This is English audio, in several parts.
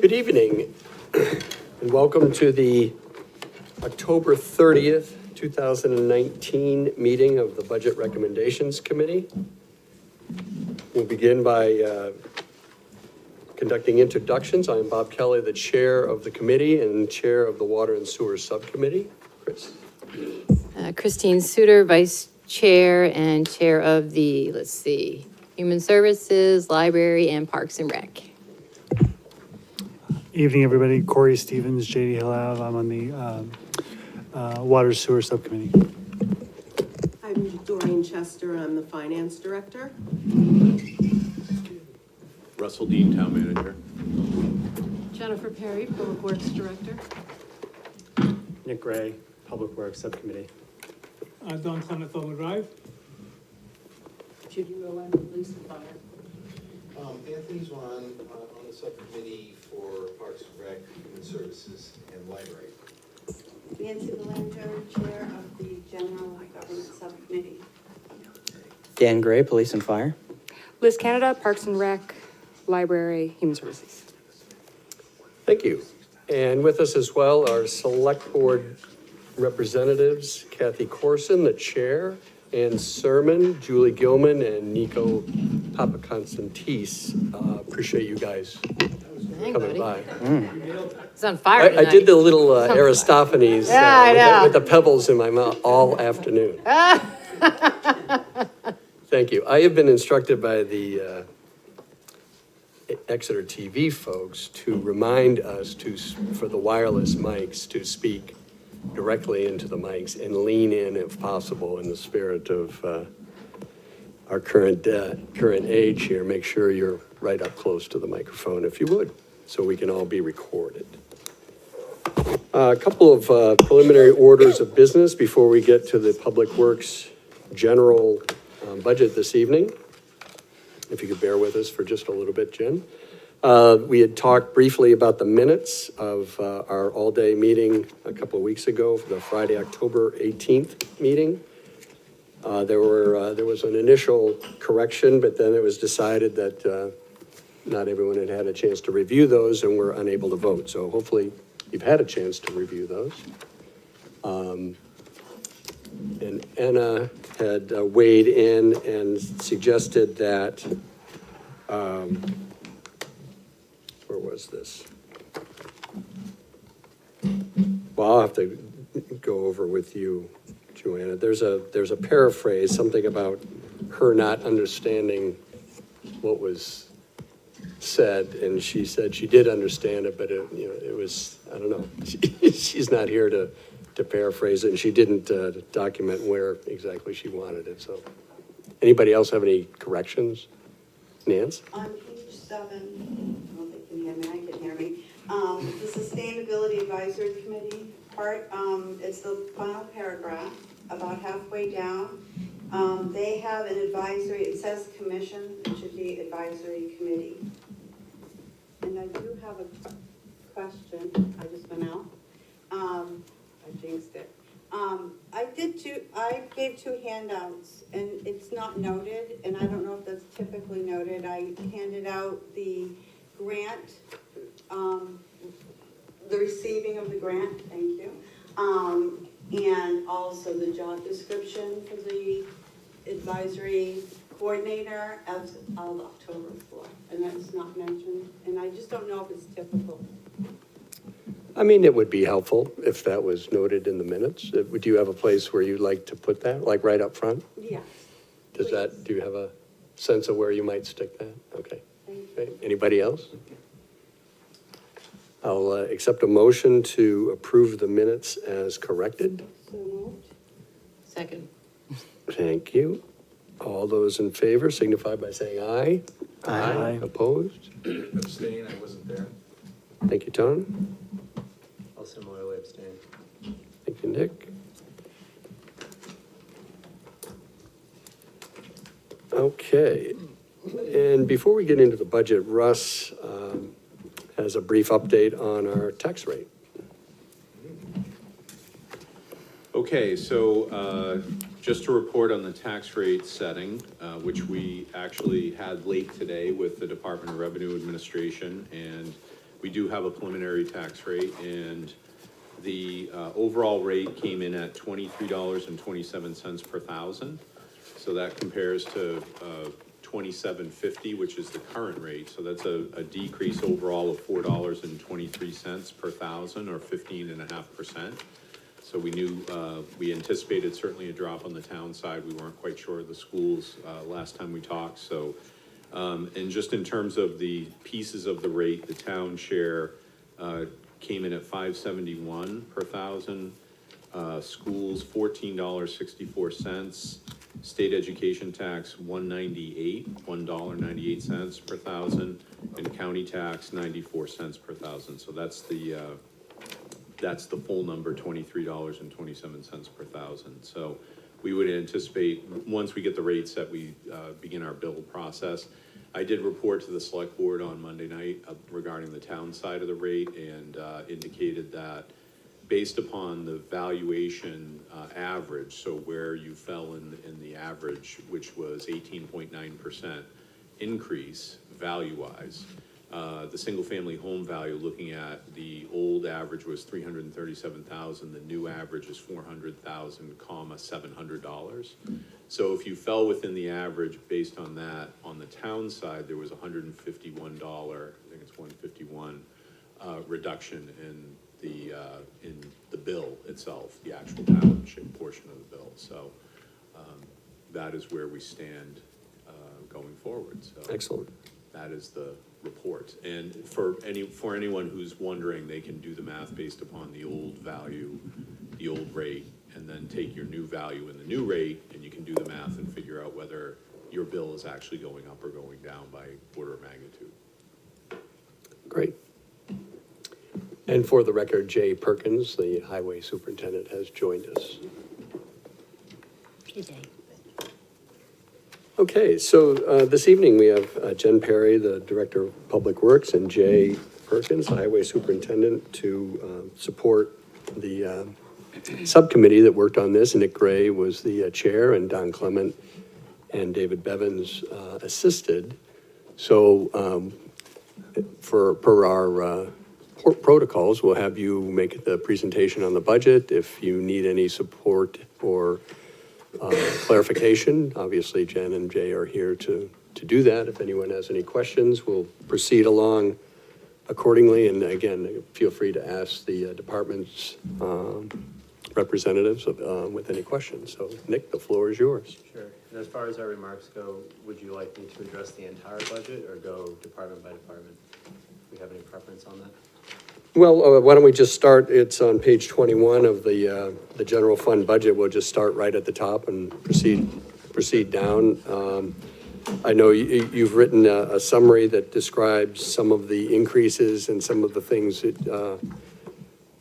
Good evening, and welcome to the October 30th, 2019 meeting of the Budget Recommendations Committee. We'll begin by conducting introductions. I am Bob Kelly, the chair of the committee and chair of the Water and Sewer Subcommittee. Chris. Christine Suter, vice chair and chair of the, Human Services, Library, and Parks and Rec. Evening, everybody. Corey Stevens, JD Hill Ave. I'm on the Water Sewer Subcommittee. I'm Doreen Chester, and I'm the finance director. Russell Dean, town manager. Jennifer Perry, public works director. Nick Gray, Public Works Subcommittee. Don Clement, Thornwood Drive. Judy Rowan, police and fire. Anthony's on the subcommittee for Parks and Rec, Human Services, and Library. Nancy Belanger, Chair of the General Government Subcommittee. Dan Gray, Police and Fire. Liz Canada, Parks and Rec, Library, Human Services. Thank you. And with us as well are select board representatives, Kathy Corson, the chair, Ann Sermon, Julie Gilman, and Nico Papaconstantis. Appreciate you guys coming by. It's on fire I did the little Aristophanes Yeah, I know. with the pebbles in my mouth all afternoon. Thank you. I have been instructed by the Exeter TV folks to remind us for the wireless mics to speak directly into the mics and lean in if possible in the spirit of our current age here. Make sure you're right up close to the microphone if you would, so we can all be recorded. A couple of preliminary orders of business before we get to the Public Works general budget this evening. If you could bear with us for just a little bit, Jen. We had talked briefly about the minutes of our all-day meeting a couple of weeks ago for the Friday, October 18th meeting. There was an initial correction, but then it was decided that not everyone had had a chance to review those and were unable to vote. So hopefully you've had a chance to review those. And Anna had weighed in and suggested that, where was this? Well, I'll have to go over with you, Joanna. There's a paraphrase, something about her not understanding what was said, and she said she did understand it, but it was, I don't know. She's not here to paraphrase it, and she didn't document where exactly she wanted it. So, anybody else have any corrections? Nance? On page 7, I don't think you can hear me, I can hear me. The Sustainability Advisory Committee part, it's the final paragraph, about halfway down. They have an advisory, it says commission, it should be advisory committee. And I do have a question, I just went out. I jinxed it. I gave two handouts, and it's not noted, and I don't know if that's typically noted. I handed out the grant, the receiving of the grant, thank you. And also the job description for the advisory coordinator as of October 4th, and that's not mentioned, and I just don't know if it's typical. I mean, it would be helpful if that was noted in the minutes. Would you have a place where you'd like to put that, like right up front? Yes. Do you have a sense of where you might stick that? Okay. Thank you. Okay. Anybody else? I'll accept a motion to approve the minutes as corrected. So moved. Second. Thank you. All those in favor signify by saying aye. Aye. Opposed? Abstain, I wasn't there. Thank you, Tom. I'll similarly abstain. Thank you, Nick. Okay. And before we get into the budget, Russ has a brief update on our tax rate. Okay, so just to report on the tax rate setting, which we actually had late today with the Department of Revenue Administration and we do have a preliminary tax rate, and the overall rate came in at $23.27 per thousand. So that compares to $27.50, which is the current rate. So that's a decrease overall of $4.23 per thousand, or 15.5%. So we knew, we anticipated certainly a drop on the town side. We weren't quite sure of the schools last time we talked. So, and just in terms of the pieces of the rate, the town share came in at $5.71 per thousand. Schools, $14.64. State education tax, $1.98 per thousand, and county tax, 94 cents per thousand. So that's the full number, $23.27 per thousand. So we would anticipate, once we get the rate set, we begin our bill process. I did report to the select board on Monday night regarding the town side of the rate, and indicated that based upon the valuation average, so where you fell in the average, which was 18.9% increase value-wise, the single-family home value, looking at the old average was $337,000, the new average is $400,000, $700. So if you fell within the average based on that, on the town side, there was $151, I think it's 151, reduction in the bill itself, the actual township portion of the bill. So that is where we stand going forward. So Excellent. that is the report. And for anyone who's wondering, they can do the math based upon the old value, the old rate, and then take your new value and the new rate, and you can do the math and figure out whether your bill is actually going up or going down by order of magnitude. Great. And for the record, Jay Perkins, the highway superintendent, has joined us. Okay, so this evening we have Jen Perry, the Director of Public Works, and Jay Perkins, the highway superintendent, to support the subcommittee that worked on this. Nick Gray was the chair, and Don Clement and David Bevins assisted. So per our protocols, we'll have you make the presentation on the budget. If you need any support or clarification, obviously Jen and Jay are here to do that. If anyone has any questions, we'll proceed along accordingly. And again, feel free to ask the department's representatives with any questions. So Nick, the floor is yours. Sure. And as far as our remarks go, would you like me to address the entire budget or go department by department? Do we have any preference on that? Well, why don't we just start, it's on page 21 of the general fund budget. We'll just start right at the top and proceed down. I know you've written a summary that describes some of the increases and some of the things that,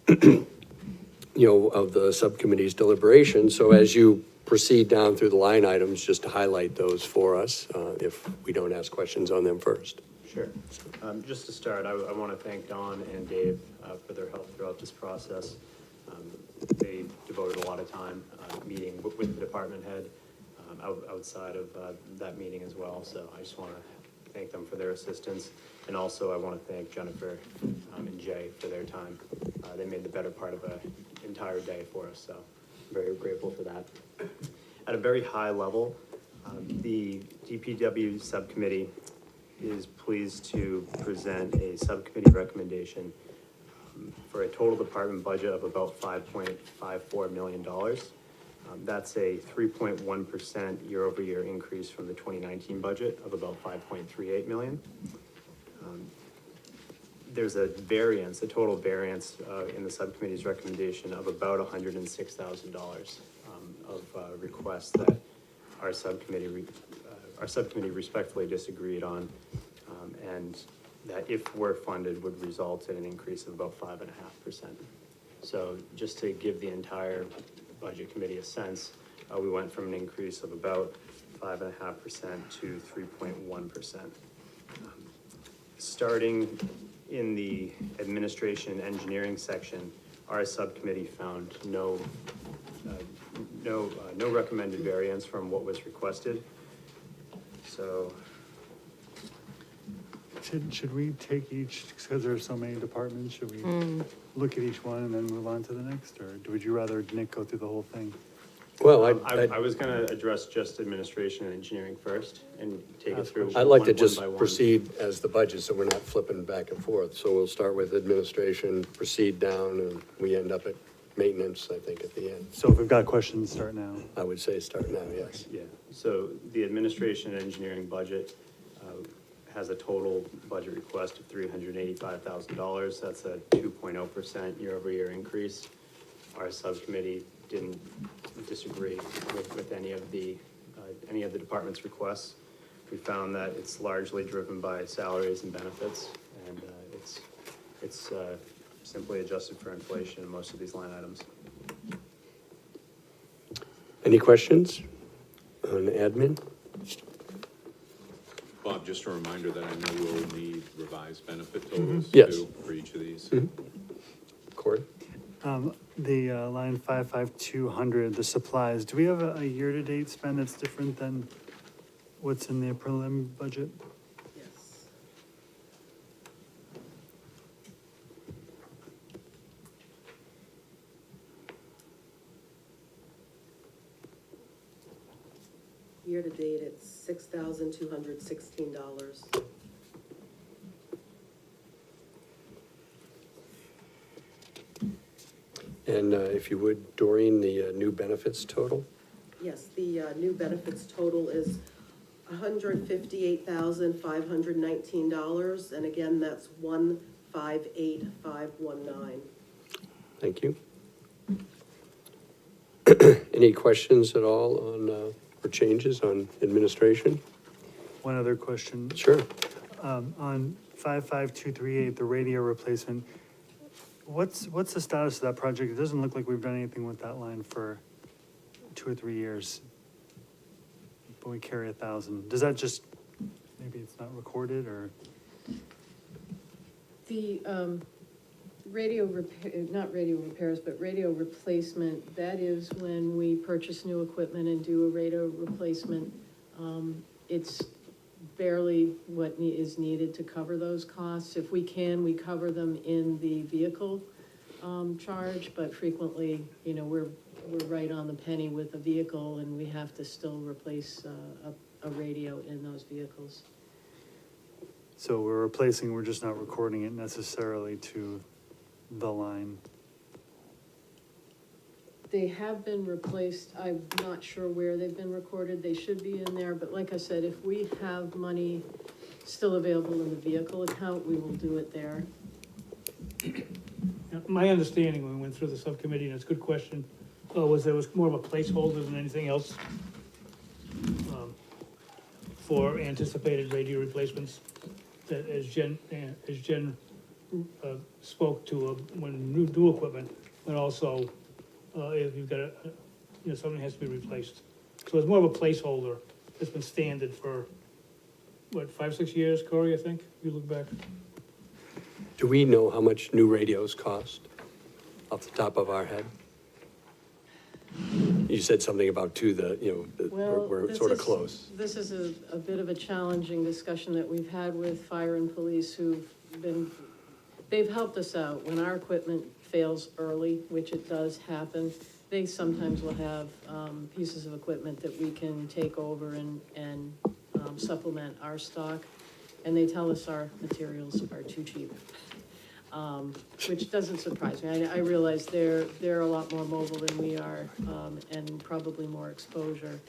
of the subcommittee's deliberation. So as you proceed down through the line items, just to highlight those for us, if we don't ask questions on them first. Sure. Just to start, I want to thank Dawn and Dave for their help throughout this process. They devoted a lot of time meeting with the department head outside of that meeting as well. So I just want to thank them for their assistance. And also I want to thank Jennifer and Jay for their time. They made the better part of an entire day for us. So I'm very grateful for that. At a very high level, the DPW subcommittee is pleased to present a subcommittee recommendation for a total department budget of about $5.54 million. That's a 3.1% year-over-year increase from the 2019 budget of about $5.38 million. There's a total variance in the subcommittee's recommendation of about $106,000 of requests that our subcommittee respectfully disagreed on, and that if we're funded would result in an increase of about 5.5%. So just to give the entire budget committee a sense, we went from an increase of about 5.5% to 3.1%. Starting in the administration engineering section, our subcommittee found no recommended variance from what was requested. So Should we take each, because there are so many departments, should we look at each one and then move on to the next? Or would you rather, Nick, go through the whole thing? Well, I was gonna address just administration and engineering first and take it through. I'd like to one just by one. proceed as the budget, so we're not flipping back and forth. So we'll start with administration, proceed down, and we end up at maintenance, I think, at the end. So if we've got questions, start now. I would say start now, yes. Yeah, so the administration and engineering budget has a total budget request of $385,000. That's a 2.0% year-over-year increase. Our subcommittee didn't disagree with any of the department's requests. We found that it's largely driven by salaries and benefits, and it's simply adjusted for inflation in most of these line items. Any questions on admin? Bob, just a reminder that I know we'll need revised benefit totals Yes. too, for each of these. Corey? The line 55200, the supplies, do we have a year-to-date spend that's different than what's in the prelim budget? Yes. Year-to-date, it's $6,216. And if you would, Doreen, the new benefits total? Yes, the new benefits total is $158,519, and again, that's 158,519. Thank you. Any questions at all on, or changes on administration? One other question. Sure. On 55238, the radio replacement, what's the status of that project? It doesn't look like we've done anything with that line for 2 or 3 years. But we carry 1,000. Does that just, maybe it's not recorded, or? The radio repair, not radio repairs, but radio replacement, that is when we purchase new equipment and do a radio replacement. It's barely what is needed to cover those costs. If we can, we cover them in the vehicle charge, but frequently, you know, we're right on the penny with a vehicle, and we have to still replace a radio in those vehicles. So we're replacing, we're just not recording it necessarily to the line. They have been replaced. I'm not sure where they've been recorded. They should be in there, but like I said, if we have money still available in the vehicle account, we will do it there. My understanding when we went through the subcommittee, and it's a good question, was there was more of a placeholder than anything else for anticipated radio replacements, that as Jen spoke to when new equipment, but also if you've got something has to be replaced. So it's more of a placeholder that's been standard for, what, 5, 6 years, Corey, I think, if you look back. Do we know how much new radios cost off the top of our head? You said something about Well, we're this sort of is- close. This is a bit of a challenging discussion that we've had with fire and police they've helped us out. When our equipment fails early, which it does happen, they sometimes will have pieces of equipment that we can take over and supplement our stock. And they tell us our materials are too cheap, which doesn't surprise me. I realize they're a lot more mobile than we are, and probably more exposure.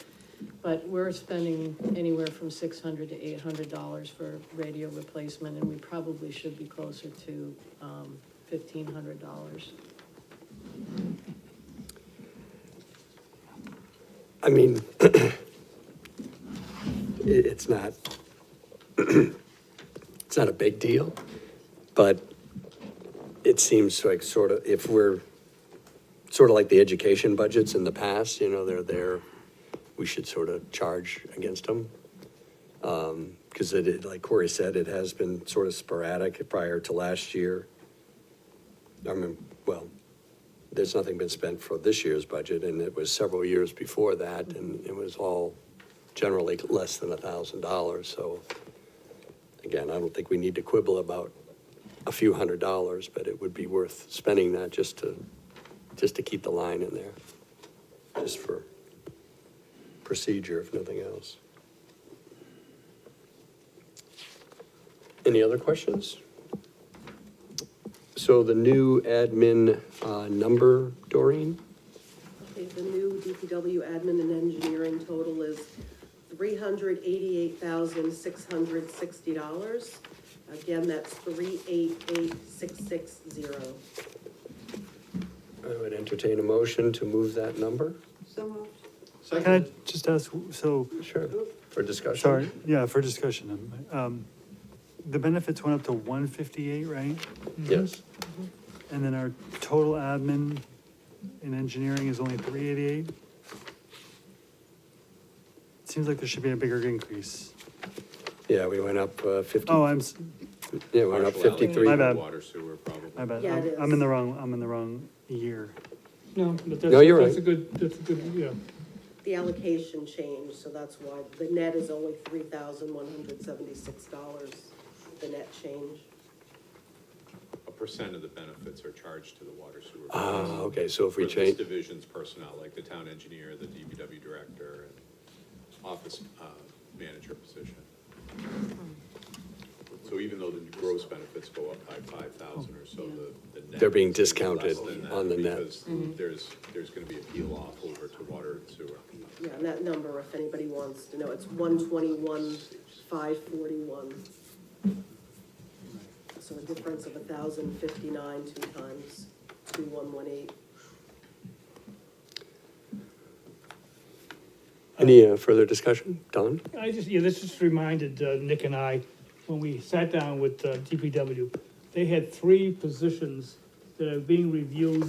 But we're spending anywhere from $600 to $800 for radio replacement, and we probably should be closer to $1,500. I mean, it's not, it's not a big deal, but it seems like sort of, if we're sort of like the education budgets in the past, they're there, we should sort of charge against them. Because like Corey said, it has been sort of sporadic prior to last year. I mean, well, there's nothing been spent for this year's budget, and it was several years before that, and it was all generally less than $1,000, so again, I don't think we need to quibble about a few $100s, but it would be worth spending that just to keep the line in there, just for procedure, if nothing else. Any other questions? So the new admin number, Doreen? Okay, the new DPW admin and engineering total is $388,660. Again, that's 388660. I would entertain a motion to move that number. So moved. Can I just ask, so, Sure. For discussion. sorry, yeah, for discussion, the benefits went up to 158, right? Yes. And then our total admin in engineering is only 388? Seems like there should be a bigger increase. Yeah, we went up 50, Oh, yeah, we went up Partial 53. My bad. Water sewer, probably. my bad, Yeah, it I'm in is. I'm in the wrong year. No, but that's, No, you're that's a right. good, yeah. The allocation changed, so that's why the net is only $3,176, the net change. A percent of the benefits are charged to the water sewer. Ah, okay, so if we For this change, division's personnel, like the town engineer, the DPW director, and office manager position. So even though the gross benefits go up by 5,000 or so, the net. They're being is less discounted than that on the net. Because there's gonna be a peel off over to water and sewer. Yeah, and that number, if anybody wants to know, it's 121,541. So a difference of 1,059 two times 2,118. any further discussion? Don? This just reminded Nick and I, when we sat down with DPW, they had 3 positions that are being reviewed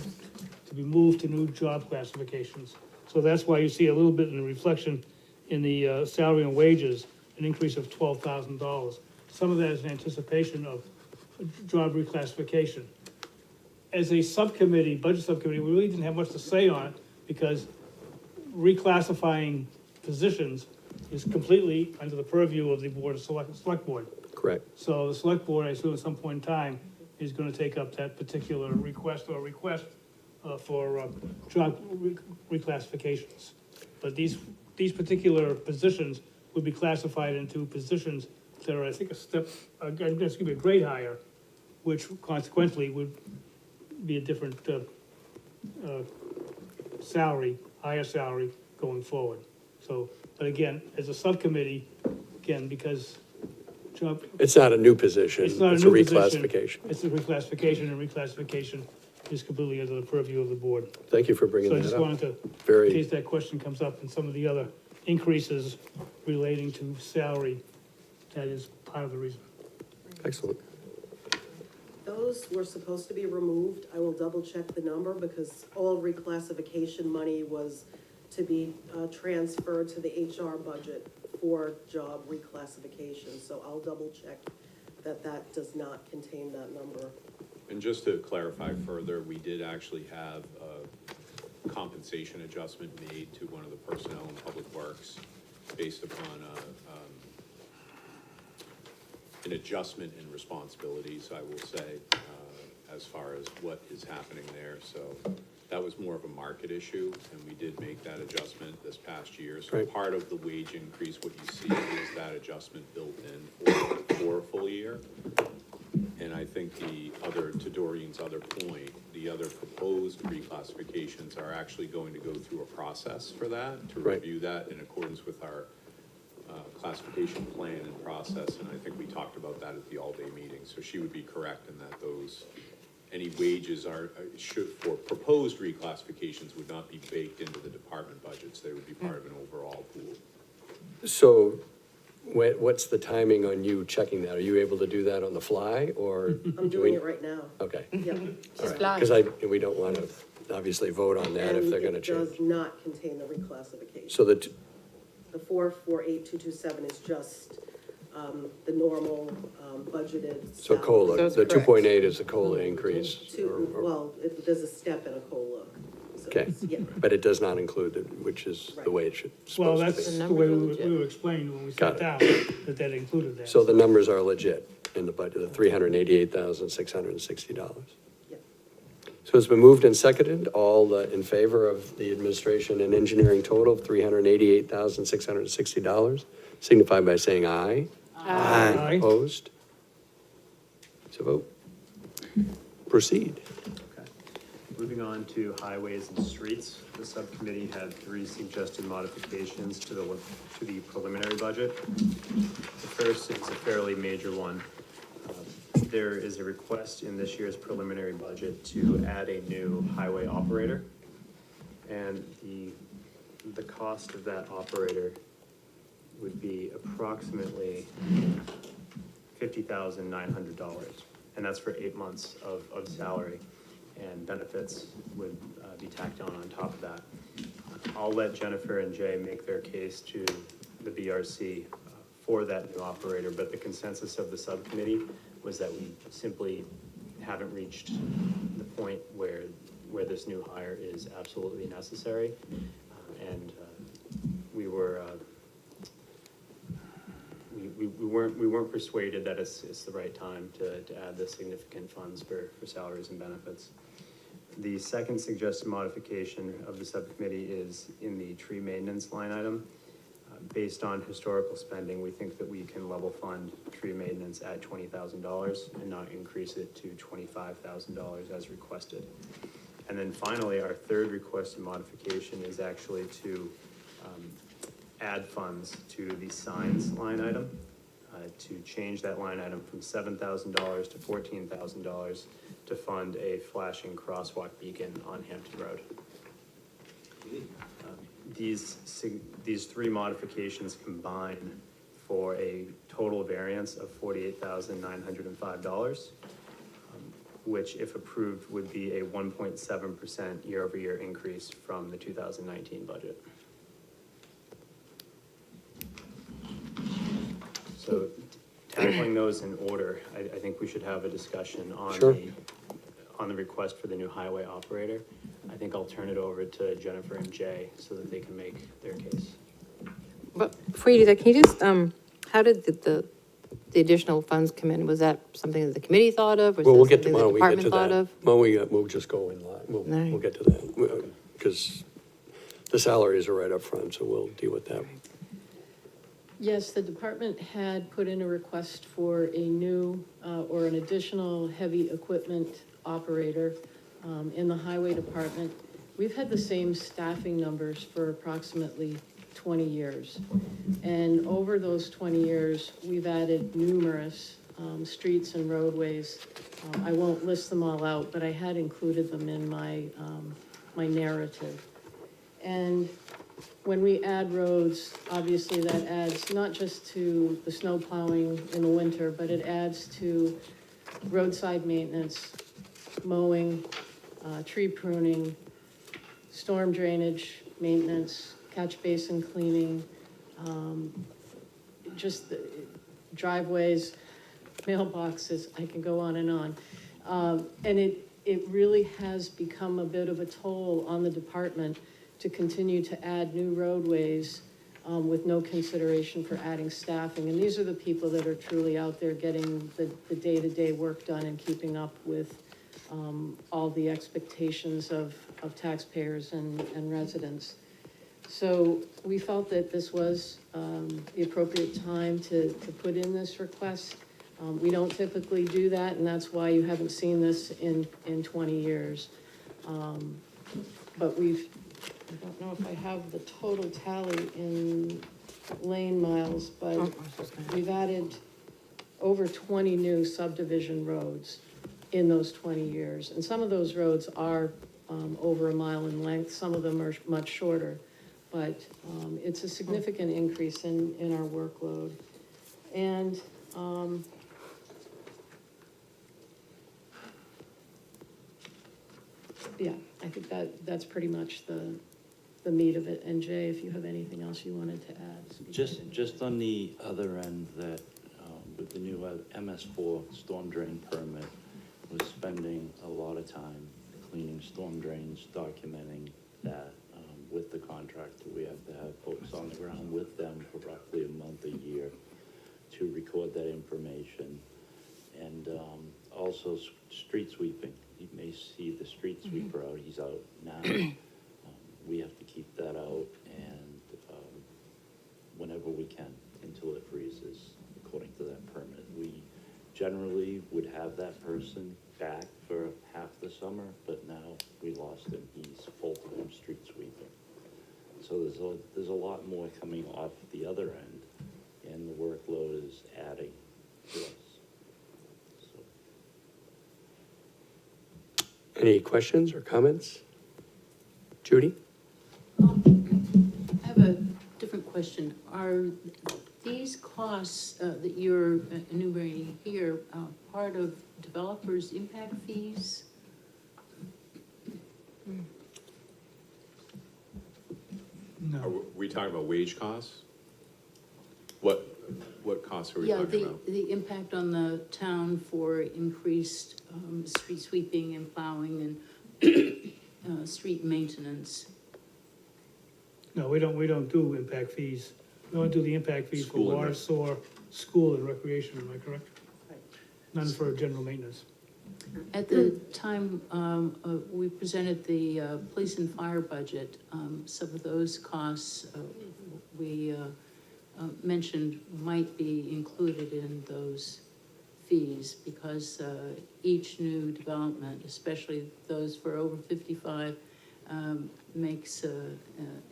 to be moved to new job classifications. So that's why you see a little bit in the reflection in the salary and wages, an increase of $12,000. Some of that is in anticipation of job reclassification. As a subcommittee, budget subcommittee, we really didn't have much to say on it because reclassifying positions is completely under the purview of the Board of Select Board. Correct. So the Select Board, I assume at some point in time, is gonna take up that particular request for job reclassifications. But these particular positions would be classified into positions that are, I think, a grade higher, which consequently would be a different salary, higher salary going forward. So, but again, as a subcommittee, because job, It's not a new position. it's not a It's new position. reclassification. It's a reclassification, and reclassification is completely under the purview of the board. Thank you for bringing So I that just up. wanted to, in Very, case that question comes up, and some of the other increases relating to salary, that is part of the reason. excellent. Those were supposed to be removed. I will double check the number because all reclassification money was to be transferred to the HR budget for job reclassification. So I'll double check that that does not contain that number. And just to clarify further, we did actually have a compensation adjustment made to one of the personnel in Public Works based upon an adjustment in responsibilities, I will say, as far as what is happening there. So that was more of a market issue, and we did make that adjustment this past year. So Right. part of the wage increase, what you see is that adjustment built in for a full year. And I think to Doreen's other point, the other proposed reclassifications are actually going to go through a process for that, to Right. review that in accordance with our classification plan and process, and I think we talked about that at the all-day meeting. So she would be correct in that any wages for proposed reclassifications would not be baked into the department budgets. They would be part of an overall pool. So what's the timing on you checking that? Are you able to do that on the fly or? I'm doing it right now. Okay. Yep. Just fly. Because we don't want to obviously vote on that if they're going to And it change. does not contain the reclassification. So The 448,227 is just the normal budgeted. so salary. COLA, So it's the correct. 2.8 is the COLA increase. Well, there's a step in a COLA. Okay, Yeah, but it does not include it, which is the way it should, Well, supposed that's to the numbers way are we legit. were explained when we Got sat it. down, that included be. that. So the numbers are legit in the budget, the $388,660. yeah. So it's been moved and seconded, all in favor of the administration and engineering total of $388,660, signify by saying aye. Aye. Opposed? So vote. Proceed. Okay. Moving on to highways and streets, the subcommittee had 3 suggested modifications to the preliminary budget. The first is a fairly major one. There is a request in this year's preliminary budget to add a new highway operator. And the cost of that operator would be approximately $50,900. And that's for 8 months of salary, and benefits would be tacked on top of that. I'll let Jennifer and Jay make their case to the BRC for that new operator, but the consensus of the subcommittee was that we simply haven't reached the point where this new hire is absolutely necessary. And we weren't persuaded that it's the right time to add the significant funds for salaries and benefits. The second suggested modification of the subcommittee is in the tree maintenance line item. Based on historical spending, we think that we can level fund tree maintenance at $20,000 and not increase it to $25,000 as requested. And then finally, our third requested modification is actually to add funds to the signs line item, to change that line item from $7,000 to $14,000 to fund a flashing crosswalk beacon on Hampton Road. These 3 modifications combine for a total variance of $48,905, which, if approved, would be a 1.7% year-over-year increase from the 2019 budget. So tackling those in order, I think we should have a discussion on Sure. on the request for the new highway operator. I think I'll turn it over to Jennifer and Jay so that they can make their case. But before you do that, can you just, how did the additional funds come in? Was that something that the committee thought of? Well, we'll Was get that to, something why the don't we get to department thought that? of? Well, we'll just go in line, we'll Right. get to that, because the salaries are right up front, so we'll deal with that. Yes, the department had put in a request for a new, or an additional heavy equipment operator, in the highway department. We've had the same staffing numbers for approximately 20 years. And over those 20 years, we've added numerous, streets and roadways. I won't list them all out, but I had included them in my, my narrative. And when we add roads, obviously that adds not just to the snow plowing in the winter, but it adds to roadside maintenance, mowing, tree pruning, storm drainage maintenance, catch basin cleaning, just the driveways, mailboxes, I can go on and on. And it really has become a bit of a toll on the department to continue to add new roadways with no consideration for adding staffing. And these are the people that are truly out there getting the day-to-day work done and keeping up with all the expectations of taxpayers and residents. So we felt that this was the appropriate time to put in this request. We don't typically do that, and that's why you haven't seen this in 20 years. But I don't know if I have the total tally in lane miles, but we've added over 20 new subdivision roads in those 20 years. And some of those roads are over a mile in length, some of them are much shorter. But it's a significant increase in our workload. And yeah, I think that's pretty much the meat of it. And Jay, if you have anything else you wanted to add. Just on the other end, that with the new MS4 storm drain permit, was spending a lot of time cleaning doing storm drains, documenting that. With the contractor, we have to have folks on the ground with them for roughly a month, a year, to record that information. And also street sweeping. You may see the street sweeper out, he's out now. We have to keep that out and whenever we can, until it freezes, according to that permit. We generally would have that person back for half the summer, but now we lost him. He's full-time street sweeper. So there's a lot more coming off the other end, and the workload is adding to us. So. Any questions or comments? Judy? I have a different question. Are these costs that you're enumerating here part of developers' impact fees? No. Are we talking about wage costs? What costs are we talking about? The impact on the town for increased street sweeping and plowing and street maintenance. No, we don't do impact fees. We don't do the impact fees for School and water, rec. sewer, school and recreation, am I correct? Right. None for general maintenance. At the time, we presented the police and fire budget. Some of those costs, we mentioned might be included in those fees because each new development, especially those for over 55,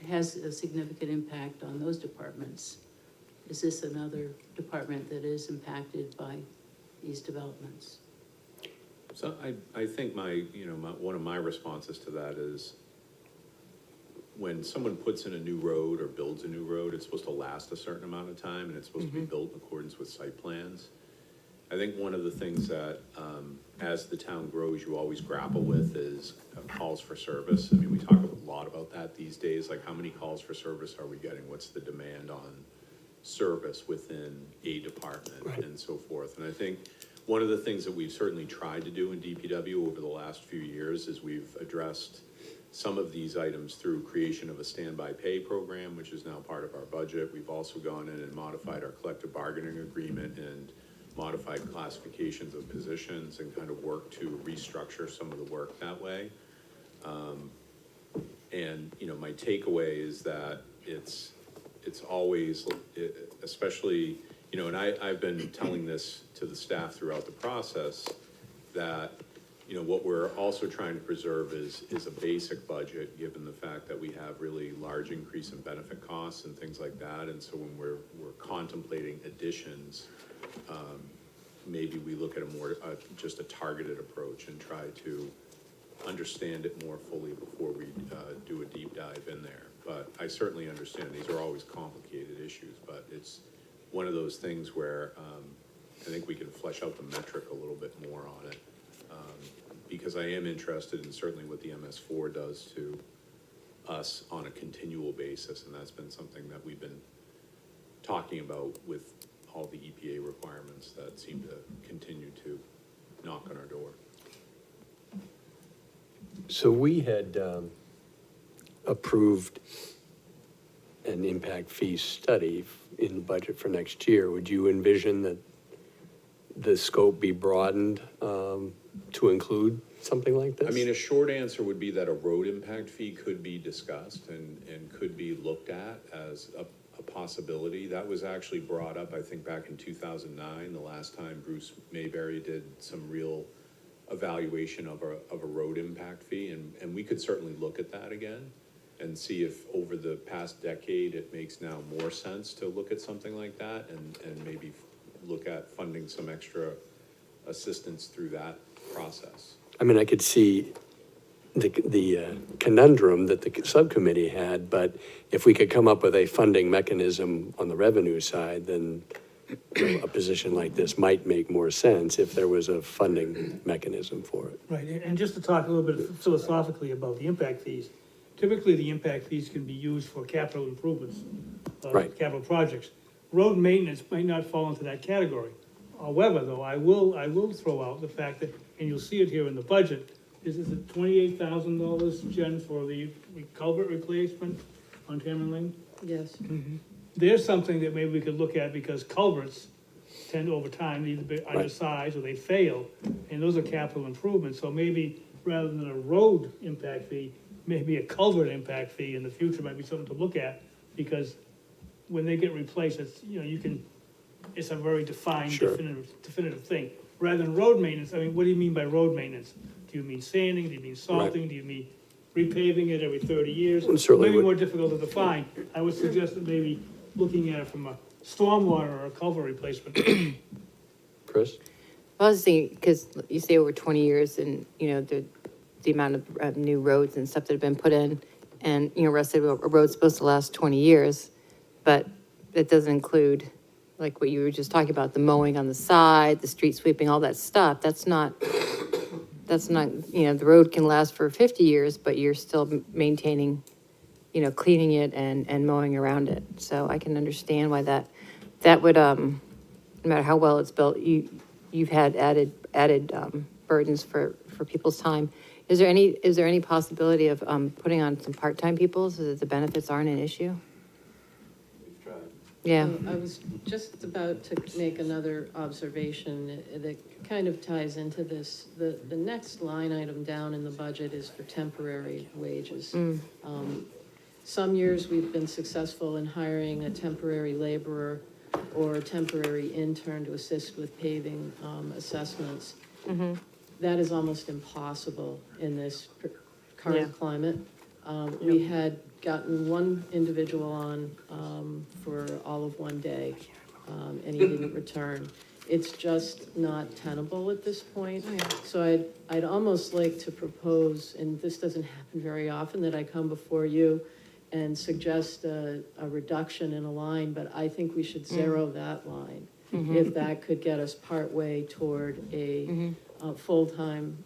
has a significant impact on those departments. Is this another department that is impacted by these developments? So I think one of my responses to that is when someone puts in a new road or builds a new road, it's supposed to last a certain amount of time and it's supposed to be built in accordance with site plans. I think one of the things that, as the town grows, you always grapple with is calls for service. I mean, we talk a lot about that these days, like how many calls for service are we getting? What's the demand on service within a department and so forth? And I think one of the things that we've certainly tried to do in DPW over the last few years is we've addressed some of these items through creation of a standby pay program, which is now part of our budget. We've also gone in and modified our collective bargaining agreement and modified classifications of positions and kind of worked to restructure some of the work that way. And, my takeaway is that it's always, especially, and I've been telling this to the staff throughout the process that, what we're also trying to preserve is a basic budget, given the fact that we have really large increase in benefit costs and things like that. And so when we're contemplating additions, maybe we look at just a targeted approach and try to understand it more fully before we do a deep dive in there. But I certainly understand these are always complicated issues, but it's one of those things where I think we can flesh out the metric a little bit more on it. Because I am interested in certainly what the MS4 does to us on a continual basis, and that's been something that we've been talking about with all the EPA requirements that seem to continue to knock on our door. So we had approved an impact fee study in the budget for next year. Would you envision that the scope be broadened to include something like this? I mean, a short answer would be that a road impact fee could be discussed and could be looked at as a possibility. That was actually brought up, I think, back in 2009, the last time Bruce Mayberry did some real evaluation of a road impact fee. And we could certainly look at that again and see if over the past decade, it makes now more sense to look at something like that and maybe look at funding some extra assistance through that process. I mean, I could see the conundrum that the subcommittee had, but if we could come up with a funding mechanism on the revenue side, then a position like this might make more sense if there was a funding mechanism for it. Right, and just to talk a little bit philosophically about the impact fees, typically the impact fees can be used for capital improvements, Right. capital projects. Road maintenance might not fall into that category. However, though, I will throw out the fact that, and you'll see it here in the budget, is it $28,000, Jen, for the culvert replacement on Cameron Lane? Yes. There's something that maybe we could look at, because culverts tend over time to either be undersized or they fail, and those are capital improvements, so maybe rather than a road impact fee, maybe a culvert impact fee in the future might be something to look at, because when they get replaced, it's, you know, you can, it's a very defined, Sure. definitive thing. Rather than road maintenance, I mean, what do you mean by road maintenance? Do you mean sanding, do you mean salting, do you mean repaving it every 30 years? Well, certainly Maybe would- more difficult to define. I would suggest that maybe looking at it from a stormwater or a culvert replacement. Chris? I was thinking, because you say over 20 years and, you know, the amount of new roads and stuff that have been put in, and, you know, rest of the road's supposed to last 20 years, but that doesn't include, like what you were just talking about, the mowing on the side, the street sweeping, all that stuff. That's not, you know, the road can last for 50 years, but you're still maintaining, you know, cleaning it and mowing around it. So I can understand why that would, no matter how well it's built, you've had added burdens for people's time. Is there any possibility of putting on some part-time people so that the benefits aren't an issue? We've tried. Yeah. I was just about to make another observation that kind of ties into this. The next line item down in the budget is for temporary wages. Some years we've been successful in hiring a temporary laborer or a temporary intern to assist with paving assessments. That is almost impossible in this current climate. We had gotten one individual on for all of one day, and he didn't return. It's just not tenable at this point. So I'd almost like to propose, and this doesn't happen very often, that I come before you and suggest a reduction in a line, but I think we should zero that line. If that could get us partway toward a full-time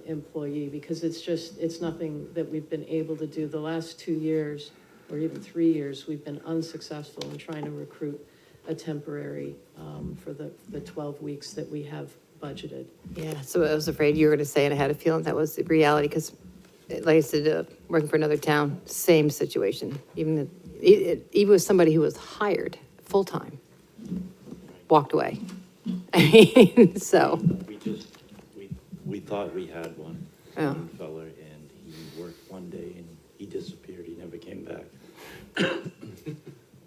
employee, because it's nothing that we've been able to do. The last 2 years, or even 3 years, we've been unsuccessful in trying to recruit a temporary for the 12 weeks that we have budgeted. Yeah, so I was afraid you were going to say, and I had a feeling that was the reality, because like I said, working for another town, same situation. Even with somebody who was hired full-time, walked away. I mean, so, We thought we had one fella, and he worked one day and he disappeared, he never came back.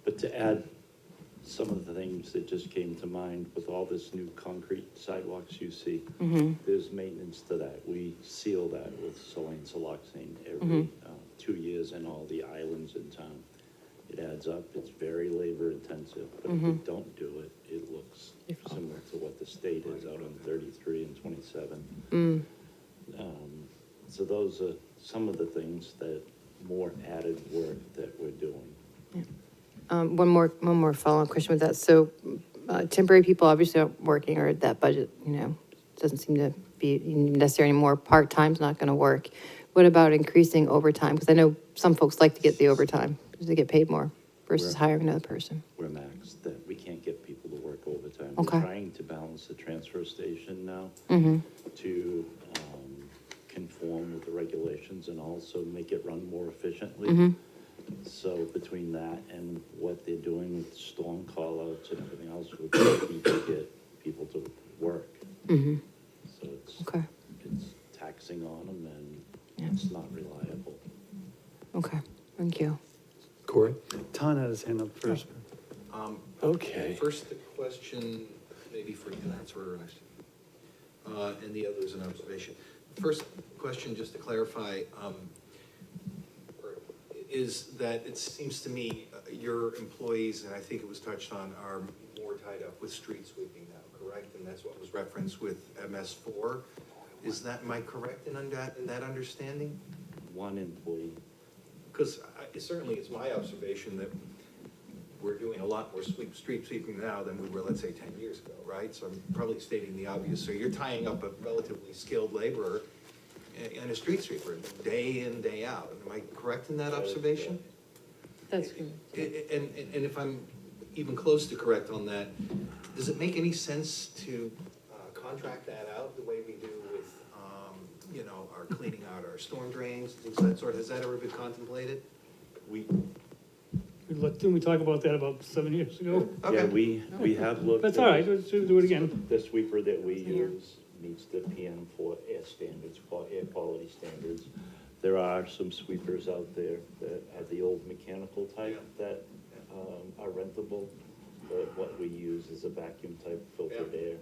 But to add some of the things that just came to mind with all this new concrete sidewalks you see, there's maintenance to that. We seal that with saline siloxane every 2 years in all the islands in town. It adds up, it's very labor intensive, but if we don't do it, it looks similar to what the state is out on 33 and 27. So those are some of the things that more added work that we're doing. one more follow-up question with that. So temporary people obviously aren't working, or that budget, you know, doesn't seem to be necessary anymore. Part-time's not going to work. What about increasing overtime? Because I know some folks like to get the overtime because they get paid more versus hiring another person. We're maxed, that we can't get people to work overtime. Okay. We're trying to balance the transfer station now to conform with the regulations and also make it run more efficiently. So between that and what they're doing with storm call-outs and everything else, we're trying to get people to work. So it's taxing on them, and it's not reliable. Okay, thank you. Corey? Ton had his hand up first. Okay. First, the question, maybe for you to answer, and the other is an observation. First question, just to clarify, is that it seems to me your employees, and I think it was touched on, are more tied up with street sweeping now, correct? And that's what was referenced with MS4. Am I correct in that understanding? One employee. Because certainly it's my observation that we're doing a lot more street sweeping now than we were, let's say, 10 years ago, right? So I'm probably stating the obvious. So you're tying up a relatively skilled laborer and a street sweeper day in, day out. Am I correct in that observation? That's good. And if I'm even close to correct on that, does it make any sense to contract that out the way we do with, our or storm drains, things of that sort? Has that ever been contemplated? Didn't we talk about that about 7 years ago? Yeah, Okay. we have looked. That's at all right, this. let's do it again. The sweeper that we use meets the PM4 air standards, air quality standards. There are some sweepers out there that have the old mechanical type that are rentable, but what we use is a vacuum type filtered air.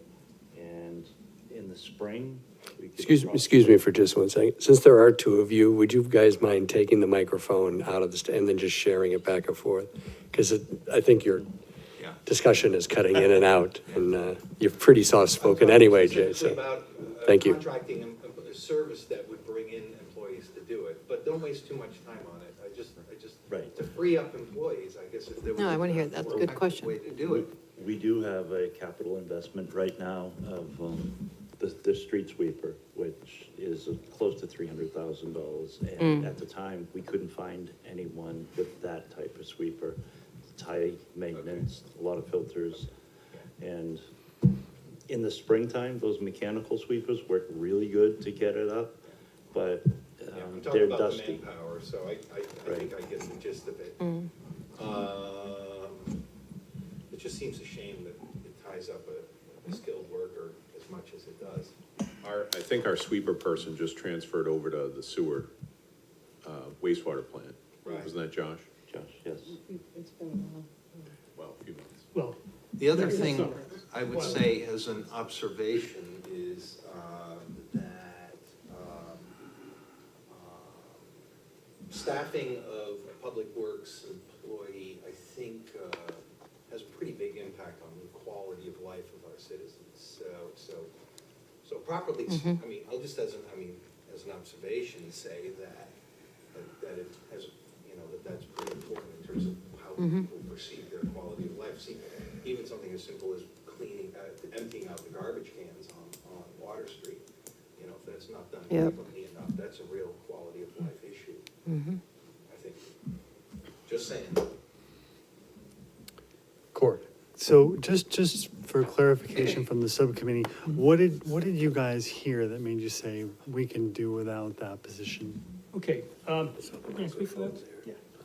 And in the spring, we could. Excuse me for just one second. Since there are two of you, would you guys mind taking the microphone out of the, and then just sharing it back and forth? Because I think your Yeah. discussion is cutting in and out, and you're pretty soft-spoken anyway, Jay, Specifically so. about Thank you. contracting a service that would bring in employees to do it, but don't waste too much time on it. I just, Right. to free up employees, I guess if there was. No, I wanna hear that. That's a good more question. Way to do it. We do have a capital investment right now of the street sweeper, which is close to $300,000. And at the time, we couldn't find anyone with that type of sweeper. It's high maintenance, a lot of filters. And in the springtime, those mechanical sweepers work really good to get it up, but Yeah, I'm they're talking about the dusty. manpower, so I think I get the gist of it. It just seems a shame that it ties up a skilled worker as much as it does. I think our sweeper person just transferred over to the sewer wastewater plant. Right. Wasn't that Josh? Josh, yes. It's been a while. Well, a few months. Well, The other Yeah. thing I would say as an observation is that staffing of a public works employee, I think, has a pretty big impact on the quality of life of our citizens. So properly, I mean, I'll just as an observation, say that it has, that's pretty important in terms of how people perceive their quality of life. See, even something as simple as emptying out the garbage cans on Water Street, if that's not done Yep. frequently enough, that's a real quality of life issue. I think, just saying. Court. So just for clarification from the subcommittee, what did you guys hear that made you say we can do without that position? okay, can I speak for that?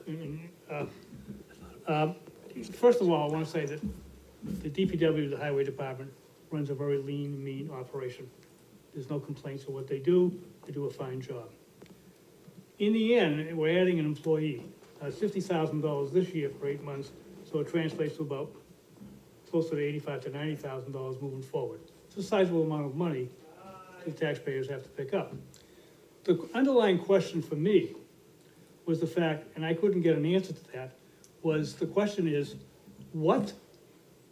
Yeah. First of all, I want to say that the DPW, the Highway Department, runs a very lean, mean operation. There's no complaints of what they do a fine job. In the end, we're adding an employee, it's $50,000 this year for 8 months, so it translates to about closer to $85,000 to $90,000 moving forward. It's a sizable amount of money the taxpayers have to pick up. The underlying question for me was the fact, and I couldn't get an answer to that, was the question is, what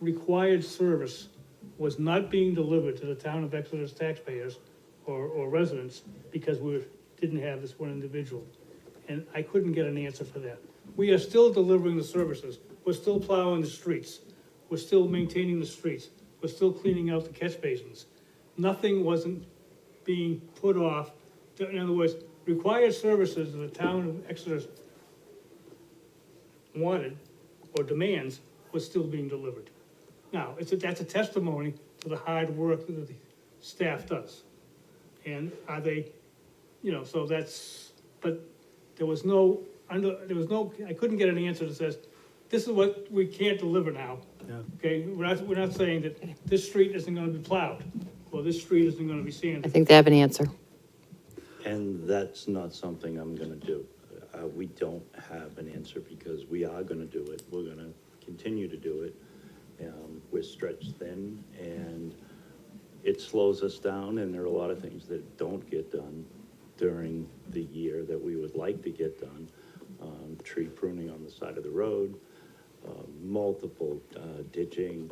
required service was not being delivered to the town of Exeter's taxpayers or residents because we didn't have this one individual? And I couldn't get an answer for that. We are still delivering the services. We're still plowing the streets. We're still maintaining the streets. We're still cleaning out the catch basins. Nothing wasn't being put off. In other words, required services that the town of Exeter wanted or demands was still being delivered. Now, that's a testimony to the hard work that the staff does. And are they, so that's, but there was no, I couldn't get an answer that says, this is what we can't deliver now. Yeah. Okay, we're not saying that this street isn't gonna be plowed, or this street isn't gonna be I sanded. think they have an answer. And that's not something I'm gonna do. We don't have an answer because we are gonna do it. We're gonna continue to do it. We're stretched thin and it slows us down, and there are a lot of things that don't get done during the year that we would like to get done. Tree pruning on the side of the road, multiple ditching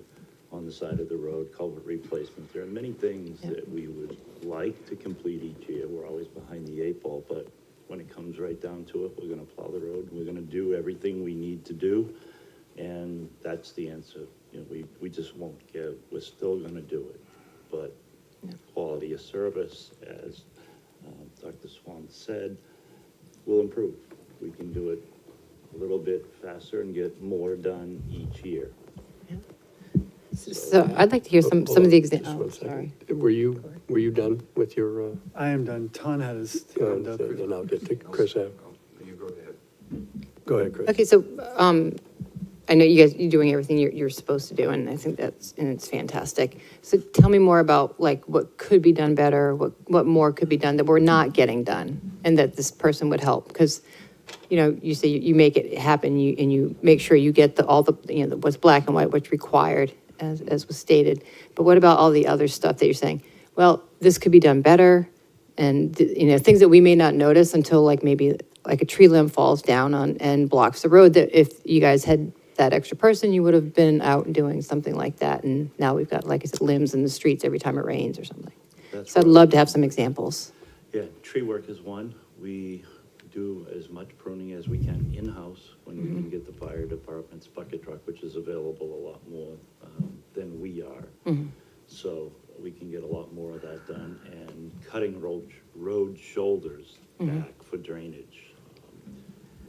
on the side of the road, culvert replacement. There are many things that we would like to complete each year. We're always behind the 8 ball, but when it comes right down to it, we're gonna plow the road. We're gonna do everything we need to do, and that's the answer. We just won't give. We're still gonna do it, but quality of service, as Dr. Swan said, will improve. We can do it a little bit faster and get more done each year. So I'd like to hear some of the Just examples. one Oh, sorry. second. Were you done with your, I am done. Ton had his hand up. then I'll get to Chris after. You go ahead. Go ahead, Chris. Okay, so, I know you guys, you're doing everything you're supposed to do, and I think and it's fantastic. So tell me more about, like, what could be done better, what more could be done that we're not getting done, and that this person would help, because, you know, you say you make it happen, and you make sure you get all the, you know, what's black and white, what's required, as was stated. But what about all the other stuff that you're saying, well, this could be done better, and, you know, things that we may not notice until, like, maybe, like a tree limb falls down on and blocks the road, that if you guys had that extra person, you would have been out and doing something like that, and now we've got, like I said, limbs in the streets every time it rains or something. That's So I'd right. love to have some examples. Yeah, tree work is one. We do as much pruning as we can in-house when we can get the fire department's bucket truck, which is available a lot more than we are. So we can get a lot more of that done, and cutting road shoulders back for drainage.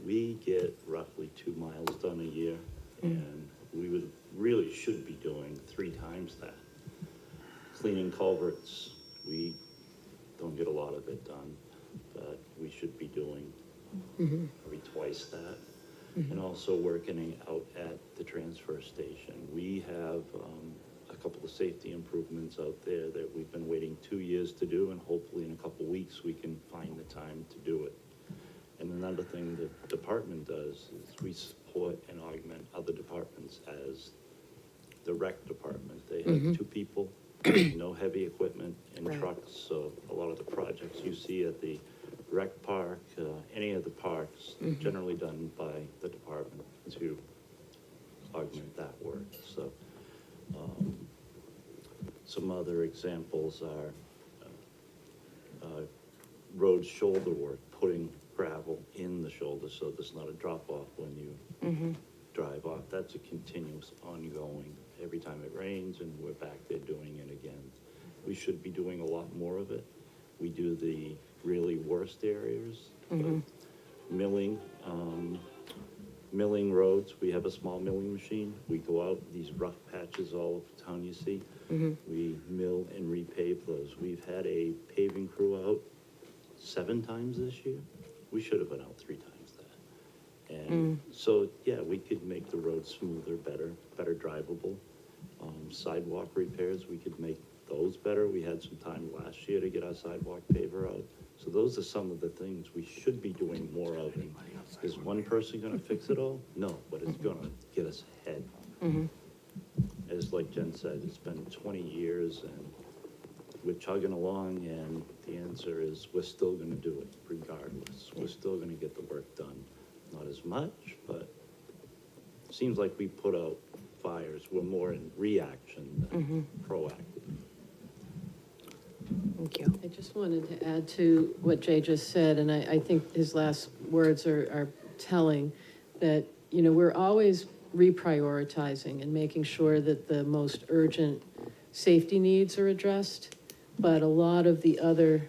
We get roughly 2 miles done a year, and we really should be doing 3 times that. Cleaning culverts, we don't get a lot of it done, but we should be doing maybe twice that. And also working out at the transfer station. We have a couple of safety improvements out there that we've been waiting 2 years to do, and hopefully in a couple of weeks, we can find the time to do it. And another thing the department does is we support and augment other departments as the rec department. They have 2 people, no heavy equipment and Right. trucks, so a lot of the projects you see at the rec park, any of the parks, generally done by the department to augment that work. So some other examples are road shoulder work, putting gravel in the shoulder so there's not a drop off when you drive off. That's a continuous, ongoing, every time it rains, and we're back there doing it again. We should be doing a lot more of it. We do the really worst areas, but milling roads. We have a small milling machine. We go out these rough patches all over town you see. We mill and repave those. We've had a paving crew out 7 times this year. We should have been out 3 times that. And so, yeah, we could make the roads smoother, better drivable. Sidewalk repairs, we could make those better. We had some time last year to get our sidewalk paver out. So those are some of the things we should be doing more of. And is one person gonna fix it all? No, but it's gonna get us ahead. As like Jen said, it's been 20 years and we're chugging along, and the answer is we're still gonna do it regardless. We're still gonna get the work done. Not as much, but it seems like we put out fires. We're more in reaction than proactive. Thank you. I just wanted to add to what Jay just said, and I think his last words are telling, that, you know, we're always reprioritizing and making sure that the most urgent safety needs are addressed, but a lot of the other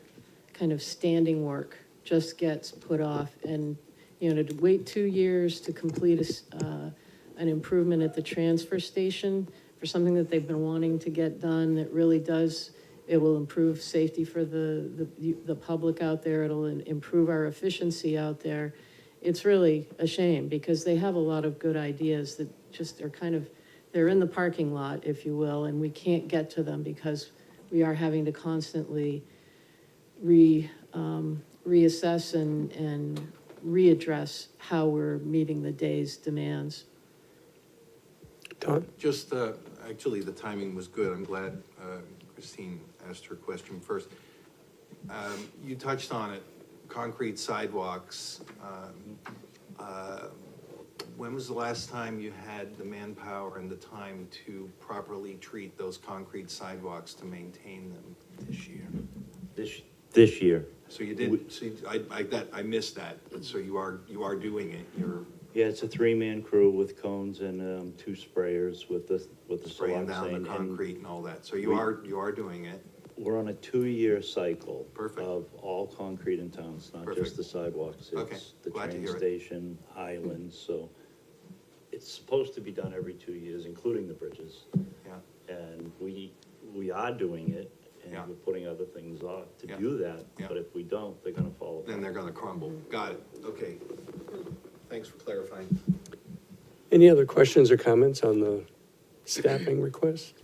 kind of standing work just gets put off. And, you know, to wait 2 years to complete an improvement at the transfer station for something that they've been wanting to get done, that really does, it will improve safety for the public out there. It'll improve our efficiency out there. It's really a shame, because they have a lot of good ideas that just are kind of, they're in the parking lot, if you will, and we can't get to them because we are having to constantly reassess and readdress how we're meeting the day's demands. Todd? Just, actually, the timing was good. I'm glad Christine asked her question first. You touched on it, concrete sidewalks. When was the last time you had the manpower and the time to properly treat those concrete sidewalks to maintain them this year? This year. So you did, so I missed that, so you are doing it, you're Yeah, it's a 3-man crew with cones and 2 sprayers with the spraying down siloxane, the and concrete and all that, so you are doing it. we're on a 2-year cycle. Perfect. Of all concrete in town. It's not Perfect. just the sidewalks. Okay, It's the glad to train hear it. station, islands, so it's supposed to be done every 2 years, including the bridges. Yeah, And we are doing it, Yeah. and we're putting other things off to Yeah. do that. Yeah. But if we don't, they're gonna fall Then apart. they're gonna crumble. Got it, okay. Thanks for clarifying. Any other questions or comments on the staffing request?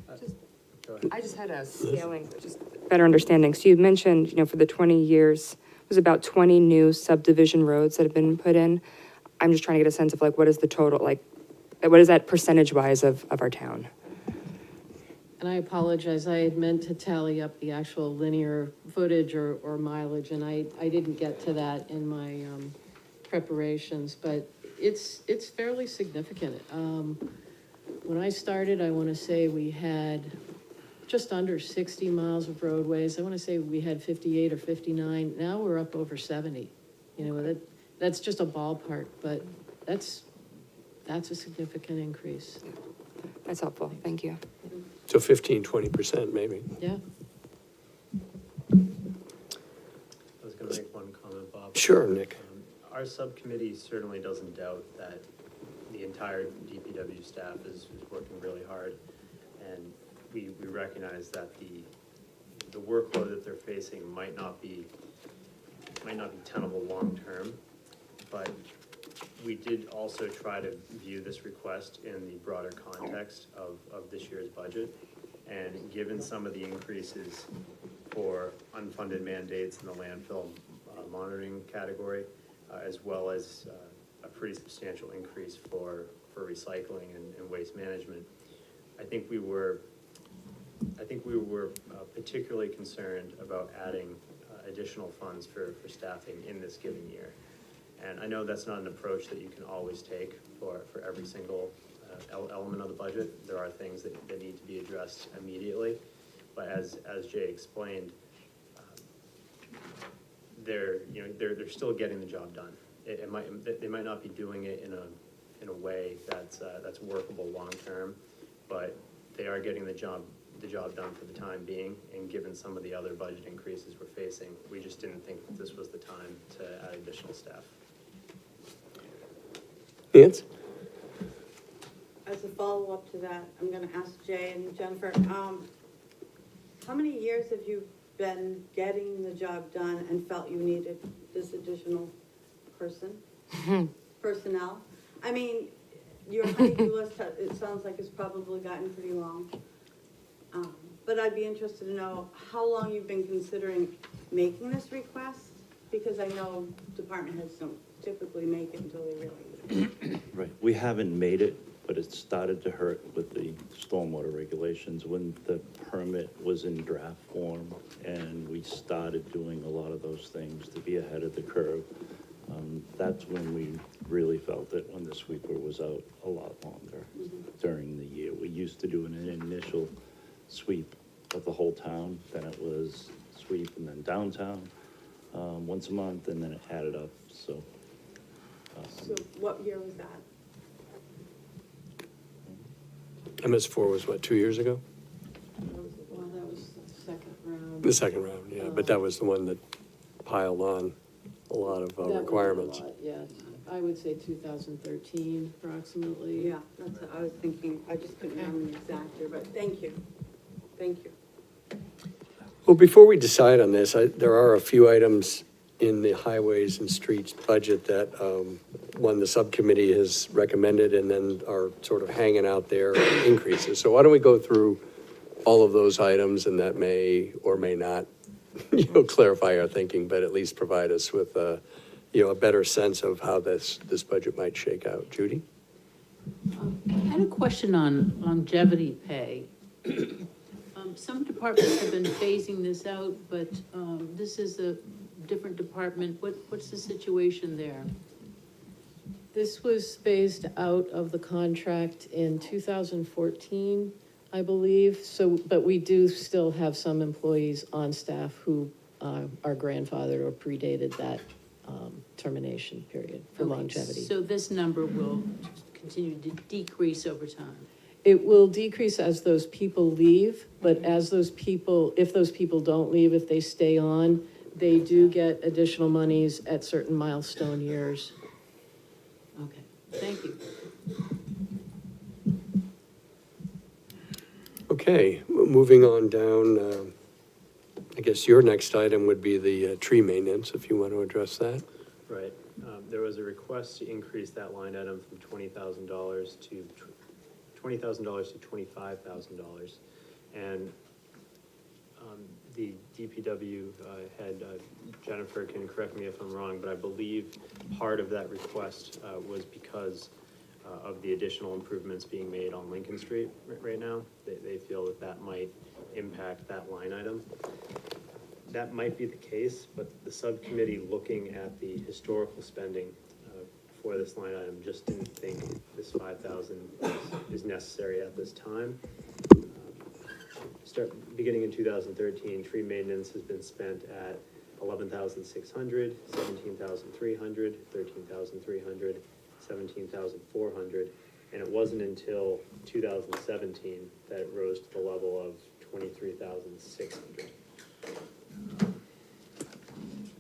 I just had a scaling, just better understanding. So you mentioned, for the 20 years, it was about 20 new subdivision roads that have been put in. I'm just trying to get a sense of like, what is the total, like, what is that percentage-wise of our town? And I apologize, I had meant to tally up the actual linear footage or mileage, and I didn't get to that in my, preparations, but it's fairly significant. When I started, I wanna say we had just under 60 miles of roadways. I wanna say we had 58 or 59. Now we're up over 70. That's just a ballpark, but that's a significant increase. That's helpful, thank you. So 15, 20% maybe. Yeah. I was gonna make one comment, Bob. Sure, Nick. Our subcommittee certainly doesn't doubt that the entire DPW staff is working really hard. And we recognize that the workload that they're facing might not be tenable long-term. But we did also try to view this request in the broader context of this year's budget. And given some of the increases for unfunded mandates in the landfill monitoring category, as well as a pretty substantial increase for recycling and waste management, I think we were particularly concerned about adding additional funds for staffing in this given year. And I know that's not an approach that you can always take for every single element of the budget. There are things that need to be addressed immediately. But as Jay explained, they're still getting the job done. They might not be doing it in a way that's workable long-term, but they are getting the job done for the time being. And given some of the other budget increases we're facing, we just didn't think that this was the time to add additional staff. Nancy? As a follow-up to that, I'm gonna ask Jay and Jennifer, how many years have you been getting the job done and felt you needed this additional personnel? I mean, your honey-do list, it sounds like it's probably gotten pretty long. But I'd be interested to know how long you've been considering making this request, because I know department heads don't typically make it until they really need it. Right, we haven't made it, but it started to hurt with the stormwater regulations when the permit was in draft form, and we started doing a lot of those things to be ahead of the curve. That's when we really felt it, when the sweeper was out a lot longer during the year. We used to do an initial sweep of the whole town, then it was sweep and then downtown, once a month, and then it added up, so. So what year was that? MS4 was what, 2 years ago? Well, that was the second round. The second round, yeah, but that was the one that piled on a lot of That was a requirements. lot, yes. I would say 2013 approximately. Yeah, that's what I was thinking, I just couldn't remember the exact year, but thank you, thank you. Well, before we decide on this, there are a few items in the highways and streets budget that, one, the subcommittee has recommended and then are sort of hanging out there increases. So why don't we go through all of those items, and that may or may not, clarify our thinking, but at least provide us with a better sense of how this budget might shake out. Judy? I had a question on longevity pay. Some departments have been phasing this out, but this is a different department. What's the situation there? This was phased out of the contract in 2014, I believe. So, but we do still have some employees on staff who are grandfathered or predated that termination period for Okay, longevity. So this number will continue to decrease over time? It will decrease as those people leave, but as those people, if those people don't leave, if they stay on, they do get additional monies at certain milestone years. Okay, thank you. Okay, moving on down, I guess your next item would be the tree maintenance, if you want to address that. Right, there was a request to increase that line item from $20,000 to $25,000. And the DPW head, Jennifer can correct me if I'm wrong, but I believe part of that request was because of the additional improvements being made on Lincoln Street right now. They feel that that might impact that line item. That might be the case, but the subcommittee looking at the historical spending for this line item just didn't think this 5,000 is necessary at this time. Beginning in 2013, tree maintenance has been spent at 11,600, 17,300, 13,300, 17,400, and it wasn't until 2017 that it rose to the level of 23,600. And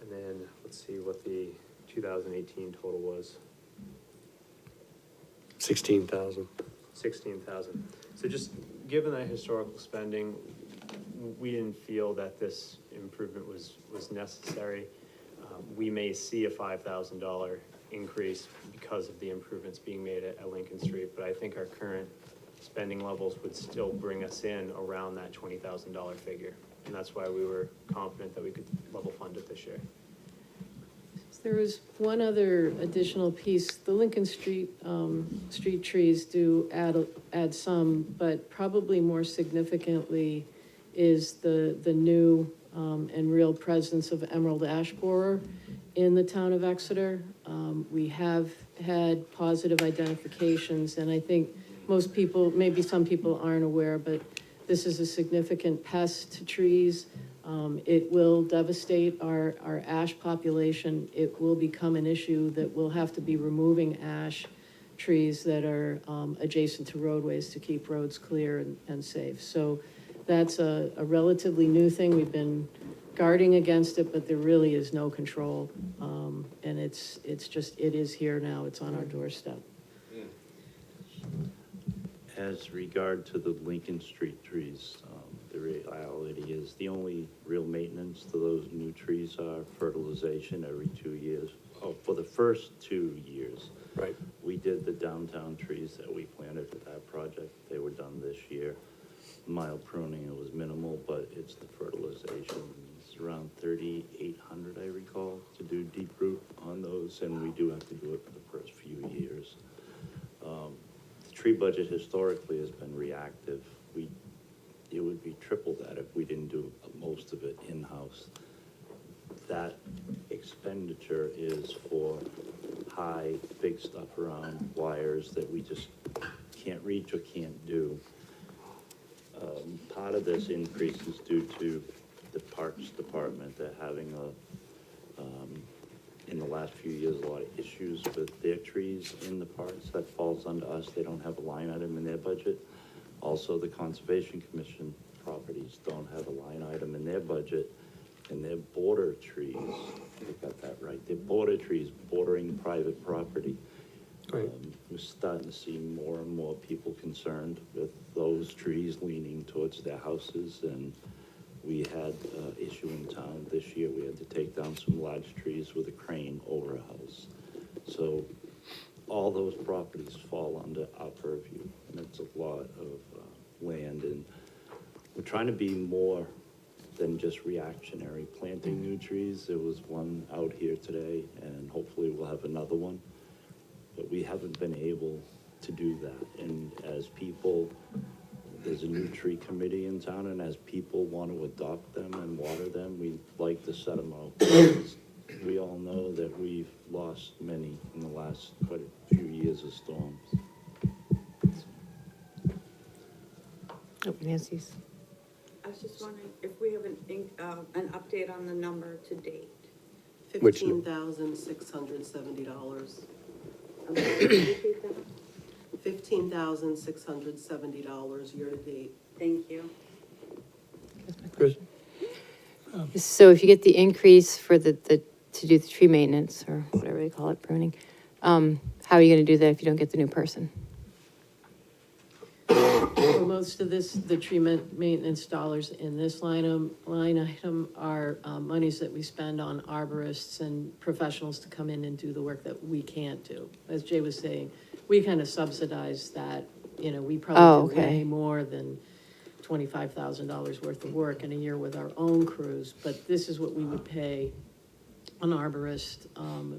then, let's see what the 2018 total was. 16,000. 16,000. So just given that historical spending, we didn't feel that this improvement was necessary. We may see a $5,000 increase because of the improvements being made at Lincoln Street, but I think our current spending levels would still bring us in around that $20,000 figure. And that's why we were confident that we could level fund it this year. There was one other additional piece. The Lincoln Street, street trees do add some, but probably more significantly is the new and real presence of emerald ash borer in the town of Exeter. We have had positive identifications, and I think most people, maybe some people aren't aware, but this is a significant pest to trees. It will devastate our ash population. It will become an issue that we'll have to be removing ash trees that are adjacent to roadways to keep roads clear and safe. So that's a relatively new thing. We've been guarding against it, but there really is no control. And it is here now. It's on our doorstep. As regard to the Lincoln Street trees, the reality is the only real maintenance to those new trees are fertilization every 2 years. Oh, for the first 2 years. Right. We did the downtown trees that we planted for that project. They were done this year. Mild pruning, it was minimal, but it's the fertilization. It's around 3,800, I recall, to do deep root on those, and we do have to do it for the first few years. The tree budget historically has been reactive. It would be triple that if we didn't do most of it in-house. That expenditure is for high, big stuff around wires that we just can't reach or can't do. Part of this increase is due to the Parks Department. They're having in the last few years, a lot of issues with their trees in the parks. That falls under us. They don't have a line item in their budget. Also, the Conservation Commission properties don't have a line item in their budget, and their border trees, I got that right, they're border trees bordering private property. Right. We're starting to see more and more people concerned with those trees leaning towards their houses, and we had an issue in town this year. We had to take down some large trees with a crane over a house. So all those properties fall under our purview, and it's a lot of land, and we're trying to be more than just reactionary, planting new trees. There was one out here today, and hopefully we'll have another one, but we haven't been able to do that. And as people, there's a new tree committee in town, and as people want to adopt them and water them, we like to set them out. We all know that we've lost many in the last quite a few years of storms. Oh, Nancy's. I was just wondering if we have an update on the number to date. Which- $15,670. Repeat that? $15,670 year-to-date. Thank you. Chris? So if you get the increase for to do the tree maintenance, or whatever they call it, pruning, how are you gonna do that if you don't get the new person? Well, most of this, the maintenance dollars in this line item are monies that we spend on arborists and professionals to come in and do the work that we can't do. As Jay was saying, we kind of subsidize that, you know, we Oh, probably do okay. way more than $25,000 worth of work in a year with our own crews, but this is what we would pay an arborist,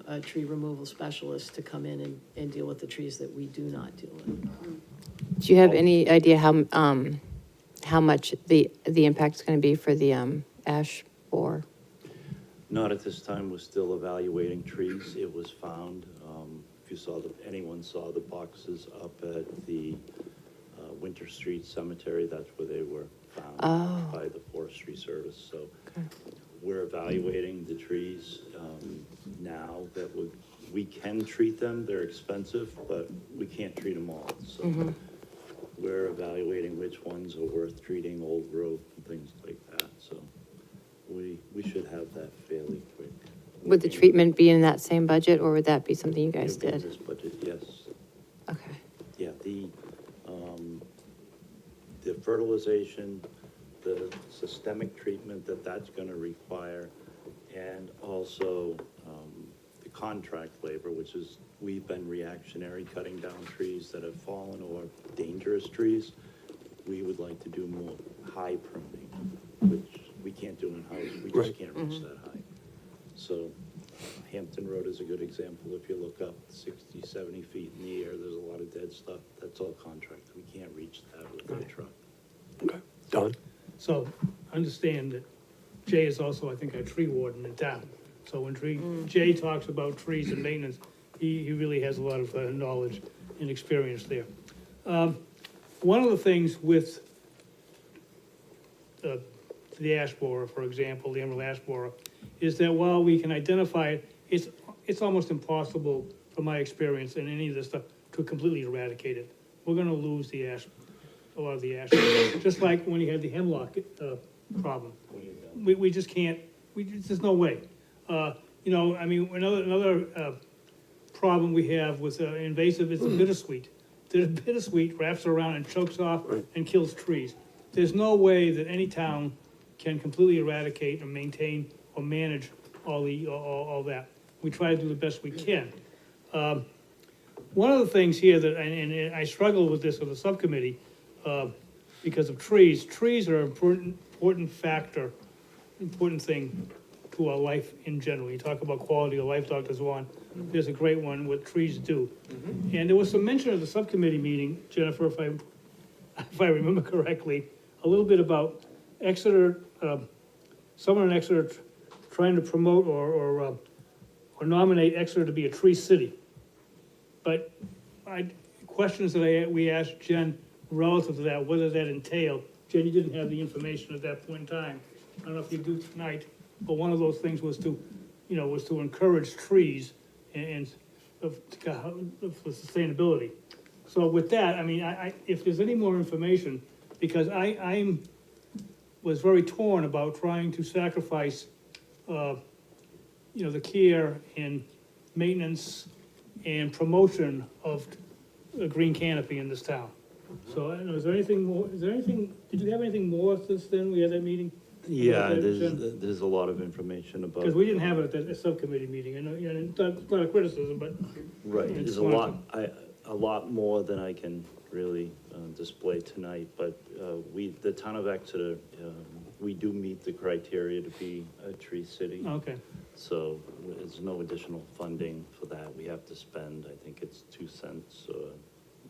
a tree removal specialist to come in and deal with the trees that we do not deal with. Do you have any idea how much the impact's gonna be for the, ash borer? Not at this time, we're still evaluating trees. It was found, if you saw anyone saw the boxes up at the Winter Street Cemetery, that's where they were found Oh. by the Forestry Service. So we're evaluating the trees now that we can treat them. They're expensive, but we can't treat them all. So we're evaluating which ones are worth treating, old growth and things like that. So we should have that fairly quick. Would the treatment be in that same budget, or would that be something you guys It'll be in did? this budget, yes. Okay. Yeah, the fertilization, the systemic treatment that's gonna require, and also, the contract labor, which is, we've been reactionary, cutting down trees that have fallen or dangerous trees. We would like to do more high pruning, which we can't do in-house, we Right. just can't reach that high. So Hampton Road is a good example. If you look up 60, 70 feet in the air, there's a lot of dead stuff. That's all contract. We can't reach that with a truck. Okay. Don? So understand that Jay is also, I think, a tree warden in town. So when Jay talks about trees and maintenance, he really has a lot of knowledge and experience there. One of the things with the ash borer, for example, the emerald ash borer, is that while we can identify it, it's almost impossible, from my experience in any of this stuff, to completely eradicate it. We're gonna lose the ash, a lot of the ash, just like when you had the hemlock problem. We just can't, there's no way. You know, I mean, another problem we have with invasive is the bittersweet. The bittersweet wraps around and chokes off and kills trees. There's no way that any town can completely eradicate or maintain or manage all that. We try to do the best we can. One of the things here that, and I struggle with this with the subcommittee, because of trees. Trees are an important factor, important thing to our life in general. You talk about quality of life, Dr. Zwan, there's a great one, what trees do. And there was some mention at the subcommittee meeting, Jennifer, if I remember correctly, a little bit about Exeter, someone in Exeter trying to promote or nominate Exeter to be a tree city. But questions that we asked Jen relative to that, what does that entail? Jen, you didn't have the information at that point in time. I don't know if you do tonight, but one of those things was to, was to encourage trees and for sustainability. So with that, I mean, if there's any more information, because I was very torn about trying to sacrifice, the care and maintenance and promotion of a green canopy in this town. So I don't know, is there anything more, did you have anything more since then we had that meeting? Yeah, About that, Jen? there's a lot of information about. Because we didn't have it at the subcommittee meeting, I know, it's not a criticism, but. Right, it's there's a lot more than I can really display tonight, but the town of Exeter, we do meet the criteria to be a tree city. Okay, So there's no additional funding for that. We have to spend, I think it's 2 cents or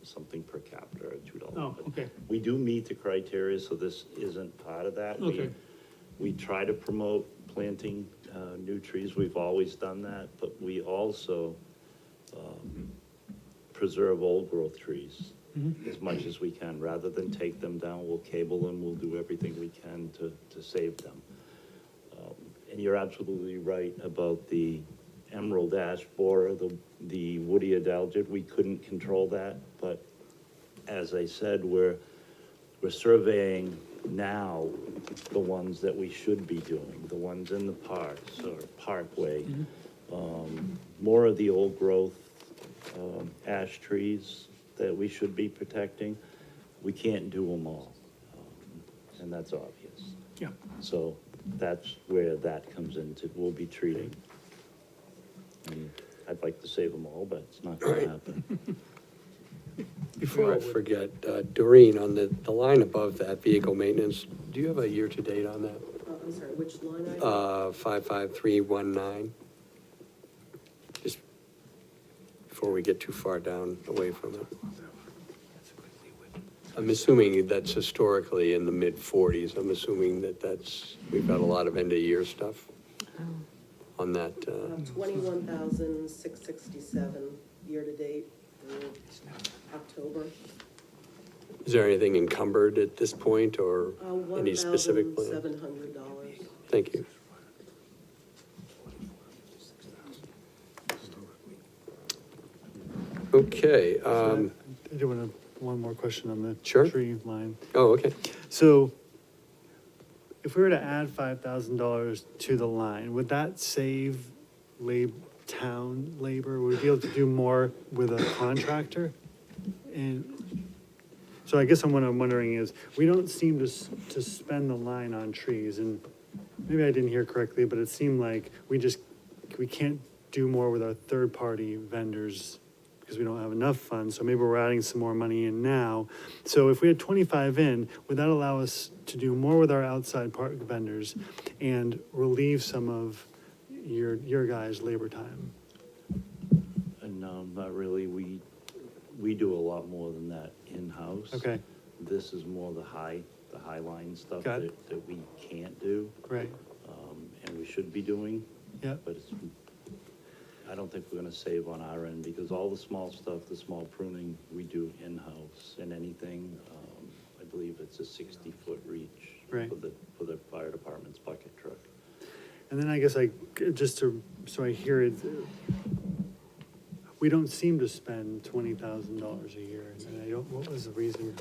something per capita, or $2. oh, But okay, we do meet the criteria, so this isn't part of that. Okay. We try to promote planting new trees. We've always done that, but we also preserve old growth trees as much as we can. Rather than take them down, we'll cable them, we'll do everything we can to save them. And you're absolutely right about the emerald ash borer, the woody adelgid. We couldn't control that, but as I said, we're surveying now the ones that we should be doing, the ones in the parks or parkway. More of the old growth ash trees that we should be protecting. we can't do them all, and that's obvious. Yeah. So that's where that comes into, we'll be treating. And I'd like to save them all, but it's not gonna happen. Before I forget, Doreen, on the line above that, vehicle maintenance, do you have a year-to-date on that? I'm sorry, which line item? 55319? Just before we get too far down away from it. I'm assuming that's historically in the mid-40s. I'm assuming we've got a lot of end-of-year stuff on that. 21,667 year-to-date through October. Is there anything encumbered at this point, or any specific plan? $1,700. Thank you. Okay, I do want one more question on the Sure. tree line. oh, okay. So if we were to add $5,000 to the line, would that save town labor? Would we be able to do more with a contractor? And so I guess what I'm wondering is, we don't seem to spend the line on trees, and maybe I didn't hear correctly, but it seemed like we can't do more with our third-party vendors because we don't have enough funds, so maybe we're adding some more money in now. So if we had 25 in, would that allow us to do more with our outside vendors and relieve some of your guys' labor time? No, not really. We do a lot more than that in-house. Okay, This is more the high line stuff Got it. that we can't do, right, and we should be doing. yeah, But I don't think we're gonna save on our end, because all the small stuff, the small pruning, we do in-house, and anything, I believe it's a 60-foot reach Right. for the fire department's bucket truck. and then I guess so I hear it, we don't seem to spend $20,000 a year, and what was the reason?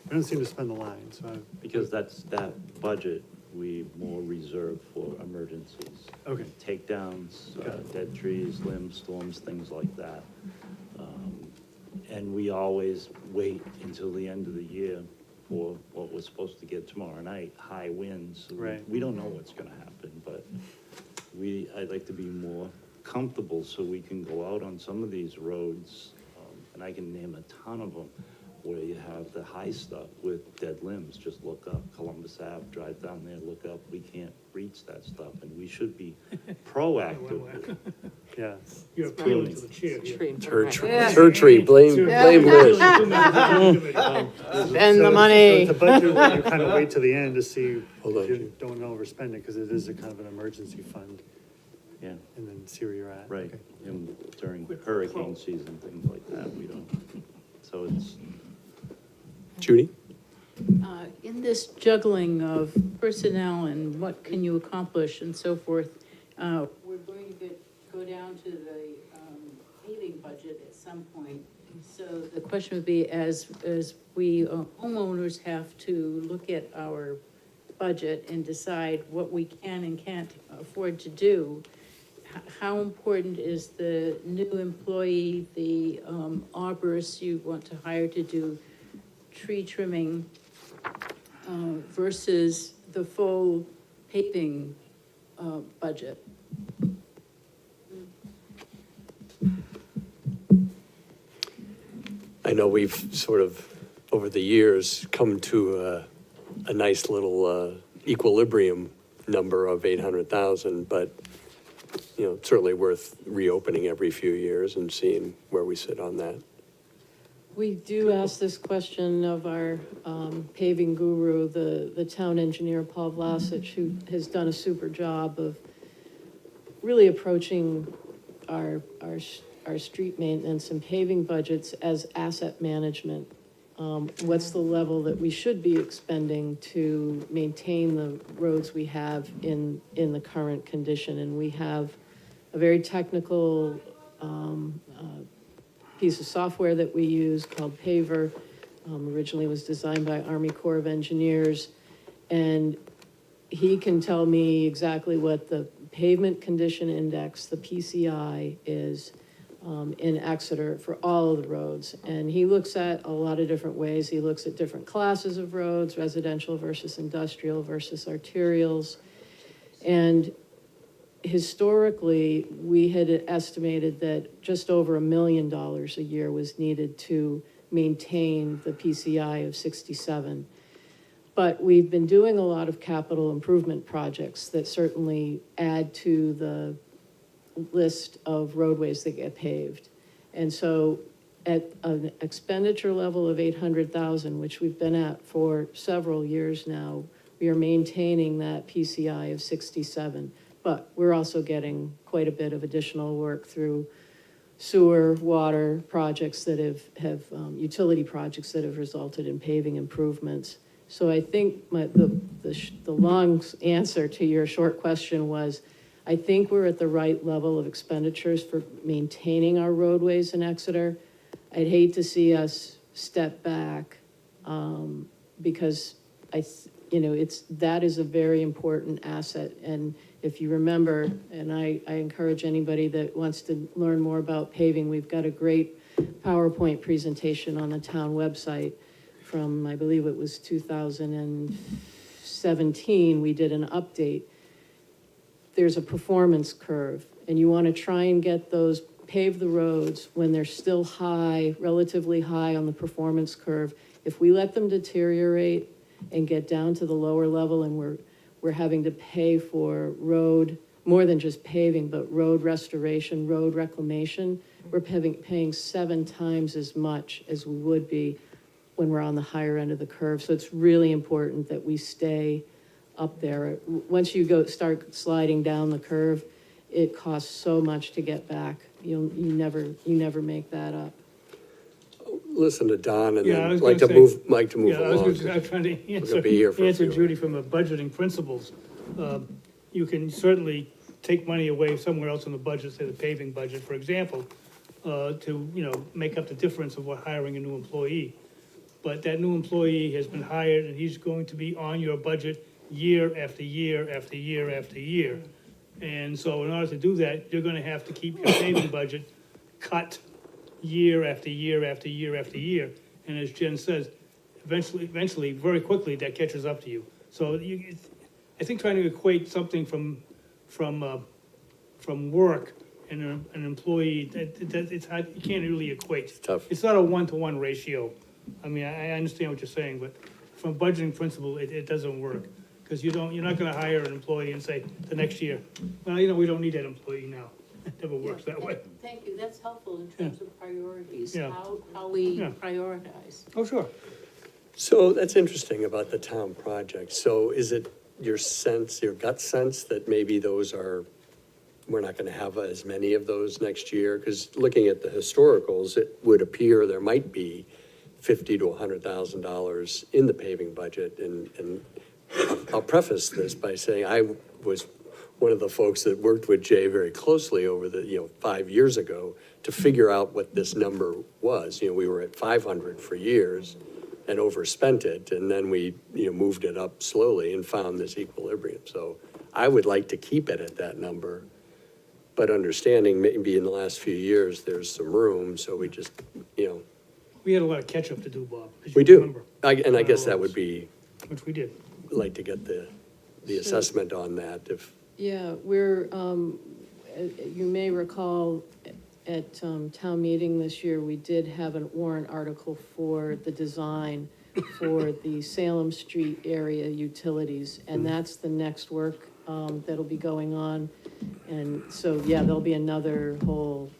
We don't seem to spend the line, so Because that budget, we more reserve for emergencies. okay, Takedowns, Got it. dead trees, limbs, storms, things like that. And we always wait until the end of the year for what we're supposed to get tomorrow night, high winds. Right. We don't know what's gonna happen, but I'd like to be more comfortable so we can go out on some of these roads, and I can name a ton of them, where you have the high stuff with dead limbs. Just look up Columbus Ave, drive down there, look up. We can't reach that stuff, and we should be proactive. yeah. You're appealing to the chair. Tree. Tur tree, blame Liz. Spend the money. So it's a budget where you kind of wait till the end to see Hold on, if you Jim. don't overspend it, because it is a kind of an emergency fund, Yeah, and then see where you're at. right. Okay. And during hurricane season, things like that, we don't. So it's, Judy? In this juggling of personnel and what can you accomplish and so forth, we're going to go down to the paving budget at some point. So the question would be, as we homeowners have to look at our budget and decide what we can and can't afford to do, how important is the new employee, the arborist you want to hire to do tree trimming versus the full paving budget? I know we've sort of, over the years, come to a nice little equilibrium number of 800,000, but, certainly worth reopening every few years and seeing where we sit on that. We do ask this question of our paving guru, the town engineer, Paul Vlasic, who has done a super job of really approaching our street maintenance and paving budgets as asset management. What's the level that we should be expending to maintain the roads we have in the current condition? And we have a very technical piece of software that we use called Paver. Originally was designed by Army Corps of Engineers. And he can tell me exactly what the pavement condition index, the PCI, is, in Exeter for all of the roads. And he looks at a lot of different ways. He looks at different classes of roads, residential versus industrial versus arterials. And historically, we had estimated that just over $1 million a year was needed to maintain the PCI of 67. But we've been doing a lot of capital improvement projects that certainly add to the list of roadways that get paved. And so at an expenditure level of 800,000, which we've been at for several years now, we are maintaining that PCI of 67. But we're also getting quite a bit of additional work through sewer, water projects that have utility projects that have resulted in paving improvements. So I think the long answer to your short question was, I think we're at the right level of expenditures for maintaining our roadways in Exeter. I'd hate to see us step back, because that is a very important asset. And if you remember, and I encourage anybody that wants to learn more about paving, we've got a great PowerPoint presentation on the town website from, I believe it was 2017, we did an update. There's a performance curve, and you want to try and get those, pave the roads when they're still high, relatively high on the performance curve. If we let them deteriorate and get down to the lower level, and we're having to pay for road, more than just paving, but road restoration, road reclamation, we're paying 7 times as much as we would be when we're on the higher end of the curve. So it's really important that we stay up there. Once you start sliding down the curve, it costs so much to get back. You never make that up. Listen to Don and Yeah, I then was like to gonna say- move, Mike to move Yeah, I along. was trying to gonna be here for a answer few. Judy from a budgeting principles. You can certainly take money away somewhere else in the budget, say the paving budget, for example, to, make up the difference of what hiring a new employee. But that new employee has been hired and he's going to be on your budget year after year after year after year. And so in order to do that, you're gonna have to keep your paving budget cut year after year after year after year. And as Jen says, eventually, very quickly, that catches up to you. So I think trying to equate something from work and an employee, it's hard, you can't really equate. It's tough. It's not a 1-to-1 ratio. I mean, I understand what you're saying, but from a budgeting principle, it doesn't work. Because you're not gonna hire an employee and say, the next year, well, we don't need that employee now. It never works that way. Thank you, that's helpful in terms of priorities, Yeah. how we Yeah. prioritize. Oh, sure. So that's interesting about the town project. So is it your sense, your gut sense that maybe we're not gonna have as many of those next year? Because looking at the historicals, it would appear there might be $50,000 to $100,000 in the paving budget. And I'll preface this by saying I was one of the folks that worked with Jay very closely over the, 5 years ago to figure out what this number was. We were at 500 for years and overspent it, and then we, moved it up slowly and found this equilibrium. So I would like to keep it at that number, but understanding maybe in the last few years, there's some room, so we just, We had a lot of catch-up to do, Bob. as we you do. remember, And I guess that would be, which we did. like to get the assessment on that if. Yeah, you may recall at town meeting this year, we did have an warrant article for the design for the Salem Street area utilities, and that's the next work that'll be going on. And so, yeah, there'll be another whole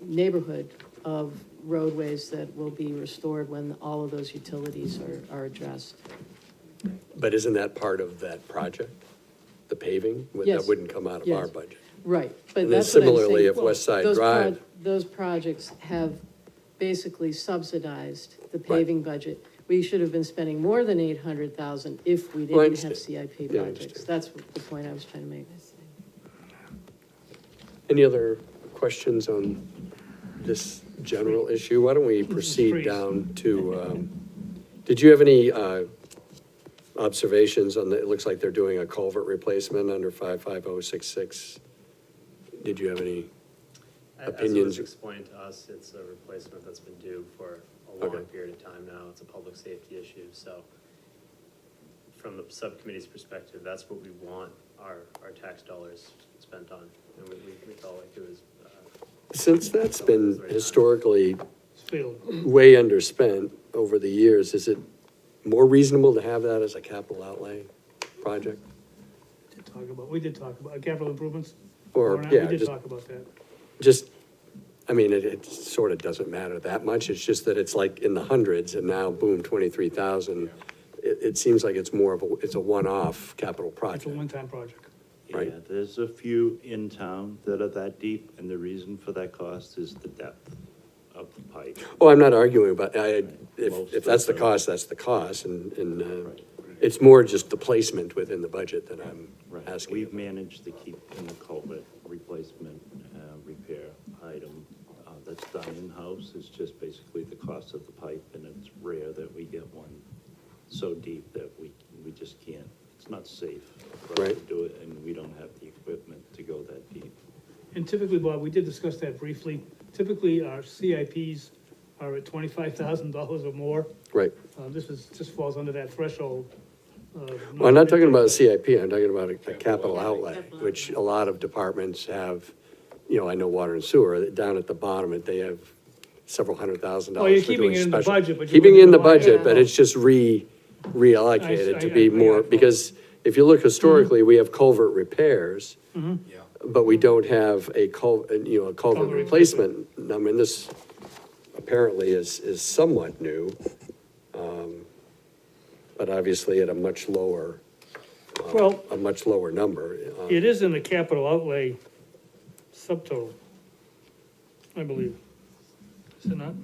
neighborhood of roadways that will be restored when all of those utilities are addressed. But isn't that part of that project, the paving? That Yes. wouldn't come out of our Yes. budget. Right, but And then that's what I'm saying. similarly, if West Side Those Drive, Those projects have basically subsidized the Right. paving budget. We should have been spending more than 800,000 if we Well, I didn't have understand. CIP Yeah, I projects. understand. That's the point I was trying to make. any other questions on this general issue? Why don't we proceed trees. down to, did you have any observations on it looks like they're doing a culvert replacement under 55066. Did you have any? As it was opinions? explained to us, it's a replacement that's been due for a long Okay. period of time now. It's a public safety issue, so from the subcommittee's perspective, that's what we want our tax dollars spent on. And we felt like it was, Since that's been historically It's failed. way underspent over the years, is it more reasonable to have that as a capital outlay project? We did talk about capital improvements. Or, not, yeah, We did just, talk about that. just, I mean, it sort of doesn't matter that much, it's just that it's like in the hundreds, and now, boom, 23,000. It seems like it's more of it's a one-off capital It's a project. one-time project. Right. Yeah, there's a few in town that are that deep, and the reason for that cost is the depth of the pipe. Oh, I'm not arguing about, Most if that's the of cost, that's the cost, and, Right. it's more just the placement within the budget that I'm Right, asking. we've managed to keep in the culvert replacement, repair item, that's done in-house, it's just basically the cost of the pipe, and it's rare that we get one so deep that we just can't, it's not safe for us to Right. do it, and we don't have the equipment to go that deep. And typically, Bob, we did discuss that briefly. Typically, our CIPs are at $25,000 or more. Right. Just falls under that threshold. Well, I'm not talking about a CIP, I'm talking about a capital Yeah, outlay, capital which outlay. a lot of departments have, I know water and sewer, down at the bottom, they have several $100,000 Oh, you're for keeping doing it in the special- budget, but you Keeping wouldn't in the go on- budget, Yeah. but it's just reallocated to be I more, follow. because if you look historically, we have culvert repairs, Yeah. but we don't have a culvert Culvert replacement. I mean, this apparently is somewhat new, but obviously at a much lower, Well, number. it is in the capital outlay subtotal, I believe. Is it not?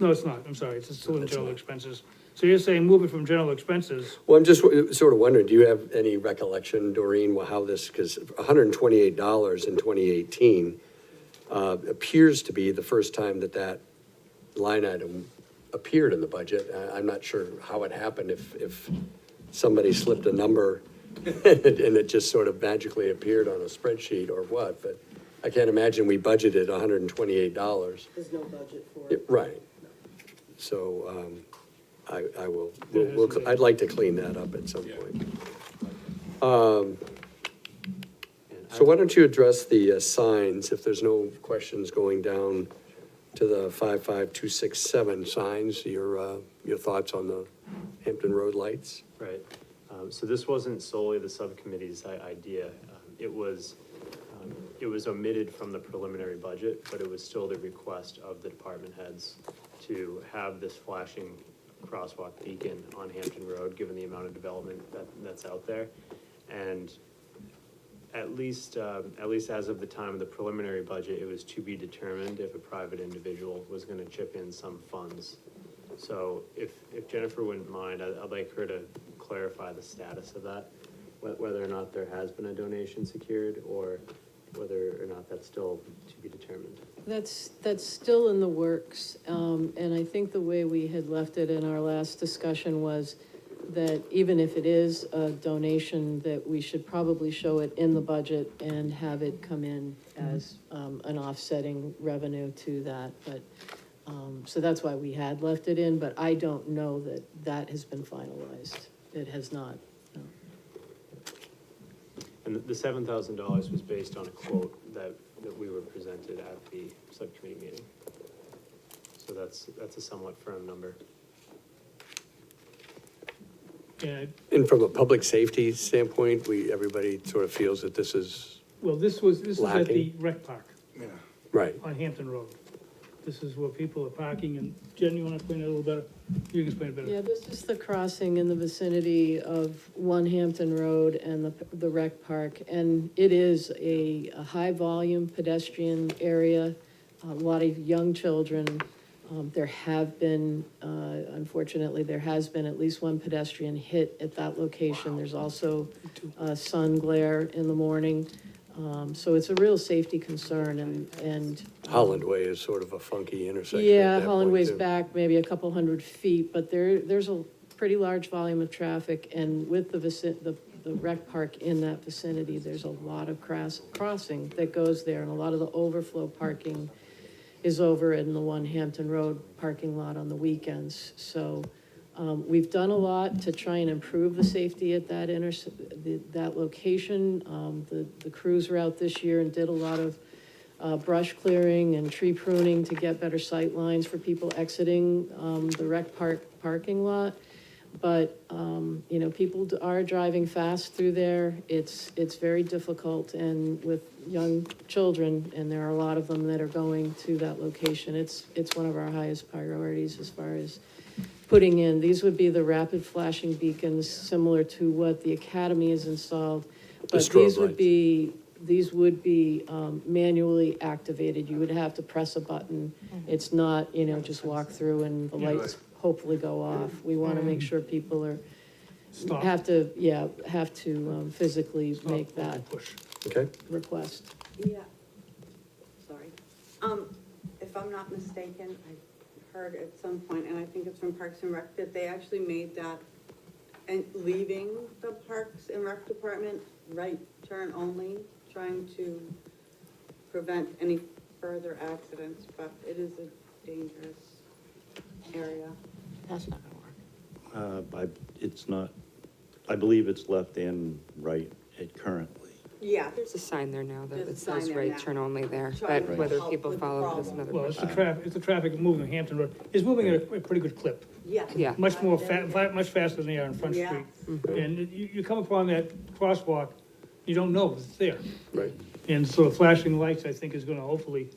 No, it's not, I'm sorry, it's still in It's general not. expenses. So you're saying move it from general expenses, Well, I'm just sort of wondering, do you have any recollection, Doreen, how this, because $128 in 2018 appears to be the first time that line item appeared in the budget. I'm not sure how it happened, if somebody slipped a number and it just sort of magically appeared on a spreadsheet or what, but I can't imagine we budgeted $128. There's no budget for it. Right. So, I will, There hasn't been. I'd like to clean that up at some point. So why don't you address the signs, if there's no questions going down to the 55267 signs, your thoughts on the Hampton Road lights? right. So this wasn't solely the subcommittee's idea. It was omitted from the preliminary budget, but it was still the request of the department heads to have this flashing crosswalk beacon on Hampton Road, given the amount of development that's out there. And at least as of the time of the preliminary budget, it was to be determined if a private individual was gonna chip in some funds. So if Jennifer wouldn't mind, I'd like her to clarify the status of that, whether or not there has been a donation secured, or whether or not that's still to be determined. That's still in the works, and I think the way we had left it in our last discussion was that even if it is a donation, that we should probably show it in the budget and have it come in as, an offsetting revenue to that, but, so that's why we had left it in, but I don't know that that has been finalized. It has not, no. And the $7,000 was based on a quote that we were presented at the subcommittee meeting. So that's a somewhat firm number. and, And from a public safety standpoint, everybody sort of feels that this is, well, this is at the Lacking. rec park Yeah. right. on Hampton Road. This is where people are parking, and Jen, you wanna explain it a little better? You can explain it better. Yeah, this is the crossing in the vicinity of One Hampton Road and the rec park. And it is a high-volume pedestrian area, a lot of young children. There have been, unfortunately, there has been at least one pedestrian hit at that location. There's also sun glare in the morning. So it's a real safety concern, and Holland Way is sort of a funky intersection at yeah, that Holland point, Way's too. back maybe a couple 100 feet, but there's a pretty large volume of traffic, and with the the rec park in that vicinity, there's a lot of crossing that goes there, and a lot of the overflow parking is over in the One Hampton Road parking lot on the weekends. So, we've done a lot to try and improve the safety at that that location. The crews were out this year and did a lot of brush clearing and tree pruning to get better sight lines for people exiting the rec parking lot. But, you know, people are driving fast through there. It's very difficult, and with young children, and there are a lot of them that are going to that location, it's one of our highest priorities as far as putting in. These would be the rapid flashing beacons, similar to what the academy has installed. But strobe these would be manually activated. You would have to press a button. It's not, you know, just walk through and the lights hopefully go off. We want to make sure people are, Stop. have to physically make that Push. Okay? request. Yeah, sorry. If I'm not mistaken, I heard at some point, and I think it's from Parks and Rec, that they actually made that, and leaving the Parks and Rec department, right turn only, trying to prevent any further accidents, but it is a dangerous area. That's not gonna work. It's not, I believe it's left and right currently. Yeah. There's a sign there now that There's a it sign says there right now. turn only there, Trying but to whether help people with the follow it is problem. another Well, question. it's the traffic moving Hampton Road. It's moving at a pretty good clip. Yeah. Yeah. Much more much faster than they are on Front Yeah. Street. And you come upon that crosswalk, you don't know it's there. Right. And so the flashing lights, I think, is gonna hopefully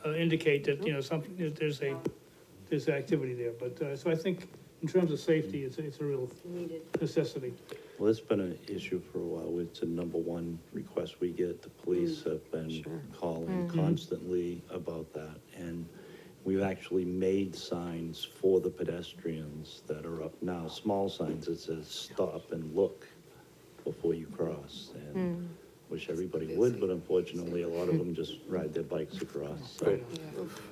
indicate that, you know, something, that there's activity there. But, so I think in terms of safety, it's a real Needed. necessity. Well, it's been an issue for a while. It's a number one request we get. The police have been Sure. calling constantly about that. And we've actually made signs for the pedestrians that are up now, small signs that says stop and look before you cross. And wish everybody would, but unfortunately, a lot of them just ride their bikes across. So, Right.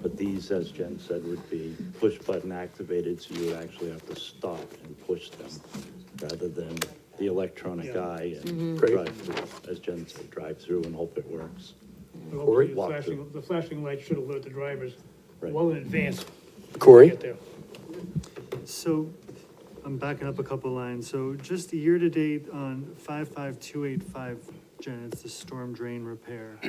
but these, as Jen said, would be push button activated, so you would actually have to stop and push them rather than the electronic eye and Great. drive through, as Jen said, drive through and hope it works. Hopefully Walk the flashing lights should alert the drivers Right. well in advance. Corey? Get there. So, I'm backing up a couple lines, so just the year-to-date on 55285, Jen, it's the storm drain repair.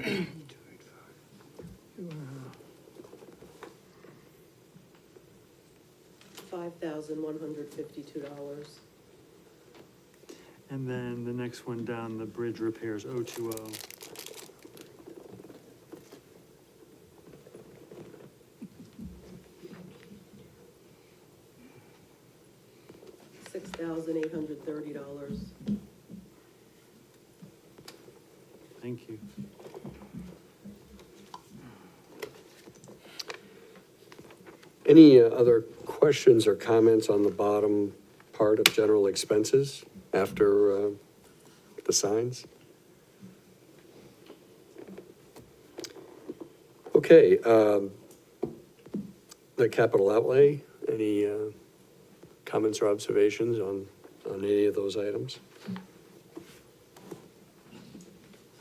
$5,152. And then the next one down, the bridge repairs, 020. $6,830. Thank you. Any other questions or comments on the bottom part of general expenses after the signs? Okay, the capital outlay, any comments or observations on any of those items?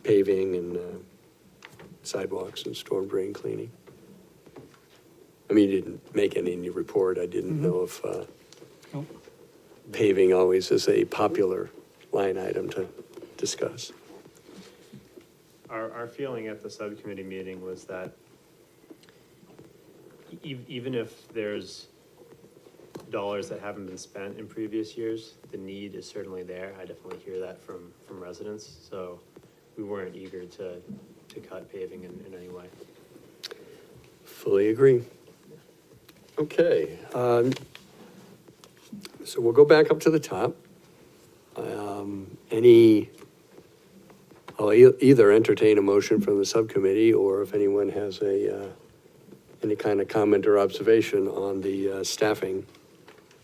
Paving and sidewalks and storm drain cleaning? I mean, you didn't make any in your report. I didn't know if Nope. paving always is a popular line item to discuss. Our feeling at the subcommittee meeting was that even if there's dollars that haven't been spent in previous years, the need is certainly there. I definitely hear that from residents, so we weren't eager to cut paving in any way. Fully agree. Okay, so we'll go back up to the top. I'll either entertain a motion from the subcommittee, or if anyone has any kind of comment or observation on the staffing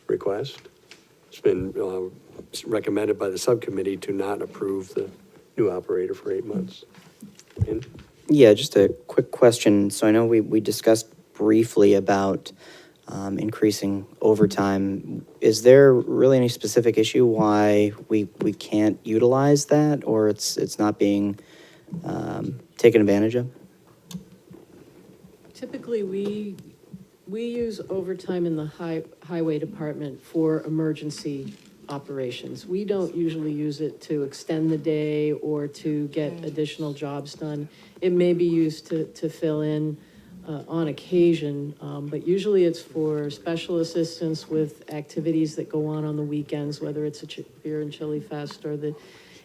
request. It's been recommended by the subcommittee to not approve the new operator for 8 months. And Yeah, just a quick question. So I know we discussed briefly about increasing overtime. Is there really any specific issue why we can't utilize that, or it's not being taken advantage of? Typically, we use overtime in the highway department for emergency operations. We don't usually use it to extend the day or to get additional jobs done. It may be used to fill in on occasion, but usually it's for special assistance with activities that go on the weekends, whether it's a beer and chili fest or the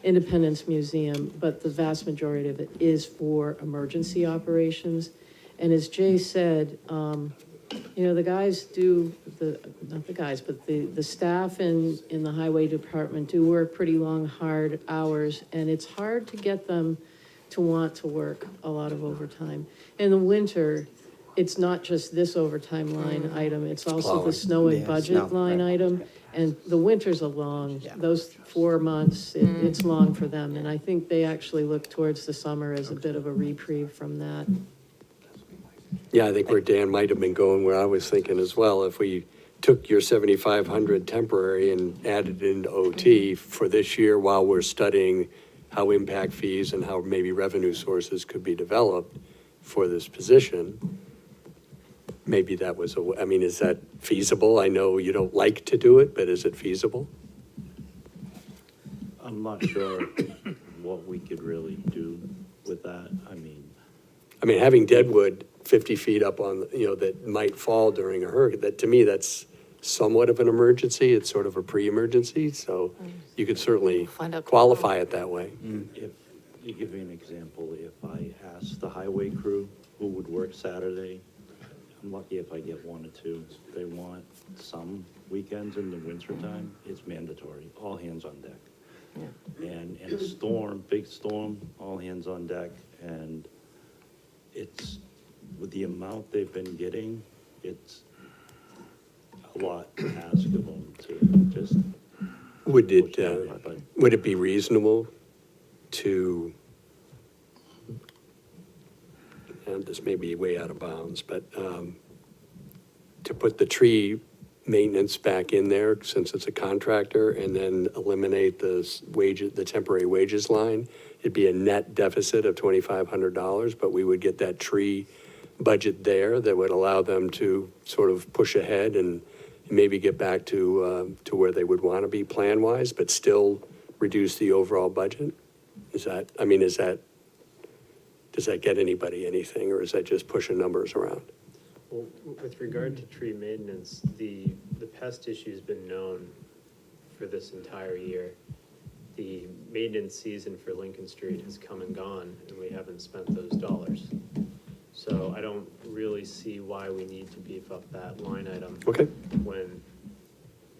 Independence Museum, but the vast majority of it is for emergency operations. And as Jay said, the guys do, not the guys, but the staff in the highway department do work pretty long, hard hours, and it's hard to get them to want to work a lot of overtime. In the winter, it's not just this overtime line item, it's also the snow and budget line item. And the winters are long, those 4 months, it's long for them. And I think they actually look towards the summer as a bit of a reprieve from that. Yeah, I think where Dan might have been going, where I was thinking as well, if we took your 7,500 temporary and added it into OT for this year while we're studying how impact fees and how maybe revenue sources could be developed for this position, maybe that was is that feasible? I know you don't like to do it, but is it feasible? I'm not sure what we could really do with that. I mean, having deadwood 50 feet up on, that might fall during a hurricane, that, to me, that's somewhat of an emergency. It's sort of a pre-emergency, so you could certainly Find out qualify it that way. If, to give you an example, if I asked the highway crew who would work Saturday, I'm lucky if I get 1 or 2. If they want some weekends in the wintertime, it's mandatory, all hands on deck. And in a storm, big storm, all hands on deck, and it's, with the amount they've been getting, it's a lot to ask of them to just. Would it be reasonable to, and this may be way out of bounds, but to put the tree maintenance back in there since it's a contractor and then eliminate the temporary wages line? It'd be a net deficit of $2,500, but we would get that tree budget there that would allow them to sort of push ahead and maybe get back to where they would want to be plan-wise, but still reduce the overall budget? Does that get anybody anything, or is that just pushing numbers around? Well, with regard to tree maintenance, the pest issue's been known for this entire year. The maintenance season for Lincoln Street has come and gone, and we haven't spent those dollars. So I don't really see why we need to beef up that line item. Okay. When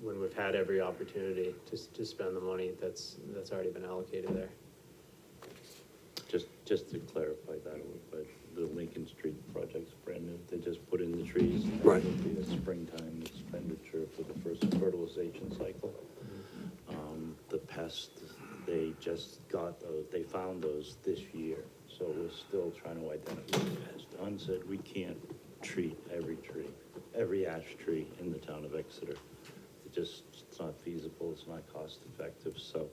we've had every opportunity to spend the money that's already been allocated there. Just to clarify that a little bit, the Lincoln Street project's brand new. They just put in the trees. Right. It'll be a springtime expenditure for the first fertilization cycle. The pest, they just got those, they found those this year. So we're still trying to identify. As Don said, we can't treat every ash tree in the town of Exeter. It's not feasible, it's not cost effective. So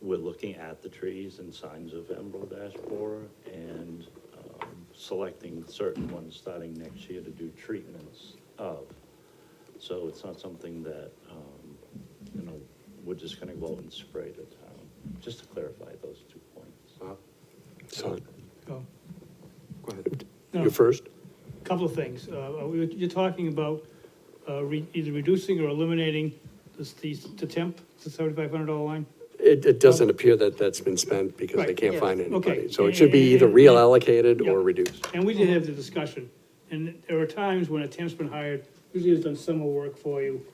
we're looking at the trees and signs of emerald ash borer and selecting certain ones starting next year to do treatments of. So it's not something that, we're just gonna go out and spray the town, just to clarify those 2 points. So, Go. go ahead. No. You first? Couple of things. You're talking about either reducing or eliminating the $7,500 line? It doesn't appear that that's been spent because they Right. can't find Okay. anybody. So it should be either reallocated Yeah. or reduced. And we did have the discussion, and there are times when a temp's been hired, usually has done summer work for you.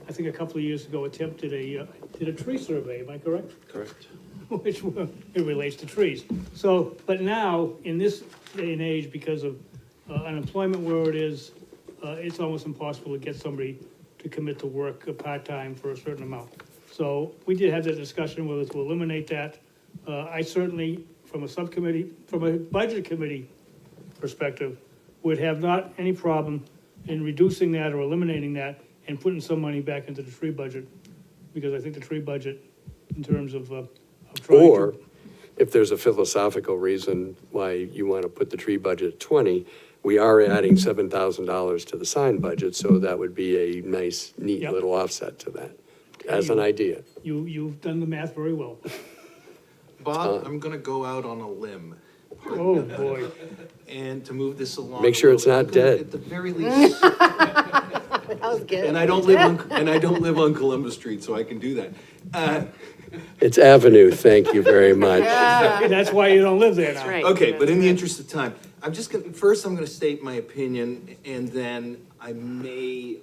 I think a couple of years ago, a temp did a tree survey, am I correct? Correct. Which, it relates to trees. So, but now, in this day and age, because of unemployment where it is, it's almost impossible to get somebody to commit to work part-time for a certain amount. So we did have that discussion whether to eliminate that. I certainly, from a budget committee perspective, would have not any problem in reducing that or eliminating that and putting some money back into the tree budget, because I think the tree budget, in terms of trying to. Or if there's a philosophical reason why you want to put the tree budget at 20, we are adding $7,000 to the sign budget, so that would be a nice, neat Yep. little offset to that, as an idea. You've done the math very well. Bob, I'm gonna go out on a limb. Oh, boy. And to move this along. Make sure it's a little not bit, dead. At the very least, That was good. and I don't live on Columbus Street, so I can do that. It's Avenue, thank you very much. That's why you don't live there now. That's right. Okay, but in the interest of time, first I'm gonna state my opinion, and then I may,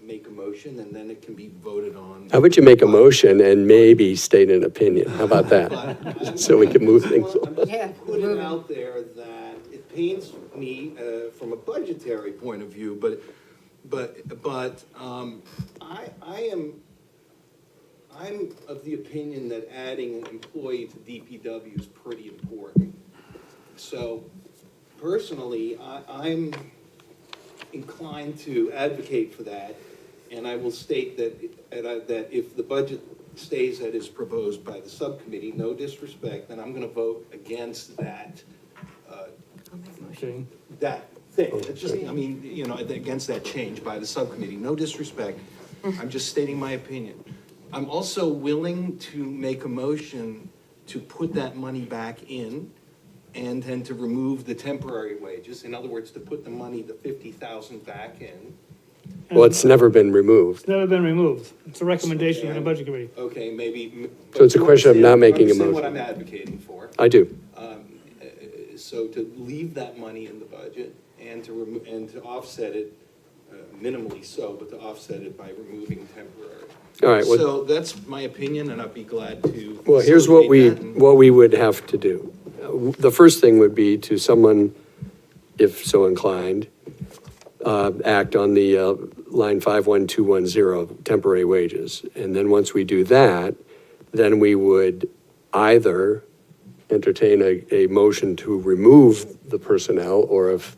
make a motion, and then it can be voted on. How about you make a motion and maybe state an opinion? How about that? So we can move things. Well, I'm just Yeah, putting moving. out there that it pains me, from a budgetary point of view, I'm of the opinion that adding an employee to DPW is pretty important. So personally, I'm inclined to advocate for that, and I will state that if the budget stays as is proposed by the subcommittee, no disrespect, then I'm gonna vote against that, Okay. that thing. It's just, I mean, against that change by the subcommittee, no disrespect. I'm just stating my opinion. I'm also willing to make a motion to put that money back in and then to remove the temporary wages. In other words, to put the money, the 50,000 back in. Well, it's never been removed. It's never been removed. It's a recommendation of the budget committee. Okay, maybe. So it's a question of not making a Understand what motion. I'm advocating for. I do. So to leave that money in the budget and to offset it, minimally so, but to offset it by removing temporary. All right, well- So that's my opinion, and I'd be glad to. Well, here's what facilitate that. what we would have to do. The first thing would be to someone, if so inclined, act on the line 51210, temporary wages. And then once we do that, then we would either entertain a motion to remove the personnel, or if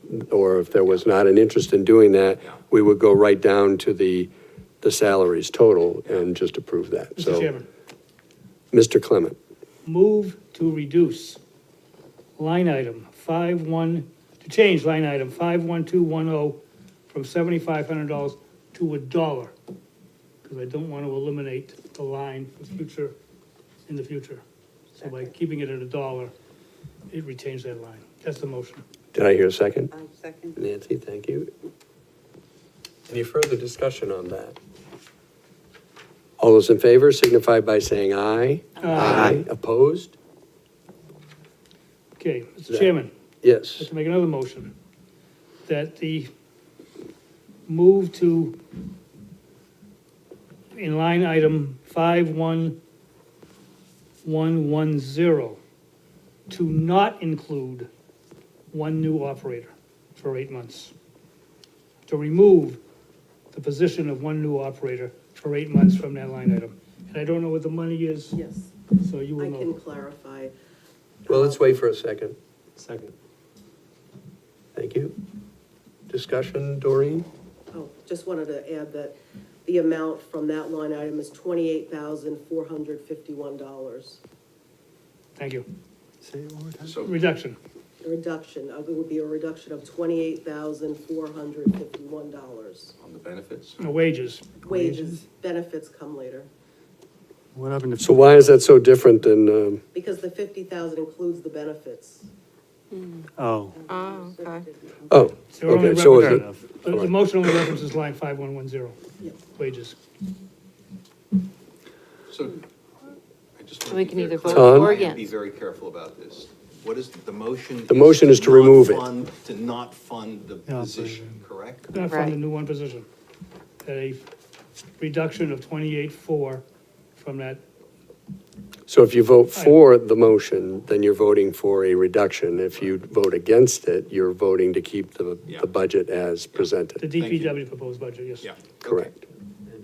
there was not an interest in doing that, we would go right down to the salaries total and just approve that. Mr. So, Chairman, Mr. Clement. move to reduce line item to change line item 51210 from $7,500 to $1, because I don't want to eliminate the line in the future. So by keeping it at $1, it retains that line. That's the motion. Did I hear a second? Second. Nancy, thank you. Any further discussion on that? All those in favor signify by saying aye. Aye. Opposed? Okay, Mr. Chairman, Yes. let's make another motion that the move to, in line item 51110, to not include one new operator for 8 months. To remove the position of one new operator for 8 months from that line item. And I don't know what the money is, Yes, so you will I can know. clarify. Well, let's wait for a second. Second. Thank you. Discussion, Doreen? Oh, just wanted to add that the amount from that line item is $28,451. Thank you. Say it one more time. So, Reduction. A reduction, it would be a reduction of $28,451. on the benefits? No wages. Wages, benefits come later, What happened if? So why is that so different than, because the 50,000 includes the benefits. Oh, Oh, okay. oh, So we're only okay, so fair is it, enough. The motion only references line 5110, Yep. wages. So, I just So we want to can be either very vote clear. for or I have to Be against. very careful about this. What is, the motion? The motion is to not remove it. To not fund the Yeah, position, correct? Not from the Right. new one position. A reduction of 28.4 from that, so if you vote for the motion, then you're voting for a reduction. If you vote against it, you're voting to keep the budget as the presented. DPW proposed budget, yes. Yeah. Correct.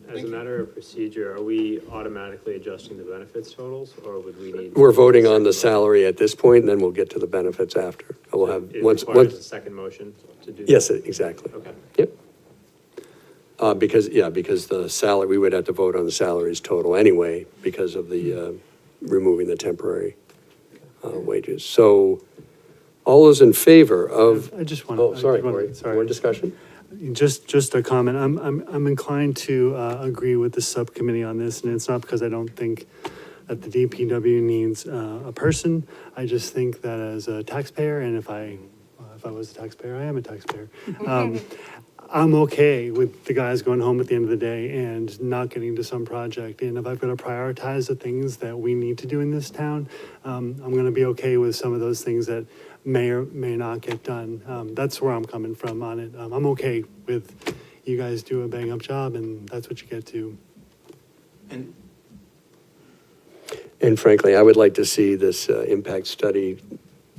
As Thank a you. matter of procedure, are we automatically adjusting the benefits totals, or would we need? We're voting on the salary at this point, and then we'll get to the benefits after. We'll have, It once, requires a once, second motion to do that? yes, exactly. Okay. Yep. Because the salary, we would have to vote on the salaries total anyway, because of the, removing the temporary wages. So, all those in favor of, I just want. oh, sorry, Cory. Cory, more discussion? Just a comment. I'm inclined to agree with the subcommittee on this, and it's not because I don't think that the DPW needs a person. I just think that as a taxpayer, and if I was a taxpayer, I am a taxpayer. I'm okay with the guys going home at the end of the day and not getting to some project. And if I've got to prioritize the things that we need to do in this town, I'm going to be okay with some of those things that may or may not get done. That's where I'm coming from on it. I'm okay with you guys do a bang up job, and that's what you get to. And frankly, I would like to see this impact study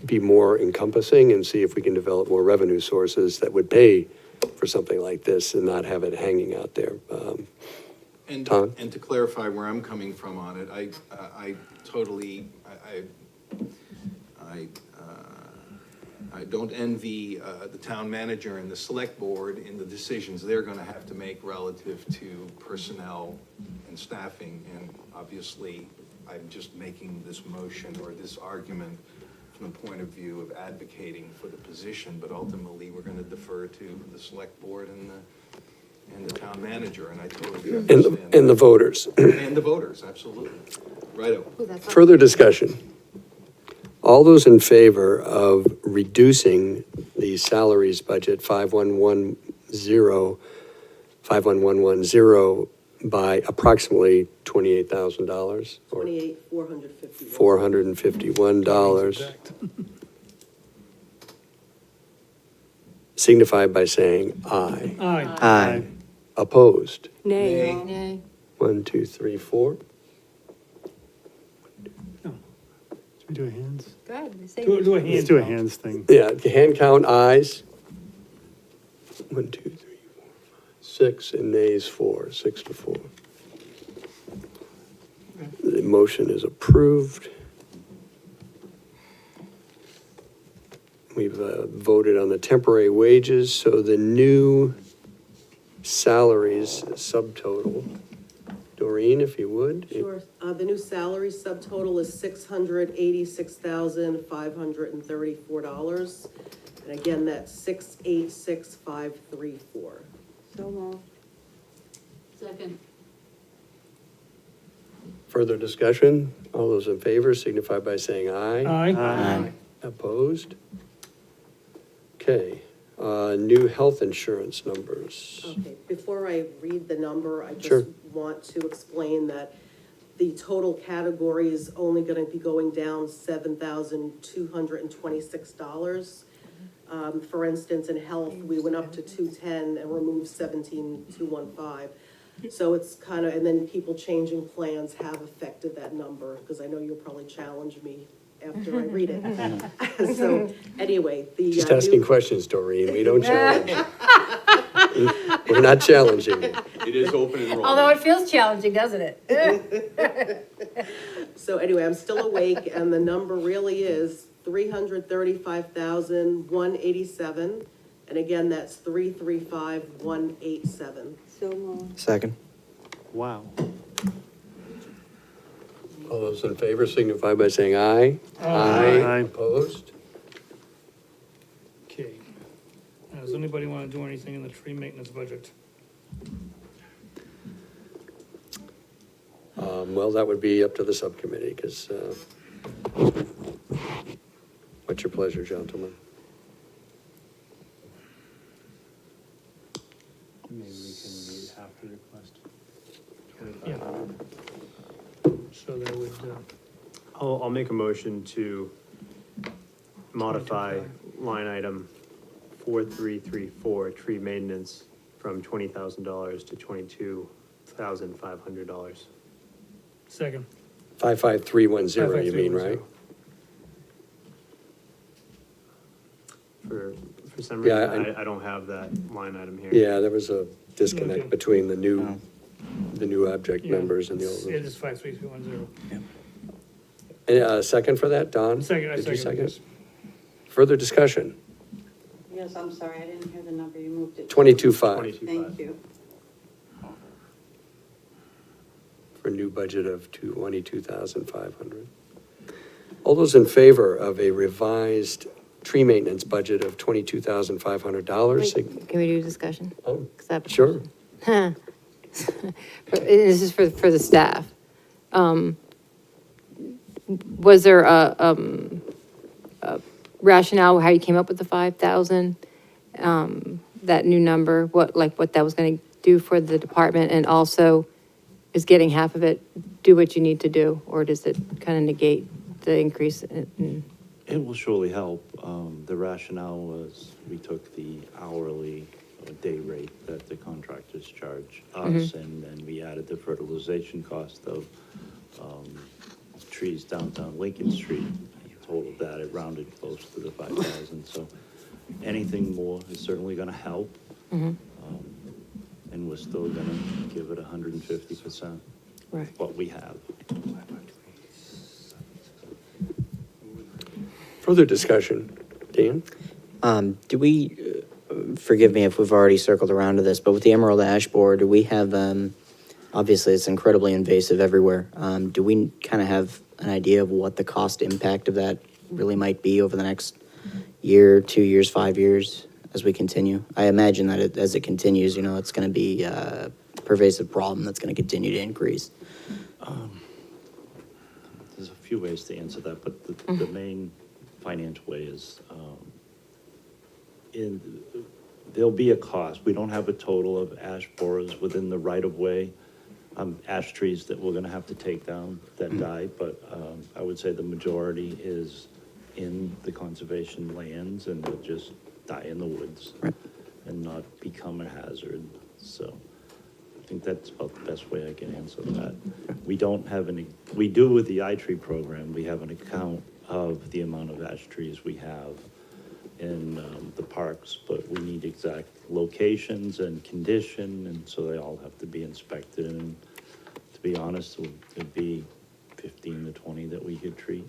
be more encompassing and see if we can develop more revenue sources that would pay for something like this and not have it hanging out there. Tom? And to clarify where I'm coming from on it, I totally, I don't envy the town manager and the select board in the decisions they're gonna have to make relative to personnel and staffing. And obviously, I'm just making this motion or this argument from the point of view of advocating for the position, but ultimately, we're gonna defer to the select board and the town manager, and I totally understand. And the voters. And the voters, absolutely. Righto. Further discussion. All those in favor of reducing the salaries budget 5110 by approximately $28,000 or $451, signify by saying aye. Aye. Aye. Opposed? Nay. Nay. 1, 2, 3, 4. Should we do a hands? Go ahead. Say Do a Let's hand do a count. hands thing. Yeah, the hand count, ayes. 1, 2, 3, 4, 5, 6, and nays 4, 6 to 4. The motion is approved. We've voted on the temporary wages, so the new salaries subtotal. Doreen, if you would. Sure, the new salary subtotal is $686,534. And again, that's 686,534. So moved. Second. Further discussion? All those in favor signify by saying aye. Aye. Aye. Opposed? Okay, new health insurance numbers. Okay, before I read the number, I Sure. just want to explain that the total category is only gonna be going down $7,226. For instance, in health, we went up to 210 and removed 17,215. So it's kind of, and then people changing plans have affected that number, because I know you'll probably challenge me after I read it. So, anyway, the. Just asking questions, Doreen, we don't challenge. We're not challenging you. It is open enrollment. Although it feels challenging, doesn't it? So anyway, I'm still awake, and the number really is 335,187. And again, that's 335,187. So moved. Second. Wow. All those in favor signify by saying aye. Aye. Opposed? Okay. Does anybody want to do anything in the tree maintenance budget? Well, that would be up to the subcommittee, because, what's your pleasure, gentlemen? Maybe we can read half the request. Yeah. So that would, I'll make a motion to modify line item 4334, tree maintenance, from $20,000 to $22,500. second. 55310, you mean, right? For some Yeah, reason, I don't have that line item here. Yeah, there was a disconnect Okay. between the new object Yeah. numbers and the old It ones. is 53310. Second for that, Don? Second, I Did you second, yes. Further discussion? Yes, I'm sorry, I didn't hear the number, you moved it. 22.5. 22.5. Thank you. for a new budget of $22,500. All those in favor of a revised tree maintenance budget of $22,500? Wait, can we do discussion? Oh, 'Cause I have a sure. question. This is for the staff. Was there a rationale how you came up with the 5,000? That new number, what that was gonna do for the department, and also is getting half of it do what you need to do, or does it kind of negate the increase in? It will surely help. The rationale was we took the hourly day rate that the contractors charge us, and then we added the fertilization cost of trees downtown Lincoln Street. Total that, it rounded close to the 5,000, so anything more is certainly gonna help. And we're still gonna give it 150%. Right. What we have. Further discussion, Dan? Do we, forgive me if we've already circled around to this, but with the emerald ash borer, do we have, obviously it's incredibly invasive everywhere. Do we kind of have an idea of what the cost impact of that really might be over the next year, 2 years, 5 years as we continue? I imagine that as it continues, it's going to be a pervasive problem that's going to continue to increase. There's a few ways to answer that, but the main financial way is, there'll be a cost. We don't have a total of ash borers within the right-of-way, ash trees that we're gonna have to take down that die, but I would say the majority is in the conservation lands, and they'll just die in the woods and not become a hazard. So I think that's about the best way I can answer that. We don't have we do with the iTree program, we have an account of the amount of ash trees we have in the parks, but we need exact locations and condition, and so they all have to be inspected. And to be honest, it'd be 15 to 20 that we could treat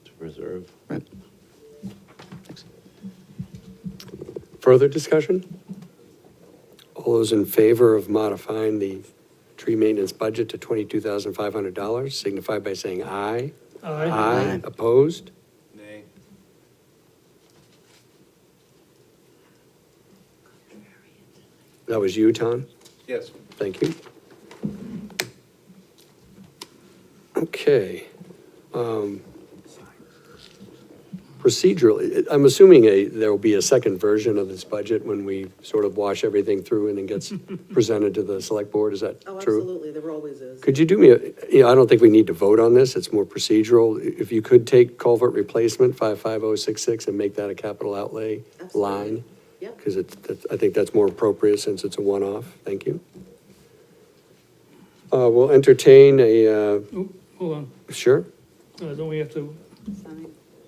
to preserve. Right. Thanks. Further discussion? All those in favor of modifying the tree maintenance budget to $22,500 signify by saying aye. Aye. Opposed? Nay. That was you, Tom? Yes. Thank you. Okay. Procedurally, I'm assuming there will be a second version of this budget when we sort of wash everything through and then gets presented to the select board. Is that Oh, true? absolutely, there always is. Could you do me I don't think we need to vote on this. It's more procedural. If you could take culvert replacement 55066 and make that a capital outlay line. Yep. Because I think that's more appropriate since it's a one-off. Thank you. We'll entertain Hold on, sure? don't we have to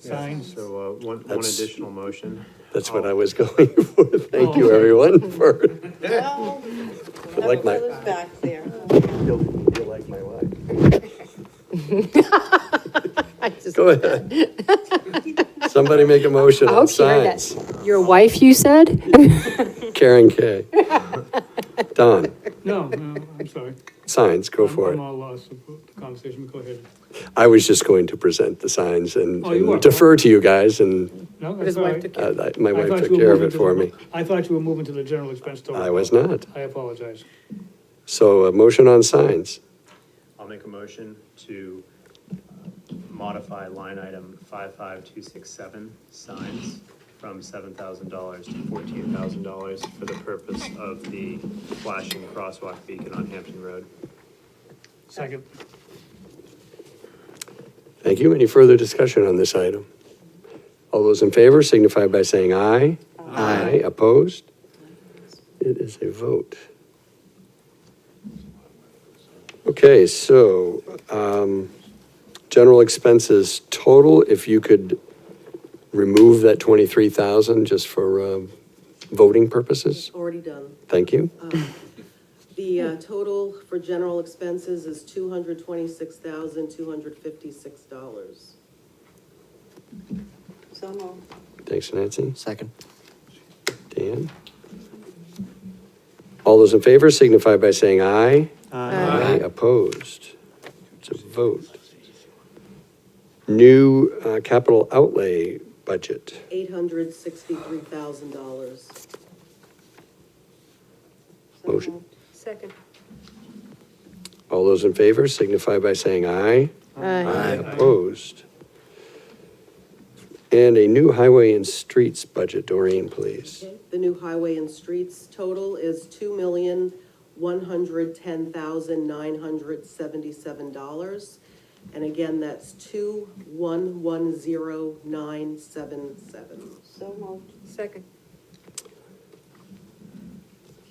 sign? So, one That's- additional motion. That's what I was going for. Thank you, everyone, for, Well, like my- brother's back there. you'll like my wife. I just- Go ahead. Somebody make a motion I on hope you heard signs. that. Your wife, you said? Karen K. Don, No, I'm sorry. signs, go for I'm it. all lost, the conversation, go ahead. I was just going to present the signs and Oh, you are. defer to you guys, and No, His that's all wife right. took care of it. my I wife thought took you were care of moving it to for the- me. I thought you were moving to the general expense total. I was not. I apologize. So a motion on signs. I'll make a motion to modify line item 55267, signs, from $7,000 to $14,000 for the purpose of the flashing crosswalk beacon on Hampton Road. Second. Thank you. Any further discussion on this item? All those in favor signify by saying aye. Aye. Opposed? It is a vote. Okay, so, general expenses total, if you could remove that 23,000 just for, voting purposes? Already done. Thank you. The total for general expenses is $226,256. So moved. Thanks, Nancy. Second. Dan? All those in favor signify by saying aye. Aye. Aye. Opposed? It's a vote. New capital outlay budget. $863,000. Motion. Second. All those in favor signify by saying aye. Aye. Opposed? And a new highway and streets budget. Doreen, please. Okay, the new highway and streets total is $2,110,977. And again, that's 2110977. So moved. Second.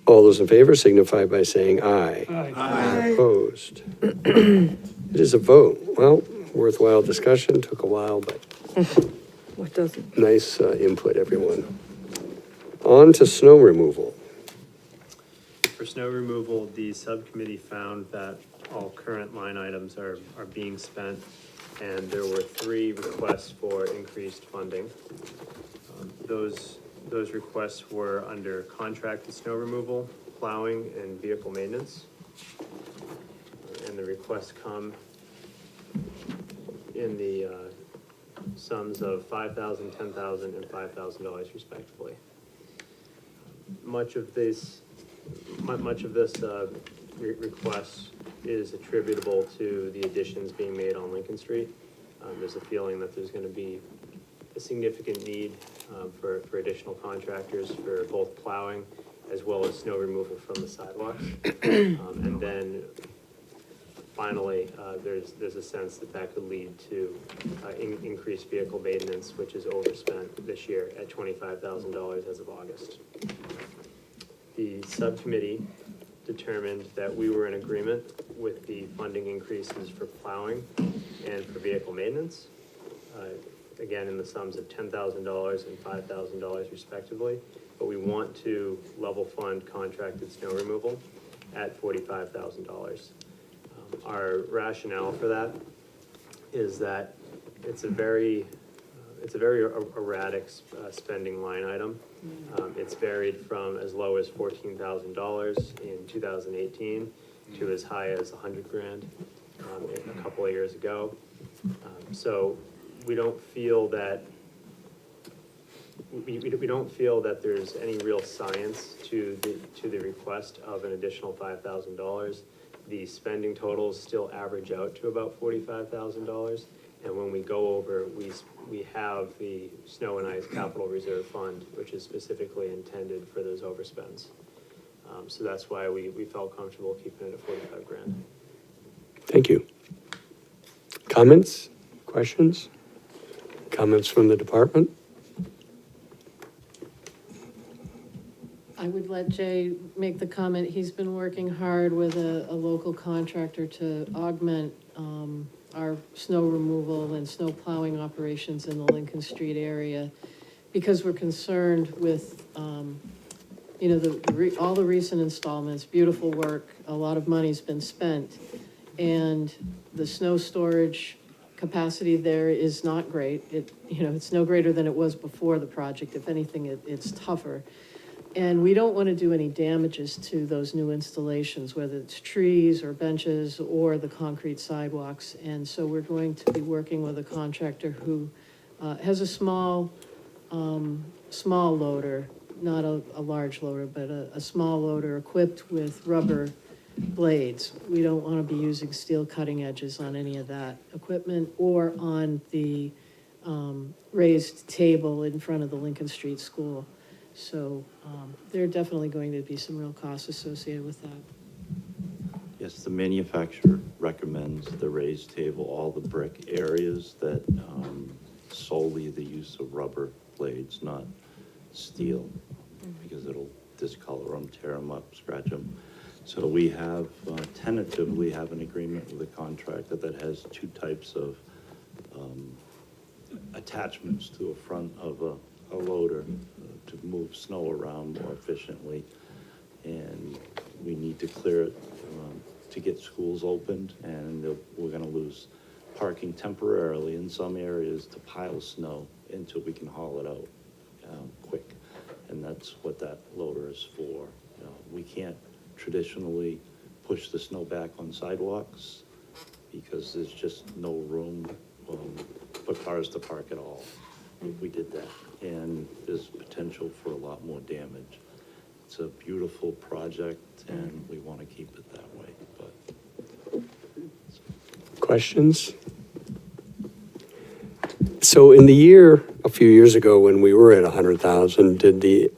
All those in favor signify by saying aye. Aye. Opposed? It is a vote. Well, worthwhile discussion, took a while, but What doesn't? nice input, everyone. On to snow removal. For snow removal, the subcommittee found that all current line items are being spent, and there were 3 requests for increased funding. Those requests were under contracted snow removal, plowing, and vehicle maintenance. And the requests come in the sums of $5,000, $10,000, and $5,000 respectively. Much of this request is attributable to the additions being made on Lincoln Street. There's a feeling that there's gonna be a significant need for additional contractors for both plowing as well as snow removal from the sidewalks. And then finally, there's a sense that that could lead to increased vehicle maintenance, which is overspent this year at $25,000 as of August. The subcommittee determined that we were in agreement with the funding increases for plowing and for vehicle maintenance. Again, in the sums of $10,000 and $5,000 respectively, but we want to level fund contracted snow removal at $45,000. Our rationale for that is that it's a very erratic spending line item. It's varied from as low as $14,000 in 2018 to as high as $100,000 a couple of years ago. So we don't feel that there's any real science to the request of an additional $5,000. The spending totals still average out to about $45,000. And when we go over, we have the snow and ice capital reserve fund, which is specifically intended for those overspends. So that's why we felt comfortable keeping it at $45,000. Thank you. Comments, questions? Comments from the department? I would let Jay make the comment. He's been working hard with a local contractor to augment our snow removal and snow plowing operations in the Lincoln Street area, because we're concerned with, all the recent installments, beautiful work, a lot of money's been spent, and the snow storage capacity there is not great. It's no greater than it was before the project. If anything, it's tougher. And we don't want to do any damages to those new installations, whether it's trees or benches or the concrete sidewalks. And so we're going to be working with a contractor who has a small loader, not a large loader, but a small loader equipped with rubber blades. We don't want to be using steel cutting edges on any of that equipment or on the raised table in front of the Lincoln Street School. So there are definitely going to be some real costs associated with that. Yes, the manufacturer recommends the raised table, all the brick areas that solely the use of rubber blades, not steel, because it'll discolor them, tear them up, scratch them. So we have tentatively have an agreement with a contractor that has 2 types of attachments to a front of a loader to move snow around more efficiently. And we need to clear it to get schools opened, and we're gonna lose parking temporarily in some areas to pile snow until we can haul it out quick. And that's what that loader is for. We can't traditionally push the snow back on sidewalks because there's just no room, for cars to park at all if we did that. And there's potential for a lot more damage. It's a beautiful project and we want to keep it that way, but. Questions? So in the year, a few years ago, when we were at 100,000, did the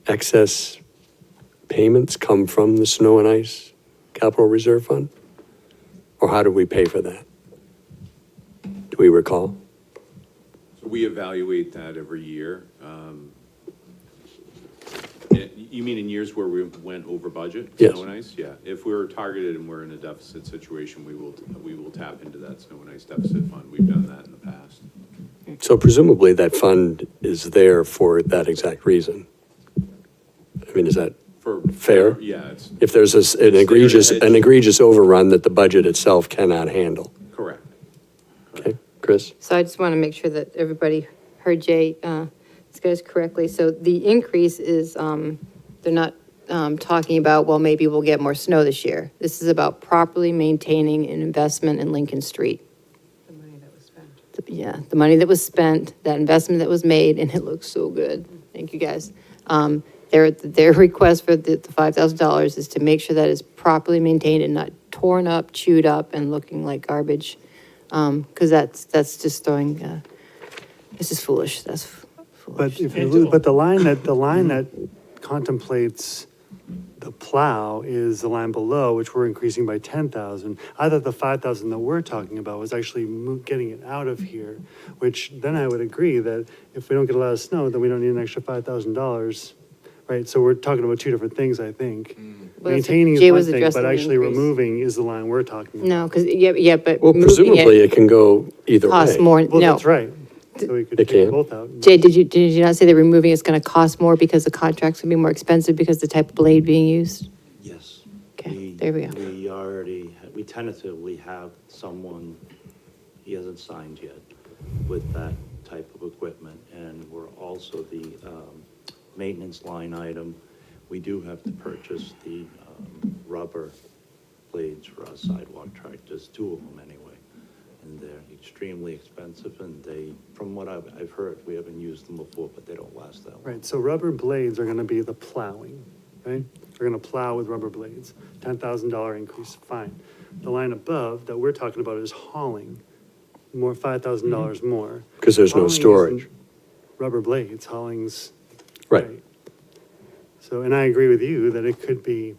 excess payments come from the snow and ice capital reserve fund? Or how did we pay for that? Do we recall? So we evaluate that every year. You mean in years where we went over budget? Yes. Snow and ice? Yeah. If we're targeted and we're in a deficit situation, we will tap into that snow and ice deficit fund. We've done that in the past. So presumably that fund is there for that exact reason. I mean, is that fair? Yeah, it's If there's an egregious overrun that the budget itself cannot handle. correct. Okay, Chris? So I just want to make sure that everybody heard Jay discuss correctly. So the increase is, they're not talking about, well, maybe we'll get more snow this year. This is about properly maintaining an investment in Lincoln Street. The money that was spent. Yeah, the money that was spent, that investment that was made, and it looks so good. Thank you, guys. Their request for the $5,000 is to make sure that it's properly maintained and not torn up, chewed up, and looking like garbage. Because that's just throwing, it's just foolish. That's foolish. But if you look, but the line that contemplates the plow is the line below, which we're increasing by 10,000. I thought the 5,000 that we're talking about was actually getting it out of here, which then I would agree that if we don't get a lot of snow, then we don't need an extra $5,000, right? So we're talking about two different things, I think. Well, that's what Maintaining Jay is one was thing, addressing but the actually increase. removing is the line we're talking about. No, because, yeah, but. Well, moving presumably it can go either way. Costs more, Well, no. that's right. So we could It take can. both out. Jay, did you not say that removing it's gonna cost more because the contract's gonna be more expensive because the type of blade being used? Yes. Okay, there we go. We tentatively have someone, he hasn't signed yet, with that type of equipment. And we're also the maintenance line item. We do have to purchase the rubber blades for our sidewalk tractors, 2 of them anyway. And they're extremely expensive and they, from what I've heard, we haven't used them before, but they don't last that long. Right, so rubber blades are gonna be the plowing, right? We're gonna plow with rubber blades, $10,000 increase, fine. The line above that we're talking about is hauling, more, $5,000 more. Because there's no Hauling isn't storage. Rubber blades, hauling's. Right. So, and I agree with you that it could be,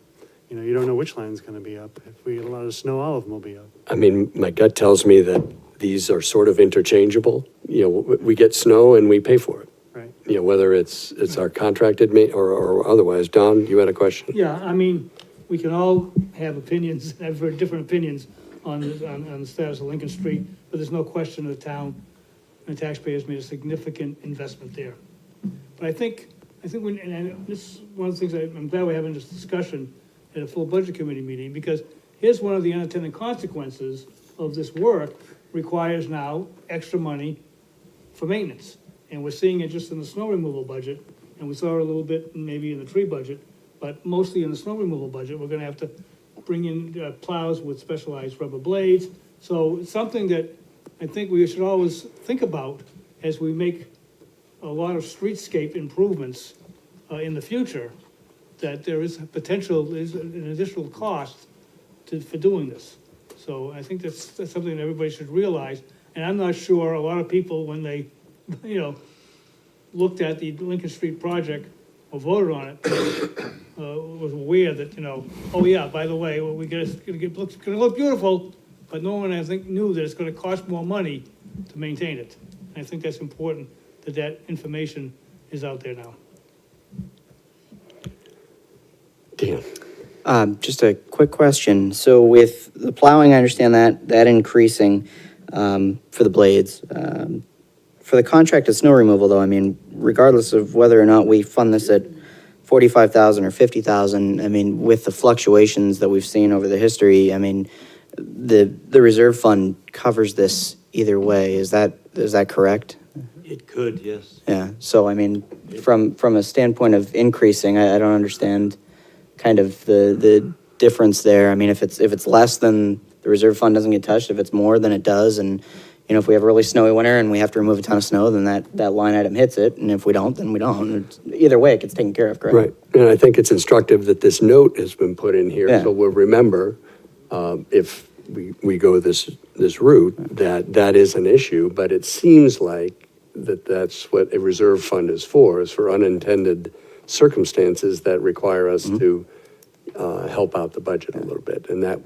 you don't know which line's gonna be up. If we get a lot of snow, all of them will be up. I mean, my gut tells me that these are sort of interchangeable. We get snow and we pay for it. Right. Whether it's our contracted or otherwise. Don, you had a question? Yeah, I mean, we can all have opinions, have very different opinions on the status of Lincoln Street, but there's no question the town and the taxpayers made a significant investment there. But I think when, and this is one of the things I'm glad we're having this discussion at a full budget committee meeting, because here's one of the unintended consequences of this work requires now extra money for maintenance. And we're seeing it just in the snow removal budget, and we saw it a little bit maybe in the tree budget, but mostly in the snow removal budget, we're gonna have to bring in plows with specialized rubber blades. So it's something that I think we should always think about as we make a lot of streetscape improvements in the future, that there is potential, is an additional cost for doing this. So I think that's something that everybody should realize. And I'm not sure a lot of people, when they, looked at the Lincoln Street project or voted on it, was aware that, oh yeah, by the way, well, it's gonna look beautiful, but no one, I think, knew that it's gonna cost more money to maintain it. And I think that's important that information is out there now. Dan? Just a quick question. So with the plowing, I understand that increasing for the blades. For the contracted snow removal, though, I mean, regardless of whether or not we fund this at 45,000 or 50,000, I mean, with the fluctuations that we've seen over the history, I mean, the reserve fund covers this either way. Is that correct? It could, yes. Yeah. So I mean, from a standpoint of increasing, I don't understand kind of the difference there? I mean, if it's less, then the reserve fund doesn't get touched. If it's more, then it does. And, you know, if we have a really snowy winter and we have to remove a ton of snow, then that line item hits it. And if we don't, then we don't. Either way, it gets taken care of, correct? Right, and I think it's instructive that this note has been put in here, Yeah. so we'll remember, if we go this route, that is an issue, but it seems like that's what a reserve fund is for unintended circumstances that require us to help out the budget a little bit. And that,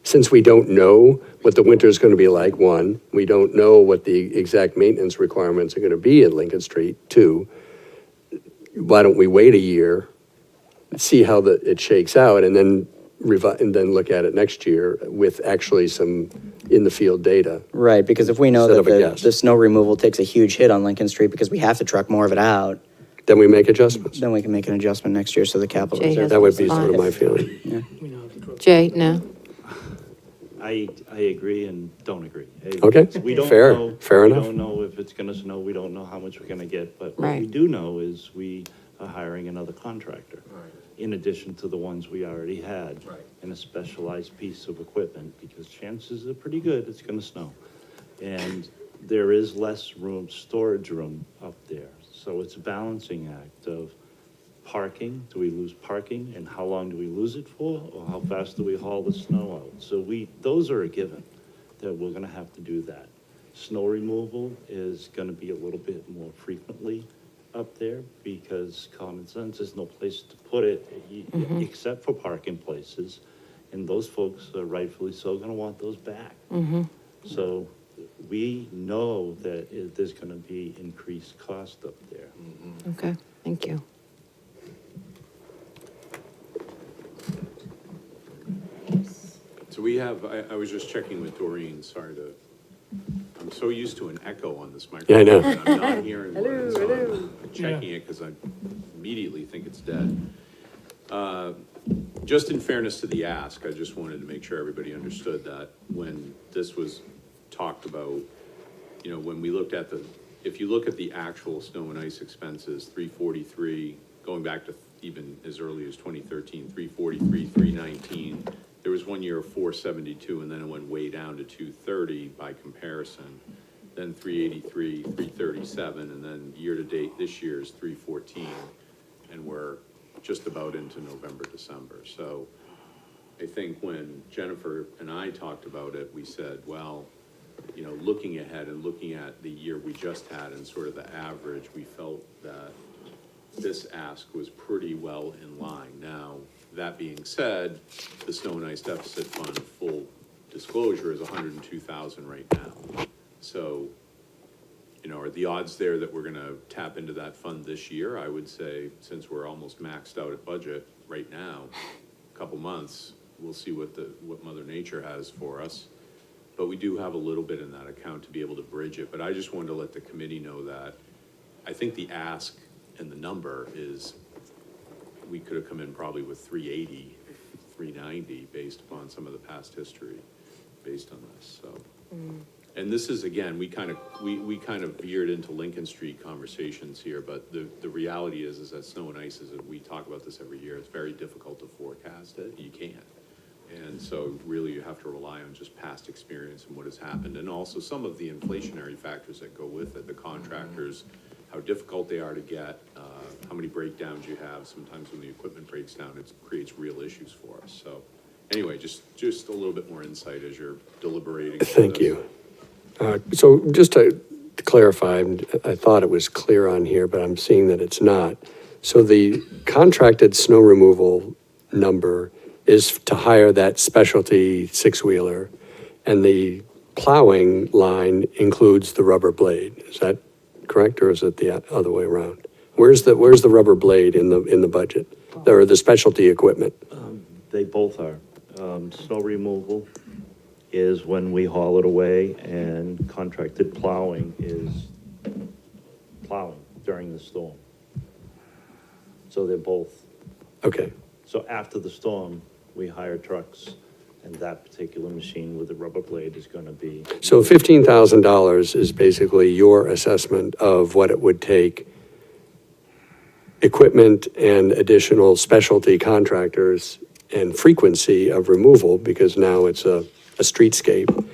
since we don't know what the winter is going to be like, one, we don't know what the exact maintenance requirements are going to be at Lincoln Street, two, why don't we wait a year, see how it shakes out, and then look at it next year with actually some in-the-field data. Right, because if we know Instead that of a guess. the snow removal takes a huge hit on Lincoln Street because we have to truck more of it out, Then we make adjustments. then we can make an adjustment next year so the capital Jay reserve. has That would be response. sort of my feeling. Jay, no? I agree and don't agree. Okay, We don't fair, know. fair enough. We don't know if it's gonna snow, we don't know how much we're gonna get, but what we Right. do know is we are hiring another contractor. In addition to the ones we already had. Right. And a specialized piece of equipment, because chances are pretty good it's gonna snow. And there is less room, storage room up there. So it's a balancing act of parking, do we lose parking, and how long do we lose it for? Or how fast do we haul the snow out? So those are a given, that we're gonna have to do that. Snow removal is gonna be a little bit more frequently up there, because common sense, there's no place to put it, except for parking places. And those folks are rightfully so gonna want those back. So we know that there's gonna be increased cost up there. Okay, thank you. So we have, I was just checking with Doreen, sorry to, I'm so used to an echo on this microphone. Yeah, I know. that I'm not hearing one, so I'm checking it because I immediately think it's dead. Just in fairness to the ask, I just wanted to make sure everybody understood that when this was talked about, you know, when we looked at if you look at the actual snow and ice expenses, 343, going back to even as early as 2013, 343, 319, there was 1 year of 472, and then it went way down to 230 by comparison, then 383, 337, and then year-to-date this year is 314, and we're just about into November, December. So I think when Jennifer and I talked about it, we said, well, you know, looking ahead and looking at the year we just had and sort of the average, we felt that this ask was pretty well in line. Now, that being said, the snow and ice deficit fund, full disclosure, is 102,000 right now. So, you know, are the odds there that we're gonna tap into that fund this year? I would say, since we're almost maxed out at budget right now, a couple months, we'll see what Mother Nature has for us. But we do have a little bit in that account to be able to bridge it. But I just wanted to let the committee know that I think the ask and the number is, we could have come in probably with 380, 390, based upon some of the past history based on this, so. And this is, again, we kind of veered into Lincoln Street conversations here, but the reality is that snow and ice we talk about this every year, it's very difficult to forecast it, you can't. And so really you have to rely on just past experience and what has happened, and also some of the inflationary factors that go with it, the contractors, how difficult they are to get, how many breakdowns you have. Sometimes when the equipment breaks down, it creates real issues for us. So anyway, just a little bit more insight as you're deliberating. Thank you. So just to clarify, I thought it was clear on here, but I'm seeing that it's not. So the contracted snow removal number is to hire that specialty six-wheeler, and the plowing line includes the rubber blade. Is that correct, or is it the other way around? Where's the rubber blade in the budget, or the specialty equipment? They both are. Snow removal is when we haul it away, and contracted plowing is plowing during the storm. So they're both. Okay, So after the storm, we hire trucks, and that particular machine with the rubber blade is gonna be. so $15,000 is basically your assessment of what it would take, equipment and additional specialty contractors and frequency of removal, because now it's a streetscape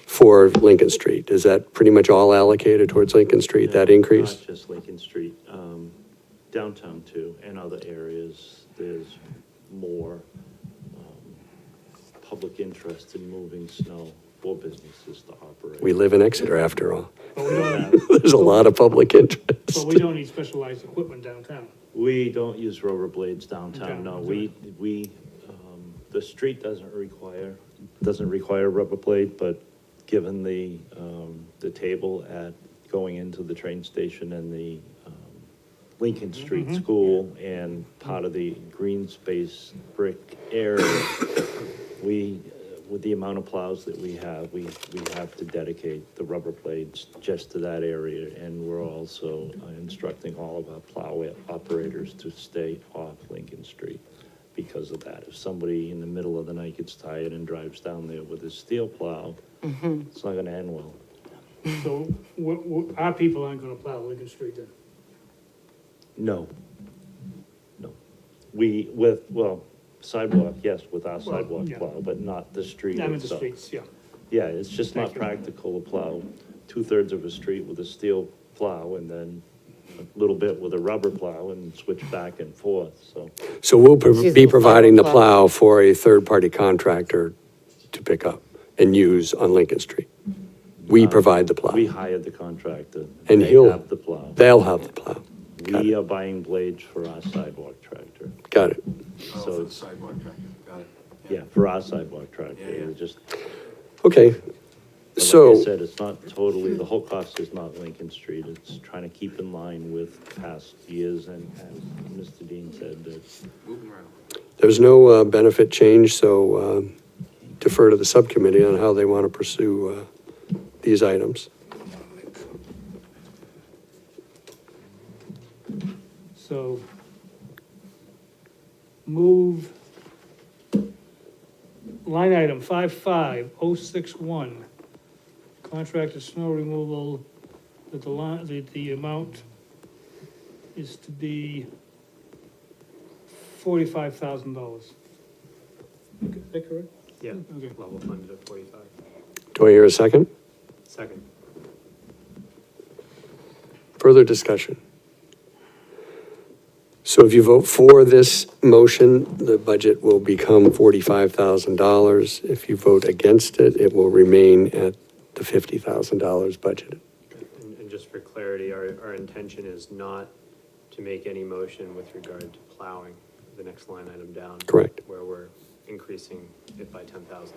for Lincoln Street. Is that pretty much all allocated towards Lincoln Street, that No, increase? Not just Lincoln Street, downtown too, and other areas, there's more, public interest in moving snow for businesses to operate. We live in Exeter after all. But we don't, There's a lot of public but interest. we don't need specialized equipment downtown. We don't use rubber blades downtown, no, Okay. the street doesn't require rubber blade, but given the table at going into the train station and the, Lincoln Street School and part of the green space brick area, with the amount of plows that we have to dedicate the rubber blades just to that area. And we're also instructing all of our plow operators to stay off Lincoln Street because of that. If somebody in the middle of the night gets tired and drives down there with a steel plow, it's not gonna end well. So our people aren't gonna plow Lincoln Street then? No. Sidewalk, yes, with our sidewalk yeah. plow, but not the street I mean, the itself. streets, yeah. Yeah, it's just not Thank you. practical to plow 2/3 of a street with a steel plow and then a little bit with a rubber plow and switch back and forth, so. So we'll Excuse be me, providing the plow. plow for a third-party contractor to pick up and use on Lincoln Street. We provide the plow. We hired the contractor. And They he'll- have the plow. They'll have the plow. Got We it. are buying blades for our sidewalk tractor. Got it. Oh, So for the it's- sidewalk tractor, got it. Yeah, for our sidewalk tractor. Yeah, yeah. We're just, Okay. but like So. I said, it's not totally, the whole cost is not Lincoln Street. It's trying to keep in line with past years, and as Mr. Dean said, that Moving around. There's no benefit change, so defer to the subcommittee on how they want to pursue these items. So move line item 55061, contracted snow removal, that the amount is to be $45,000. Is that correct? Yeah, Okay. level funded at 45. Do I hear a second? Second. Further discussion? So if you vote for this motion, the budget will become $45,000. If you vote against it, it will remain at the $50,000 budgeted. And just for clarity, our intention is not to make any motion with regard to plowing the next line item down. Correct. Where we're increasing it by 10,000.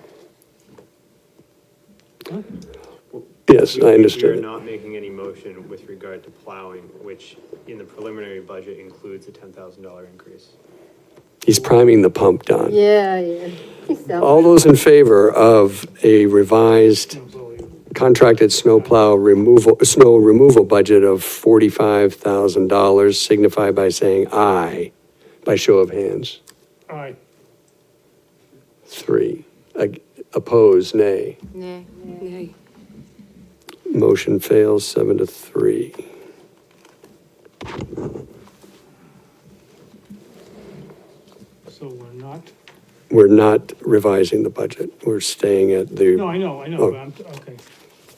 Yes, We I are understood it. not making any motion with regard to plowing, which in the preliminary budget includes a $10,000 increase. He's priming the pump, Don. Yeah. All those in favor of a revised contracted snow removal budget of $45,000 signify by saying aye, by show of hands. All right, 3. Oppose, nay. Nay. Nay. Motion fails 7-3. so we're not, We're not revising the budget. We're staying at no, the, I know, Oh. but I'm, okay.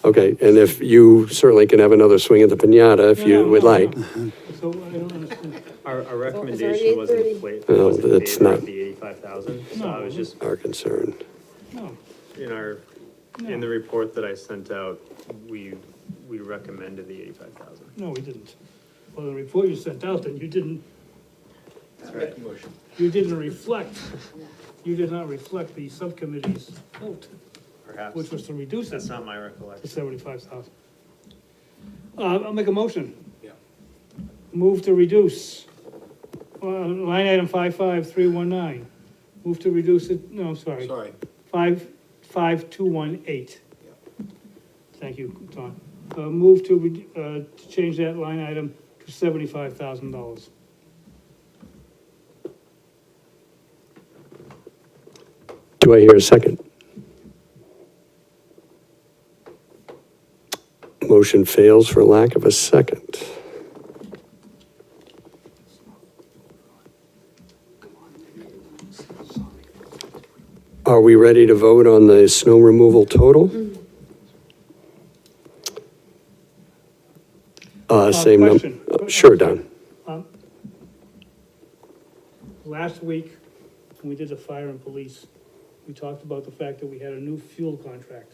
okay, and if you certainly can have another swing at the piñata if you No, would no, like. no. So I don't understand. Our already recommendation was in 8:30? No, was in that's favor not- of the 85,000, so I was just, Our concern. No, in the report that I sent out, we recommended the 85,000. no, we didn't. Well, the report you sent out, then you didn't Make a motion. You didn't reflect, you did not reflect the subcommittee's vote, Perhaps, which was to reduce it that's not my to recollection. 75,000. I'll make a motion. Yeah. Move to reduce, line item 55319. Move to reduce it, no, I'm sorry, Sorry. 55218. Thank you, Tom. Move to change that line item to $75,000. Do I hear a second? Motion fails for lack of a second. Are we ready to vote on the snow removal total? Same number. Question. Sure, Don. Last week, when we did the fire and police, we talked about the fact that we had a new fuel contract,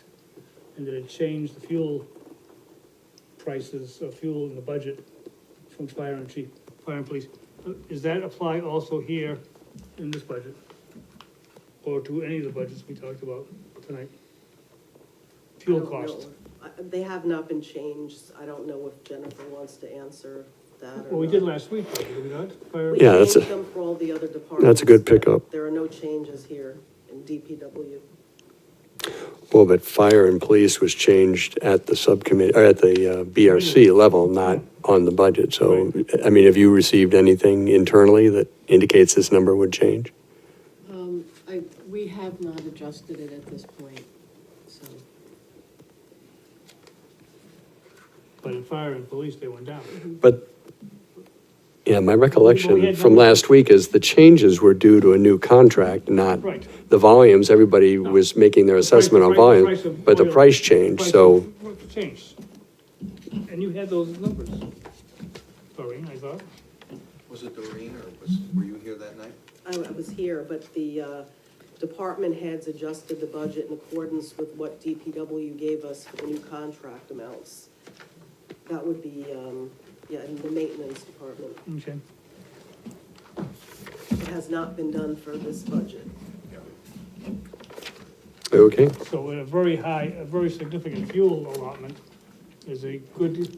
and that it changed the fuel prices of fuel in the budget from fire and police. Does that apply also here in this budget? Or to any of the budgets we talked about tonight? Fuel I don't know. costs. They have not been changed. I don't know if Jennifer wants to answer that or Well, we did not. last week, though, did we not? Fire- We Yeah, that's changed a- them for all the other departments. That's a good pickup. There are no changes here in DPW. Well, but fire and police was changed at the subcommittee, or at the BRC level, not on the budget. So, I mean, have you received anything internally that indicates this number would change? We have not adjusted it at this point, so. But in fire and police, they went down. But, yeah, my But we recollection had from numbers. last week is the changes were due to a new contract, not Right. the volumes. Everybody was making their assessment on volume, but the price changed, so, Changed. And you had those numbers, Doreen, I thought. Was it Doreen, or were you here that night? I was here, but the department heads adjusted the budget in accordance with what DPW gave us for the new contract amounts. That would be, yeah, in the maintenance department. Okay. It has not been done for this budget. okay. So a very significant fuel allotment is a good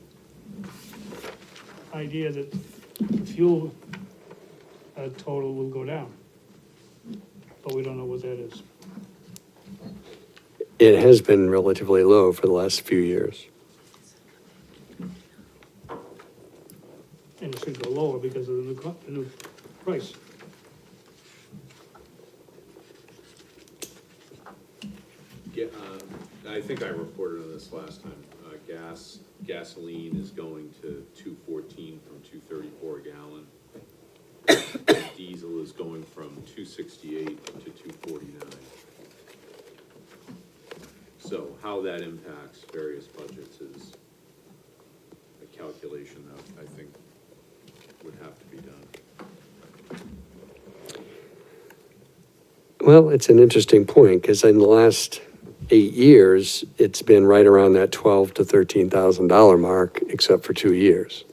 idea that the fuel total will go down. But we don't know what that is. It has been relatively low for the last few years. And it should go lower because of the new price. Yeah, I think I reported on this last time. Gasoline is going to $2.14 from $2.34 a gallon. Diesel is going from $2.68 to $2.49. So how that impacts various budgets is a calculation that I think would have to be done. Well, it's an interesting point, because in the last 8 years, it's been right around that $12,000 to $13,000 mark, except for 2 years.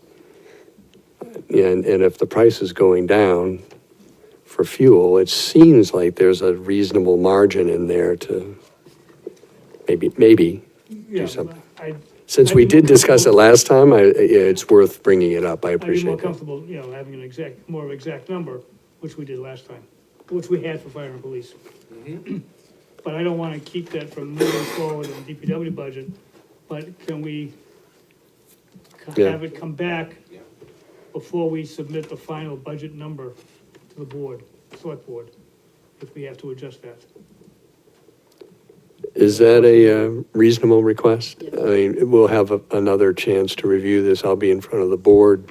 And if the price is going down for fuel, it seems like there's a reasonable margin in there to maybe Yeah, do something. I'd Since we did discuss it last time, it's worth bringing it up. I be more appreciate that. comfortable, having an more of an exact number, which we did last time, which we had for fire and police. But I don't want to keep that from moving forward in the DPW budget, but can we Yeah. have it come back before we submit the final budget number to the board, select board, if we have to adjust that? Is that a reasonable request? I mean, we'll have another chance to review this. I'll be in front of the board,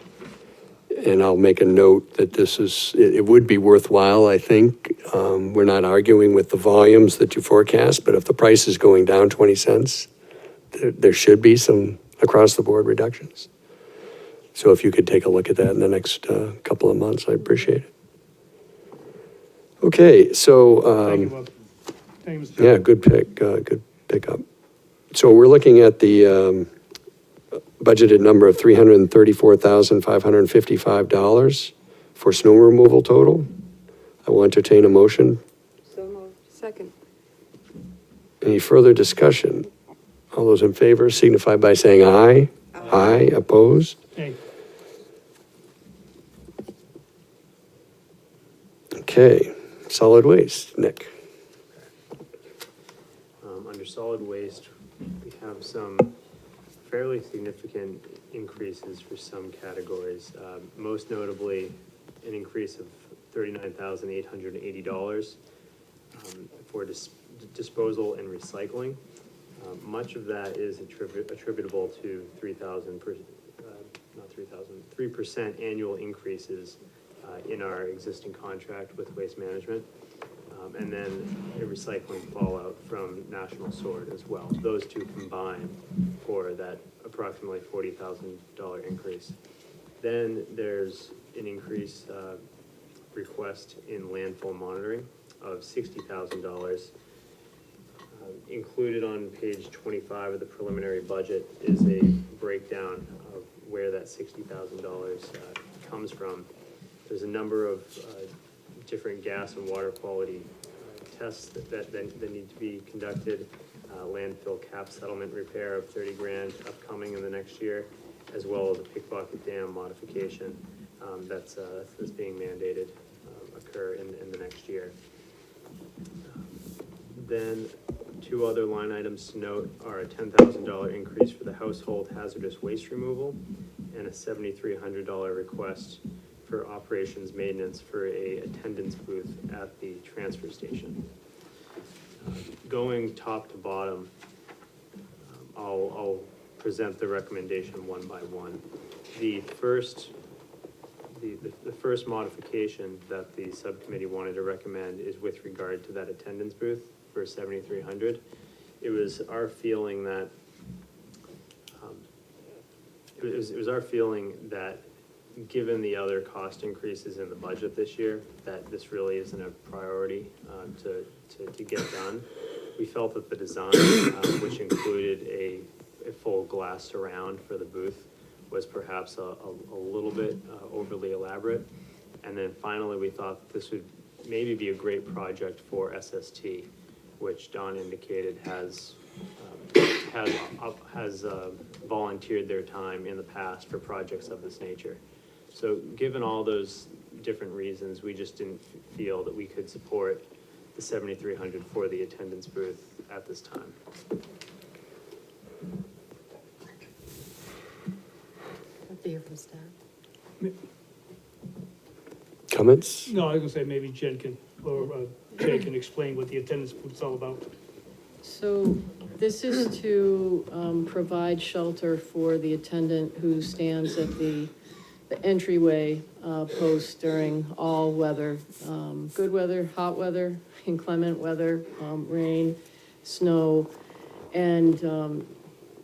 and I'll make a note that this is, it would be worthwhile, I think. We're not arguing with the volumes that you forecast, but if the price is going down 20 cents, there should be some across-the-board reductions. So if you could take a look at that in the next couple of months, I'd appreciate it. Okay, so. Thank you, Bob. Thank you, Mr. Yeah, good pickup. So we're looking at the budgeted number of $334,555 for snow removal total. I will entertain a motion. So moved. Second. Any further discussion? All those in favor signify by saying aye. Aye, opposed? Hey, Okay, solid waste, Nick. Under solid waste, we have some fairly significant increases for some categories. Most notably, an increase of $39,880 for disposal and recycling. Much of that is attributable to 3% annual increases in our existing contract with Waste Management. and then a recycling fallout from National Sword as well. Those two combine for that approximately $40,000 increase. Then there's an increase, request in landfill monitoring of $60,000. Included on page 25 of the preliminary budget is a breakdown of where that $60,000 comes from. There's a number of different gas and water quality tests that need to be conducted. Landfill cap settlement repair of 30 grand upcoming in the next year, as well as a pickpocket dam modification that's being mandated occur in the next year. Then two other line items to note are a $10,000 increase for the household hazardous waste removal and a $7,300 request for operations maintenance for a attendance booth at the transfer station. Going top to bottom, I'll present the recommendation one by one. The first modification that the subcommittee wanted to recommend is with regard to that attendance booth for $7,300. It was our feeling that it was our feeling that given the other cost increases in the budget this year, that this really isn't a priority to get done. We felt that the design, which included a full glass surround for the booth, was perhaps a little bit overly elaborate. And then finally, we thought this would maybe be a great project for SST, which Don indicated has volunteered their time in the past for projects of this nature. So given all those different reasons, we just didn't feel that we could support the $7,300 for the attendance booth at this time. Have to hear from staff. Comments? No, I was gonna say maybe Jen can, or Jay can explain what the attendance booth's all about. So this is to provide shelter for the attendant who stands at the entryway post during all weather, good weather, hot weather, inclement weather, rain, snow. And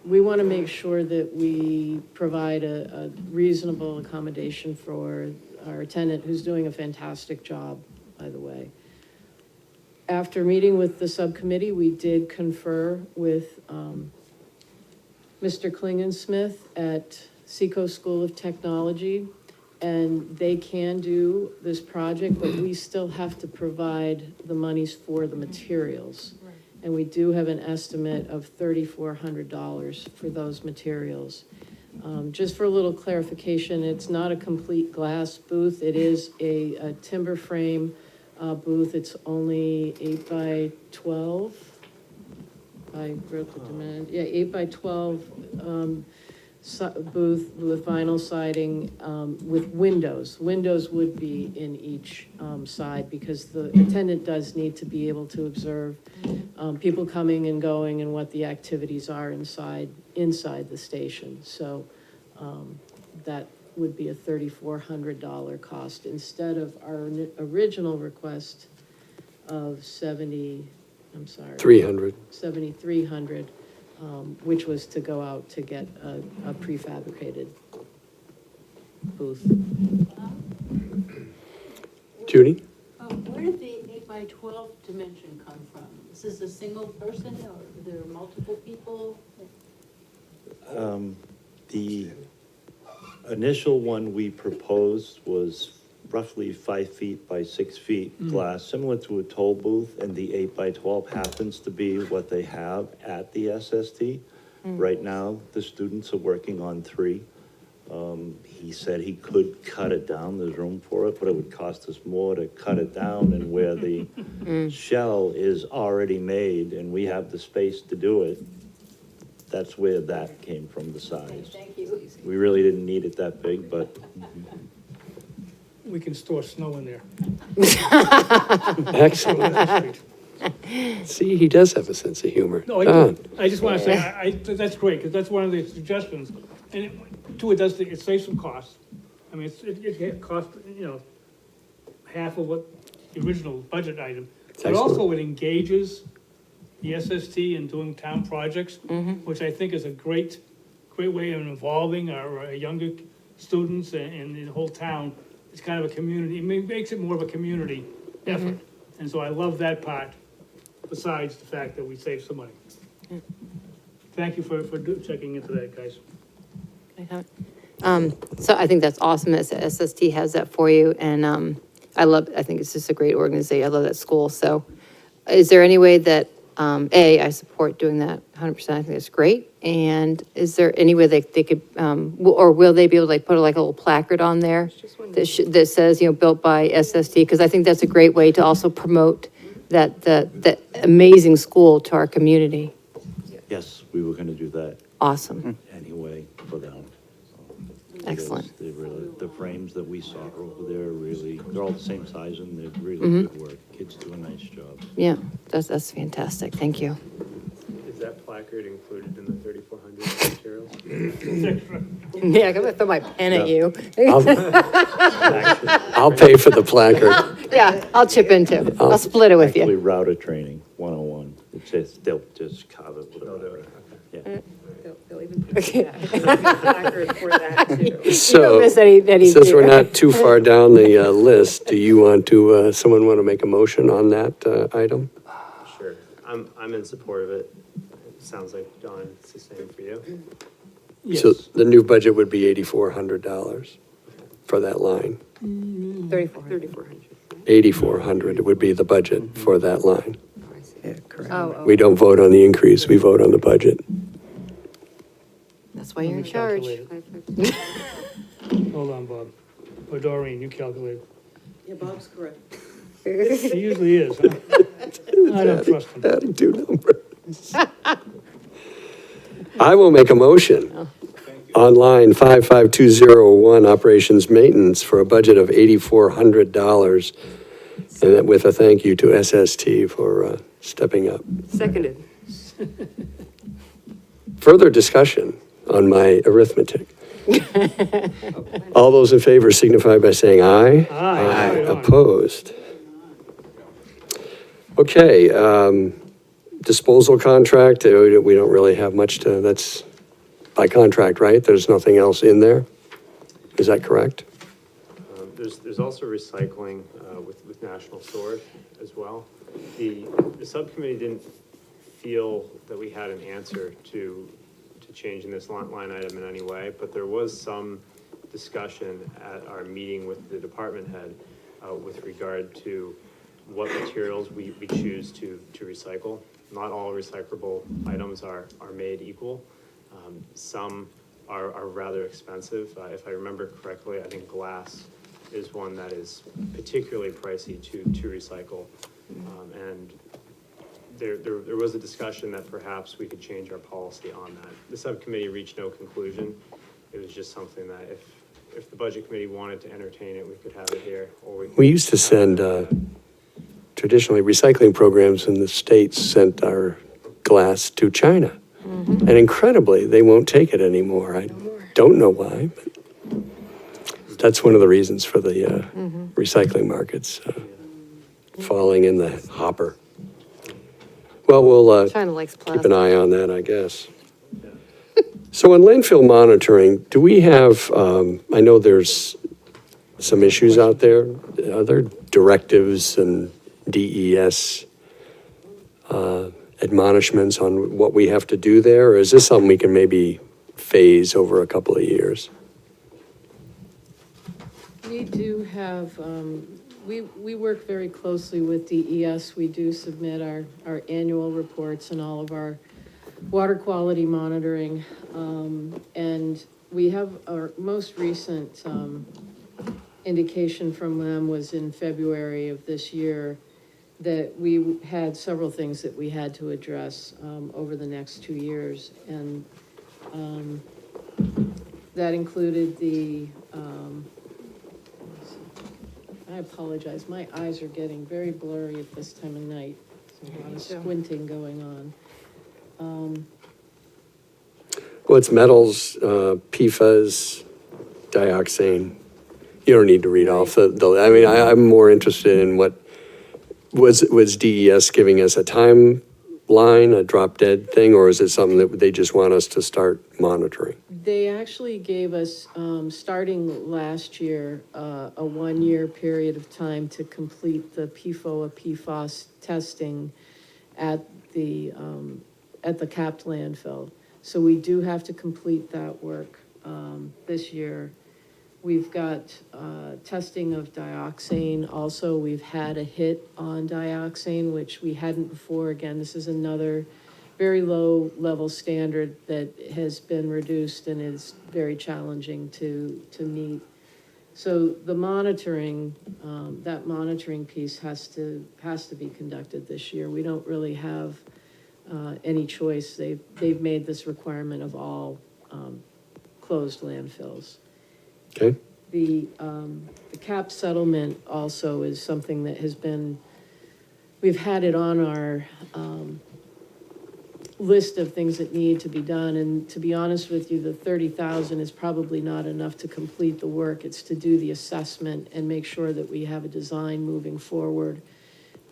we want to make sure that we provide a reasonable accommodation for our attendant, who's doing a fantastic job, by the way. After meeting with the subcommittee, we did confer with Mr. Klingensmith at Seacoast School of Technology, and they can do this project, but we still have to provide the monies for the materials. And we do have an estimate of $3,400 for those materials. Just for a little clarification, it's not a complete glass booth. It is a timber frame booth. It's only 8 by 12. I wrote the dimension. Yeah, 8 by 12 booth with vinyl siding with windows. Windows would be in each side because the attendant does need to be able to observe people coming and going and what the activities are inside the station. So that would be a $3,400 cost instead of our original request of $7,300, which was to go out to get a prefabricated booth. Judy? Where did the 8 by 12 dimension come from? Is this a single person or are there multiple people? The initial one we proposed was roughly 5 feet by 6 feet glass, similar to a toll booth, and the 8 by 12 happens to be what they have at the SST. Right now, the students are working on 3. He said he could cut it down, there's room for it, but it would cost us more to cut it down, and where the shell is already made and we have the space to do it, that's where that came from, the size. Thank you. We really didn't need it that big, but We can store snow in there. Excellent. See, he does have a sense of humor. No, I Don? do. I just want to say, that's great, because that's one of the suggestions. And it saves some costs. I mean, it costs, half of what the original budget item. But also it engages the SST in doing town projects, which I think is a great way of involving our younger students and the whole town. It's kind of a community, it makes it more of a community effort. And so I love that part, besides the fact that we save some money. Thank you for checking into that, guys. So I think that's awesome that SST has that for you, and I think it's just a great organization. I love that school. So is there any way that, I support doing that 100%. I think it's great. And is there any way they could, or will they be able to like put like a little placard on there that says, built by SST? Because I think that's a great way to also promote that amazing school to our community. Yes, we were gonna do that Awesome. anyway for them. Excellent. The frames that we saw over there really, they're all the same size and they're really good work. Kids do a nice job. Yeah, that's fantastic. Thank you. Is that placard included in the 3,400 materials? Yeah, I'm gonna throw my pen at you. I'll pay for the placard. Yeah, I'll chip in too. I'll split it with Actually, you. router training, 101. It's just, they'll just carve it with a router. Yeah. They'll even put that placard for that too. So, miss any since we're data. not too far down the list, do you want to, someone want to make a motion on that item? Sure, I'm in support of it. It sounds like, Don, it's the same for you. So Yes. the new budget would be $8,400 for that line. 3,400. 8,400 would be the budget for that line. Yeah, correct. Oh, We don't vote on the increase, we vote on the budget. that's why you're in charge. Hold on, Bob. Or Doreen, you calculate. Yeah, Bob's correct. He usually is, huh? I don't trust him. Adding two numbers. I will make a motion on line 55201, operations maintenance, for a budget of $8,400. And that with a thank you to SST for stepping up. Seconded. Further discussion on my arithmetic. All those in favor signify by saying aye. Aye. Opposed? Okay, disposal contract, we don't really have much to, that's by contract, right? There's nothing else in there? Is that correct? There's also recycling with National Sword as well. The subcommittee didn't feel that we had an answer to changing this line item in any way, but there was some discussion at our meeting with the department head with regard to what materials we choose to recycle. Not all recyclable items are made equal. Some are rather expensive. If I remember correctly, I think glass is one that is particularly pricey to recycle. And there was a discussion that perhaps we could change our policy on that. The subcommittee reached no conclusion. It was just something that if the budget committee wanted to entertain it, we could have it here, or we could. We used to send, traditionally, recycling programs in the States sent our glass to China. And incredibly, they won't take it anymore. I don't know why, but that's one of the reasons for the recycling markets falling in the hopper. Well, we'll China likes keep plastic. an eye on that, I guess. So in landfill monitoring, do we have, I know there's some issues out there. Are there directives and DES admonishments on what we have to do there? Or is this something we can maybe phase over a couple of years? We do have, we work very closely with DES. We do submit our annual reports and all of our water quality monitoring. And we have our most recent indication from them was in February of this year that we had several things that we had to address over the next 2 years. And that included the, I apologize, my eyes are getting very blurry at this time of night. There's a lot of squinting going on. Well, it's metals, PFAS, dioxane. You don't need to read off the, I'm more interested in what Was DES giving us a timeline, a drop dead thing, or is it something that they just want us to start monitoring? They actually gave us, starting last year, a 1-year period of time to complete the PFOA, PFOS testing at the capped landfill. So we do have to complete that work, this year. We've got, testing of dioxane. Also, we've had a hit on dioxane, which we hadn't before. Again, this is another very low level standard that has been reduced and is very challenging to meet. So the monitoring, that monitoring piece has to be conducted this year. We don't really have any choice. They've made this requirement of all closed landfills. Okay, The cap settlement also is something that has been, we've had it on our list of things that need to be done, and to be honest with you, the 30,000 is probably not enough to complete the work. It's to do the assessment and make sure that we have a design moving forward,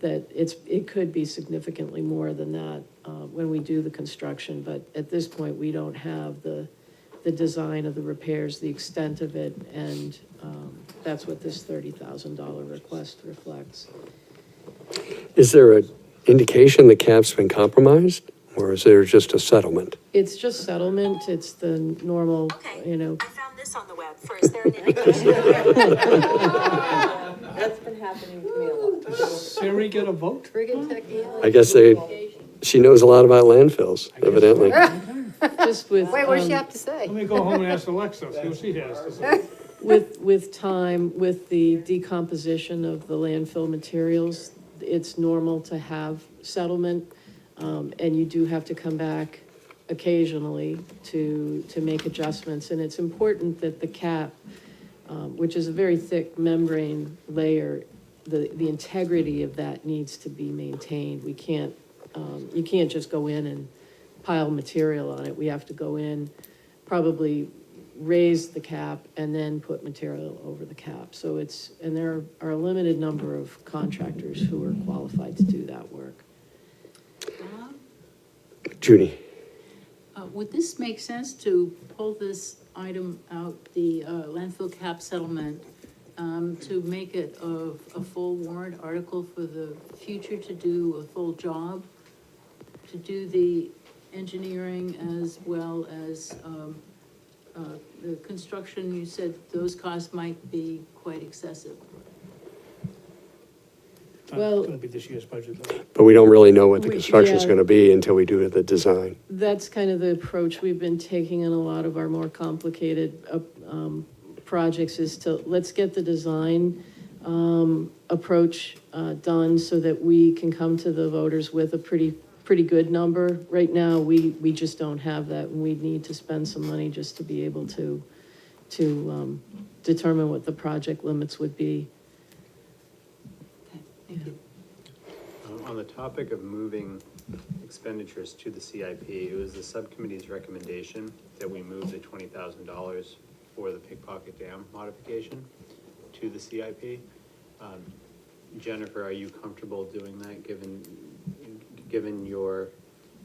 that it could be significantly more than that when we do the construction, but at this point, we don't have the design of the repairs, the extent of it, and that's what this $30,000 request reflects. is there an indication the cap's been compromised, or is there just a settlement? It's just settlement, it's the normal, you know. I found this on the web. First, there an indication? That's been happening to me a lot. Siri get a vote? I guess she knows a lot about landfills, evidently. Just with. Wait, what does she have to say? Let me go home and ask Alexa, see what she has to say. With time, with the decomposition of the landfill materials, it's normal to have settlement, and you do have to come back occasionally to make adjustments. And it's important that the cap, which is a very thick membrane layer, the integrity of that needs to be maintained. We can't, you can't just go in and pile material on it. We have to go in, probably raise the cap and then put material over the cap. So and there are a limited number of contractors who are qualified to do that work. Judy? Would this make sense to pull this item out, the landfill cap settlement, to make it a full warrant article for the future, to do a full job, to do the engineering as well as the construction? You said those costs might be quite excessive. Well- It's gonna be this year's budget, though. But we don't really know what the construction's yeah. gonna be until we do the design. That's kind of the approach we've been taking in a lot of our more complicated projects, is to, let's get the design approach done so that we can come to the voters with a pretty good number. Right now, we just don't have that, and we need to spend some money just to be able to determine what the project limits would be. Thank you. On the topic of moving expenditures to the CIP, it was the subcommittee's recommendation that we move the $20,000 for the Pickpocket Dam modification to the CIP. Jennifer, are you comfortable doing that, given your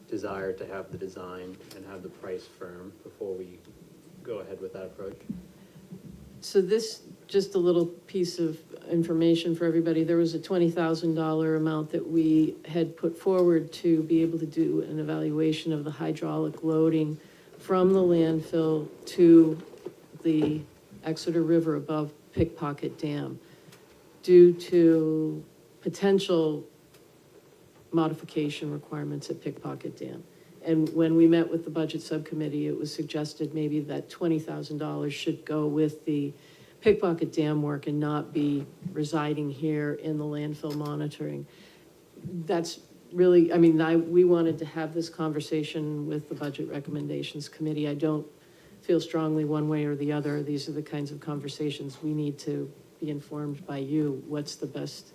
desire to have the design and have the price firm before we go ahead with that approach? So this, just a little piece of information for everybody, there was a $20,000 amount that we had put forward to be able to do an evaluation of the hydraulic loading from the landfill to the Exeter River above Pickpocket Dam, due to potential modification requirements at Pickpocket Dam. And when we met with the budget subcommittee, it was suggested maybe that $20,000 should go with the Pickpocket Dam work and not be residing here in the landfill monitoring. That's really, I mean, we wanted to have this conversation with the Budget Recommendations Committee. I don't feel strongly one way or the other. These are the kinds of conversations we need to be informed by you. What's the best,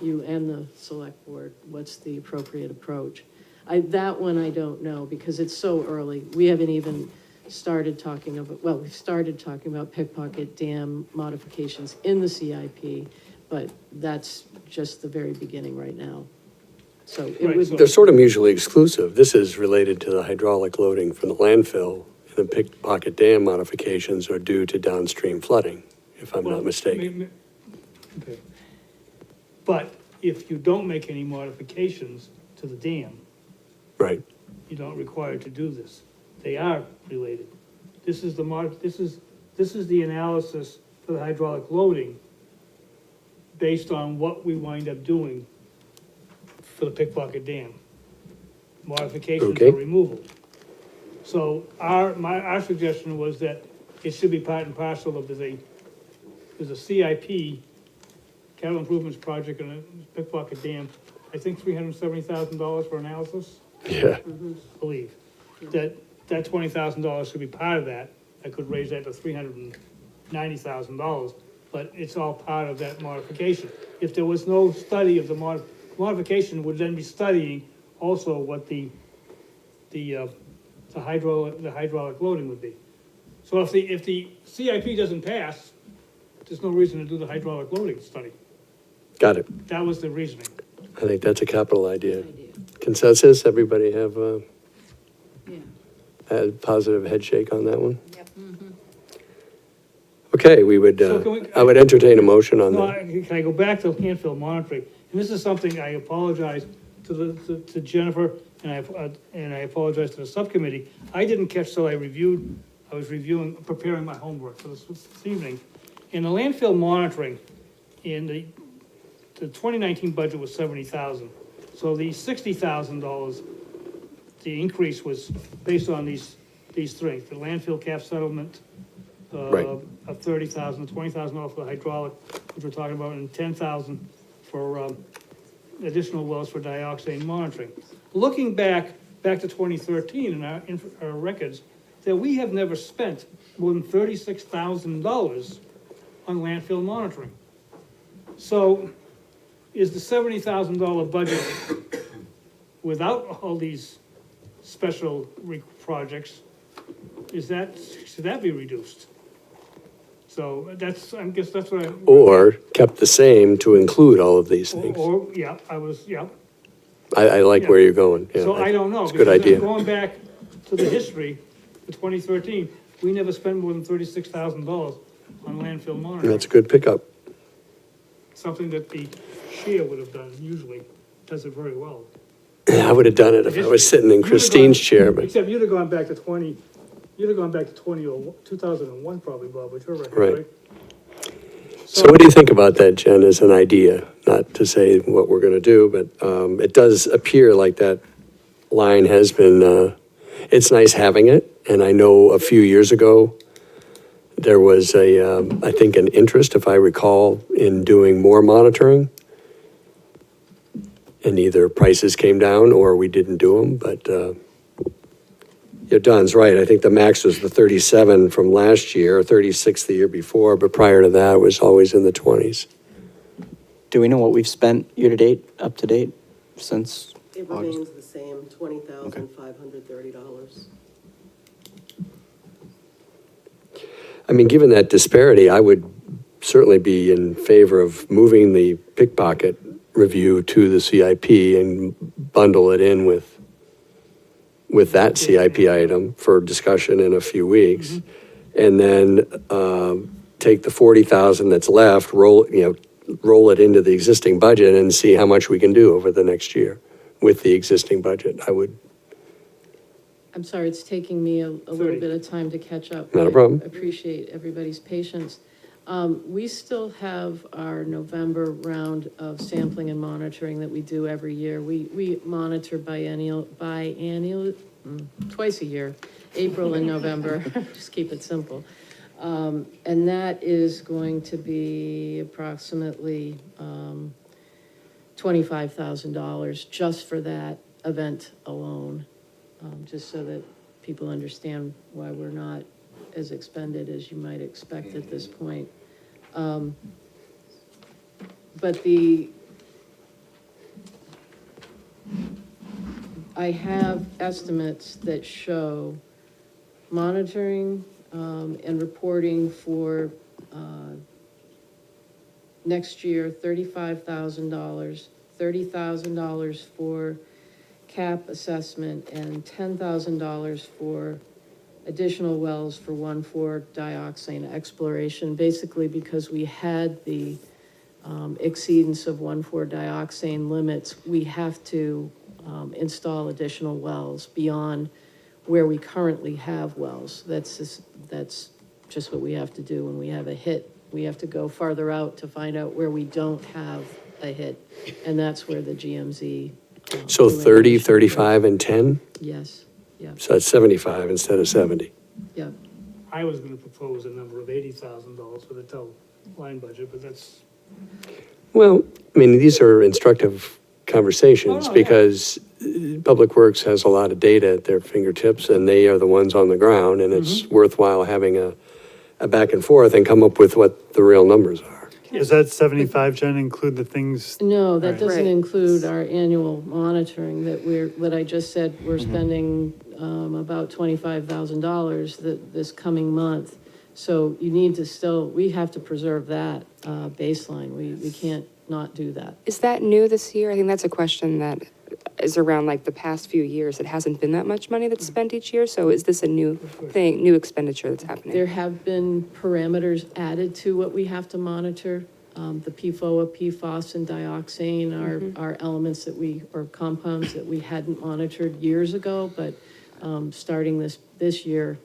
you and the select board, what's the appropriate approach? That one I don't know, because it's so early. We haven't even started talking about, well, we've started talking about Pickpocket Dam modifications in the CIP, but that's just the very beginning right now. So it Right, would. so- They're sort of mutually exclusive. This is related to the hydraulic loading from the landfill, and the pickpocket dam modifications are due to downstream flooding, if I'm Well, not mistaken. Okay. But if you don't make any modifications to the dam, Right. you're not required to do this. They are related. This is this is the analysis for the hydraulic loading based on what we wind up doing for the pickpocket dam. Modifications Okay. or removal. So our suggestion was that it should be part and parcel of there's a CIP, capital improvements project in a pickpocket dam, I think $370,000 for analysis. Yeah. I believe, that $20,000 should be part of that. I could raise that to $390,000, but it's all part of that modification. If there was no study of the modification, would then be studying also what the hydraulic loading would be. So if the CIP doesn't pass, there's no reason to do the hydraulic loading study. Got it. That was the reasoning. I think that's a capital idea. Consensus, everybody have Yeah. a positive head shake on that one? Okay, we would, So can we- I would entertain a motion on No, that. can I go back to landfill monitoring? And this is something I apologize to Jennifer, and I apologize to the subcommittee. I didn't catch till I was preparing my homework for this evening. In the landfill monitoring, in the 2019 budget was 70,000. So the $60,000, the increase was based on these things, the landfill cap settlement, Right. of 30,000, $20,000 for the hydraulic, which we're talking about, and 10,000 for, additional wells for dioxane monitoring. Looking back to 2013 in our records, that we have never spent more than $36,000 on landfill monitoring. So is the $70,000 budget without all these special projects, should that be reduced? So I guess that's what I. Or kept the same to include all of these things. Yeah, yeah. I like where you're going. Yeah, So I don't know. It's a good because idea. Going back to the history, to 2013, we never spent more than $36,000 on landfill monitoring. That's a good pickup. Something that the chair would have done, usually, does it very well. I would have done it if I was sitting in You'd have Christine's gone- chair, but, Except you'd have gone back to 2001 probably, Bob, with your record, Right. right? so what do you think about that, Jen, as an idea? Not to say what we're gonna do, but, it does appear like that line has been, it's nice having it. And I know a few years ago, there was I think an interest, if I recall, in doing more monitoring. And either prices came down or we didn't do them, but, yeah, Don's right. I think the max was the 37 from last year, or 36 the year before, but prior to that, it was always in the 20s. Do we know what we've spent year-to-date, up-to-date, since It August? remains the same, $20,530. I mean, given that disparity, I would certainly be in favor of moving the pickpocket review to the CIP and bundle it in with that CIP item for discussion in a few weeks. And then take the 40,000 that's left, roll it into the existing budget and see how much we can do over the next year with the existing budget. I'm sorry, it's taking me a little 30. bit of time to catch up. Not a I problem. Appreciate everybody's patience. We still have our November round of sampling and monitoring that we do every year. We monitor twice a year, April and November, just keep it simple. And that is going to be approximately $25,000 just for that event alone. Just so that people understand why we're not as expended as you might expect at this point. But I have estimates that show monitoring and reporting for next year, $35,000, $30,000 for cap assessment, and $10,000 for additional wells for 1,4-dioxane exploration, basically because we had the exceedance of 1,4-dioxane limits, we have to install additional wells beyond where we currently have wells. That's just what we have to do when we have a hit. We have to go farther out to find out where we don't have a hit, and that's where the GMZ. So 30, 35, and 10? Yes, yeah, So that's 75 instead of 70. yeah. I was gonna propose a number of $80,000 for the total line budget, but that's, Well, I mean, these are instructive conversations Oh, yeah. because Public Works has a lot of data at their fingertips and they are the ones on the ground and it's worthwhile having a back and forth and come up with what the real numbers are. Does that 75, Jen, include the things? No, that Right. doesn't Right. include our annual monitoring that I just said, we're spending about $25,000 this coming month. So you need to still, we have to preserve that baseline. We can't not do that. Is that new this year? I think that's a question that is around like the past few years. It hasn't been that much money that's spent each year, so is this a new thing, new expenditure that's happening? There have been parameters added to what we have to monitor. The PFOA, PFOS, and dioxane are elements or compounds that we hadn't monitored years ago, but starting this year,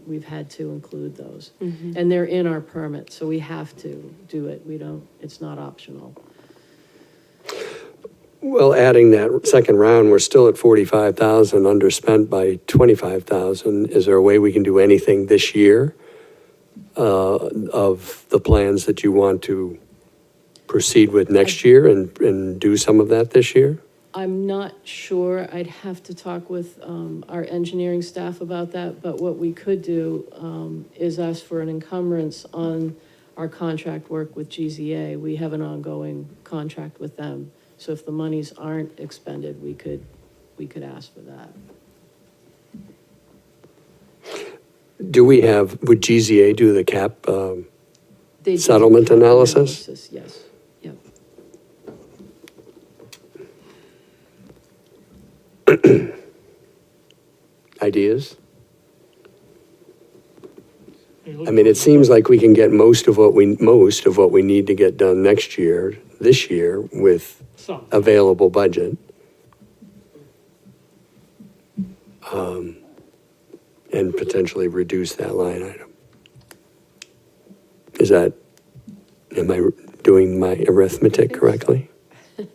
we've had to include those. And they're in our permit, so we have to do it. It's not optional. Well, adding that second round, we're still at 45,000, underspent by 25,000. Is there a way we can do anything this year of the plans that you want to proceed with next year and do some of that this year? I'm not sure. I'd have to talk with our engineering staff about that, but what we could do is ask for an encumbrance on our contract work with GZA. We have an ongoing contract with them. So if the monies aren't expended, we could ask for that. Would GZA do the cap They do settlement the analysis? Yes, yep. Ideas? I mean, it seems like we can get most of what we need to get done next year, this year, with some. available budget. And potentially reduce that line item. Am I doing my arithmetic correctly? I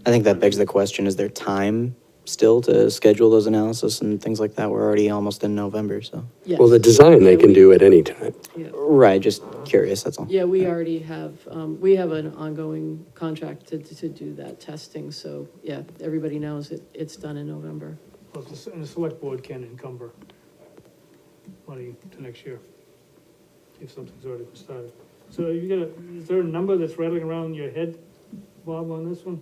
think that begs the question, is there time still to schedule those analysis and things like that? We're already almost in November, so. Yes. Well, the design they Yeah, can do at any time. Right, just curious, that's all. Yeah, we already have, we have an ongoing contract to do that testing, so, yeah, everybody knows it's done in November. Well, and the select board can encumber money to next year, if something's already been started. So is there a number that's rattling around in your head, Bob, on this one?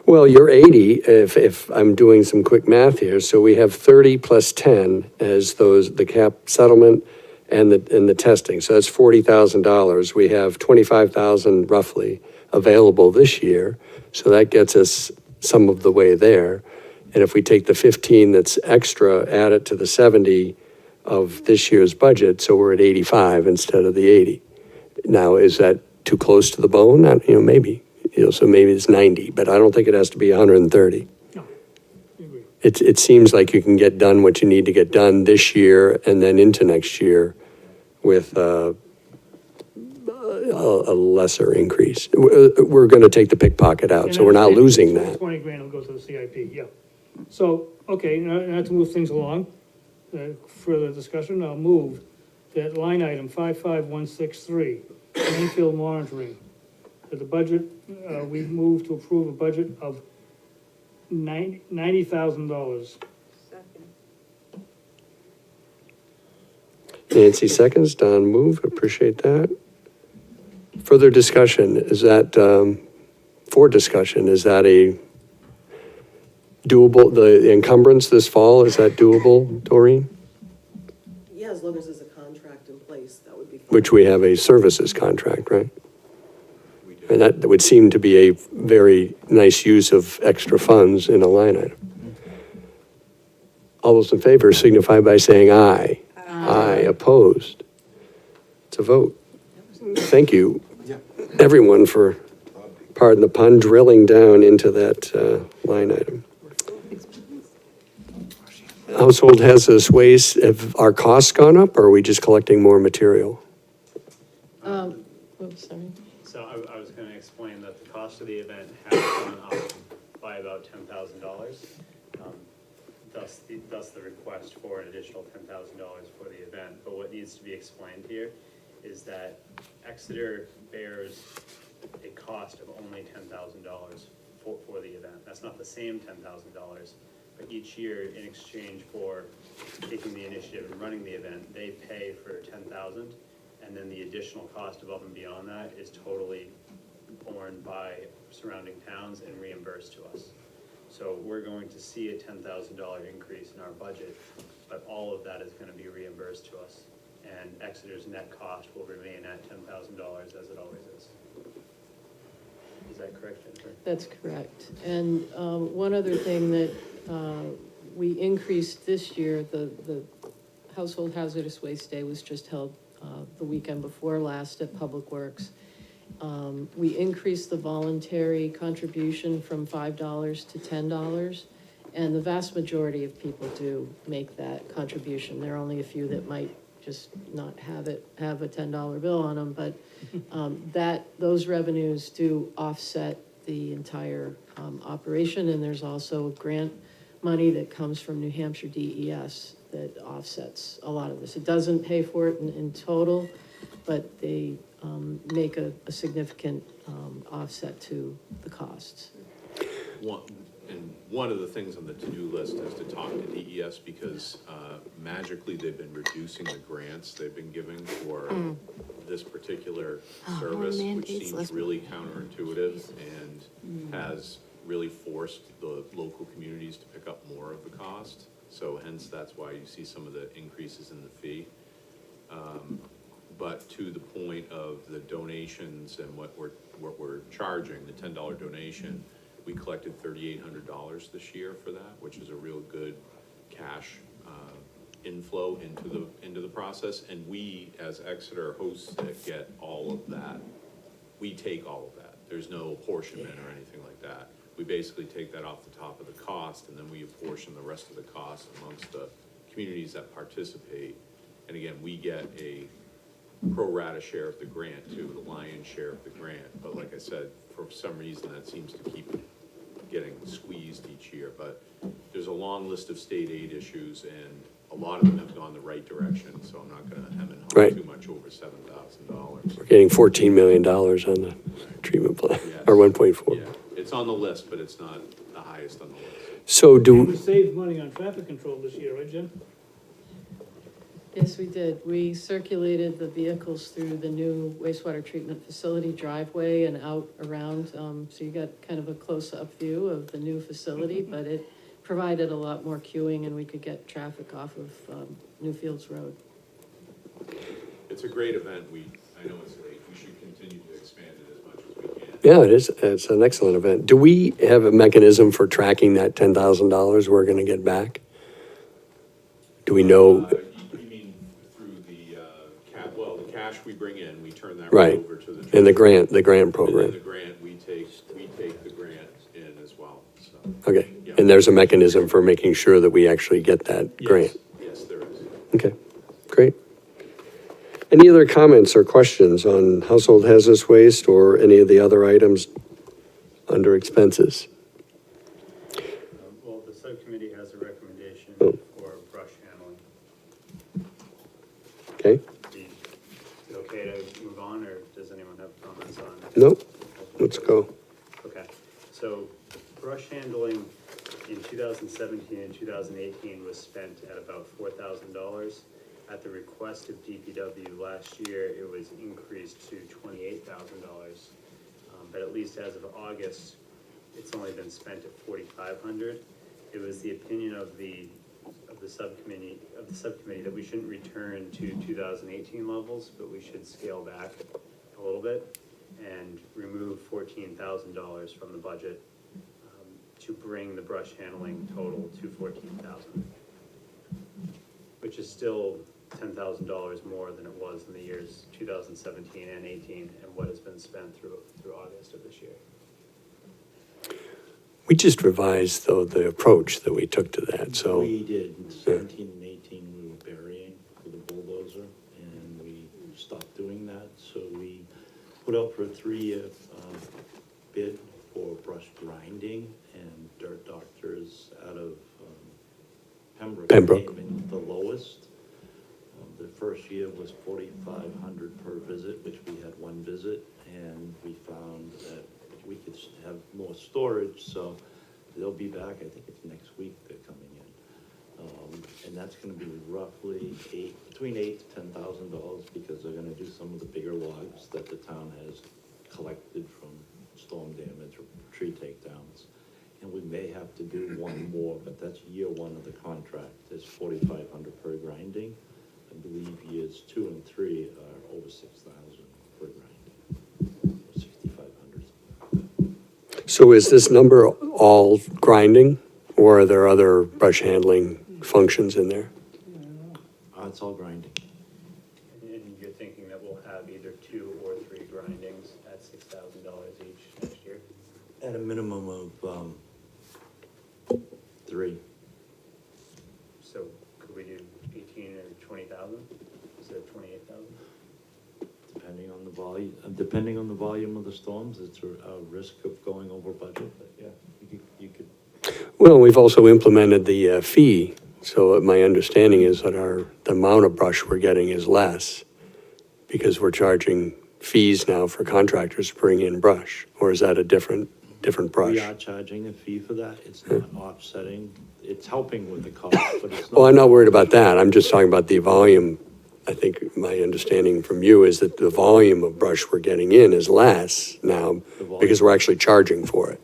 Well, you're 80, if I'm doing some quick math here, so we have 30 plus 10 as the cap settlement and the testing, so that's $40,000. We have 25,000 roughly available this year, so that gets us some of the way there. And if we take the 15 that's extra, add it to the 70 of this year's budget, so we're at 85 instead of the 80. Now, is that too close to the bone? Maybe. So maybe it's 90, but I don't think it has to be 130. No, I agree. It seems like you can get done what you need to get done this year and then into next year with a lesser increase. We're going to take the pickpocket out, so we're not losing that. 20 grand will go to the CIP, yeah. So, okay, now to move things along, further discussion, I'll move that line item 55163, landfill monitoring. That the budget, we move to approve a budget of $90,000. Nancy seconds, Don move, appreciate that. Further discussion, is that a doable, the encumbrance this fall, is that doable, Doreen? Yeah, as long as there's a contract in place, that would be fine. Which we have a services contract, right? And that would seem to be a very nice use of extra funds in a line item. All those in favor signify by saying aye. Aye. Opposed? It's a vote. Thank you, everyone, for, pardon the pun, drilling down into that line item. Household hazardous waste, have our costs gone up, or are we just collecting more material? Oops, sorry. So I was gonna explain that the cost of the event has gone up by about $10,000. Thus the request for an additional $10,000 for the event. But what needs to be explained here is that Exeter bears a cost of only $10,000 for the event. That's not the same $10,000, but each year in exchange for taking the initiative and running the event, they pay for $10,000, and then the additional cost above and beyond that is totally borne by surrounding towns and reimbursed to us. So we're going to see a $10,000 increase in our budget, but all of that is going to be reimbursed to us. And Exeter's net cost will remain at $10,000 as it always is. Is that correct, Jennifer? That's correct. And one other thing that we increased this year, the Household Hazardous Waste Day was just held the weekend before last at Public Works. We increased the voluntary contribution from $5 to $10, and the vast majority of people do make that contribution. There are only a few that might just not have a $10 bill on them, but those revenues do offset the entire operation, and there's also grant money that comes from New Hampshire DES that offsets a lot of this. It doesn't pay for it in total, but they make a significant offset to the costs. One of the things on the to-do list is to talk to DES because magically they've been reducing the grants they've been giving for this particular service, which seems really counterintuitive and has really forced the local communities to pick up more of the cost. So hence, that's why you see some of the increases in the fee. But to the point of the donations and what we're charging, the $10 donation, we collected $3,800 this year for that, which is a real good cash inflow into the process. And we, as Exeter hosts it, get all of that. We take all of that. There's no apportionment or anything like that. We basically take that off the top of the cost, and then we apportion the rest of the cost amongst the communities that participate. And again, we get a pro rata share of the grant too, the lion's share of the grant. But like I said, for some reason that seems to keep getting squeezed each year. But there's a long list of state aid issues, and a lot of them have gone the right direction, so I'm not gonna hem and haw Right. too much over $7,000. We're getting $14 million on the treatment plant, Yes. or 1.4. Yeah, it's on the list, but it's not the highest on the list. So We saved money on traffic control this year, right, Jim? Yes, we did. We circulated the vehicles through the new wastewater treatment facility driveway and out around. So you got kind of a close-up view of the new facility, but it provided a lot more queuing and we could get traffic off of Newfields Road. It's a great event. I know it's late. We should continue to expand it as much as we can. Yeah, it is. It's an excellent event. Do we have a mechanism for tracking that $10,000 we're going to get back? Do we know? You mean through the, the cash we bring in, we turn that Right. over to the. And the grant And then program? the grant, we take the grant in as well, so. Okay. Yeah. And there's a mechanism for making sure that we actually get that grant? Yes, there is. Okay, great. Any other comments or questions on household hazardous waste or any of the other items under expenses? Well, the subcommittee has a recommendation Oh. for brush handling. Okay? Is it okay to move on, or does anyone have comments on? Nope, let's go. Okay, so brush handling in 2017 and 2018 was spent at about $4,000. At the request of DPW last year, it was increased to $28,000. But at least as of August, it's only been spent at $4,500. It was the opinion of the subcommittee that we shouldn't return to 2018 levels, but we should scale back a little bit. and remove $14,000 from the budget to bring the brush handling total to $14,000, which is still $10,000 more than it was in the years 2017 and 18, and what has been spent through August of this year. We just revised, though, the approach that we took to that, so. We did, in 17 and 18, we were burying with a bulldozer, and we stopped doing that, so we put out for a 3-year bid for brush grinding, and Dirt Doctors out of Pembroke Pembroke. came in the lowest. The first year was $4,500 per visit, which we had 1 visit, and we found that we could have more storage, so they'll be back, I think it's next week they're coming in. And that's gonna be roughly between $8,000 to $10,000, because they're gonna do some of the bigger logs that the town has collected from storm damage or tree takedowns. And we may have to do 1 more, but that's year 1 of the contract, it's $4,500 per grinding. I believe years 2 and 3 are over 6,000 per grinding, or 6,500. So is this number all grinding, or are there other brush handling functions in there? It's all grinding. And you're thinking that we'll have either 2 or 3 grindings at $6,000 each next year? At a minimum of 3. So could we do 18 or 20,000 instead of 28,000? Depending on the volume of the storms, it's a risk of going over budget, but yeah, you could. Well, we've also implemented the fee, so my understanding is that the amount of brush we're getting is less, because we're charging fees now for contractors to bring in brush, or is that a different brush? We are charging a fee for that, it's not offsetting, it's helping with the cost, but it's not. Well, I'm not worried about that, I'm just talking about the volume. I think my understanding from you is that the volume of brush we're getting in is less now, because we're actually charging for it.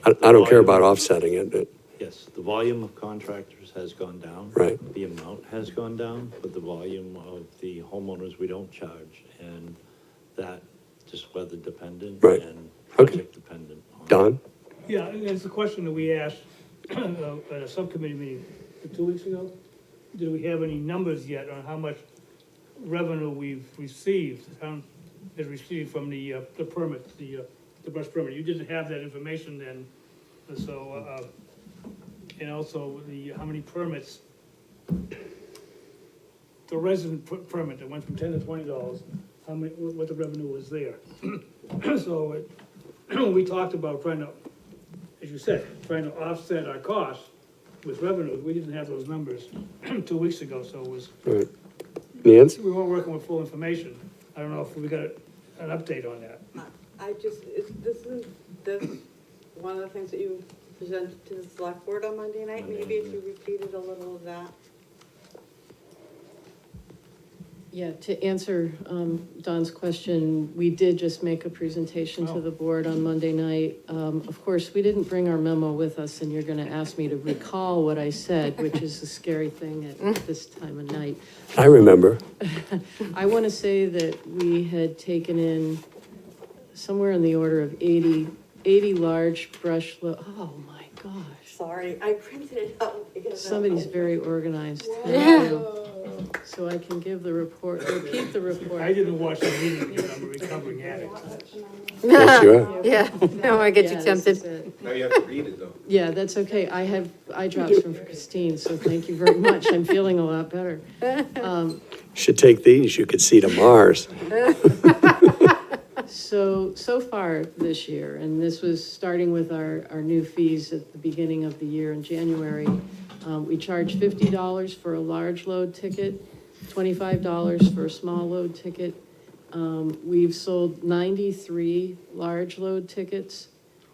I don't care about offsetting it, but, Yes, the volume of contractors has gone down. Right. The amount has gone down, but the volume of the homeowners we don't charge, and that just weather dependent Right. and Okay. project dependent. Don? Yeah, and it's a question that we asked at a subcommittee meeting 2 weeks ago. Do we have any numbers yet on how much revenue we've received, the town has received from the permit, the brush permit? You didn't have that information then, so, and also how many permits, the resident permit that went from $10 to $20, what the revenue was there. So we talked about trying to, as you said, trying to offset our costs with revenues. We didn't have those numbers 2 weeks ago, so it was, Right. Nancy? we weren't working with full information. I don't know if we got an update on that. This one of the things that you presented to the select board on Monday night, maybe if you repeated a little of that. Yeah, to answer Don's question, we did just make a presentation to the board on Monday night. Of course, we didn't bring our memo with us, and you're going to ask me to recall what I said, which is a scary thing at this time of night. I remember. I want to say that we had taken in somewhere in the order of 80 large brush, oh my gosh. Sorry, I printed it out. because Somebody's very organized. Thank you. So I can give the report, repeat the report. I didn't watch the meeting because I'm a recovering addict. Yes, you are. Yeah, no, I get you Yeah, this tempted. is it. Now you have to read it, though. Yeah, that's okay. I have eye drops from Christine, so thank you very much. I'm feeling a lot better. Should take these, you could see to Mars. So far this year, and this was starting with our new fees at the beginning of the year in January, we charge $50 for a large load ticket, $25 for a small load ticket. We've sold 93 large load tickets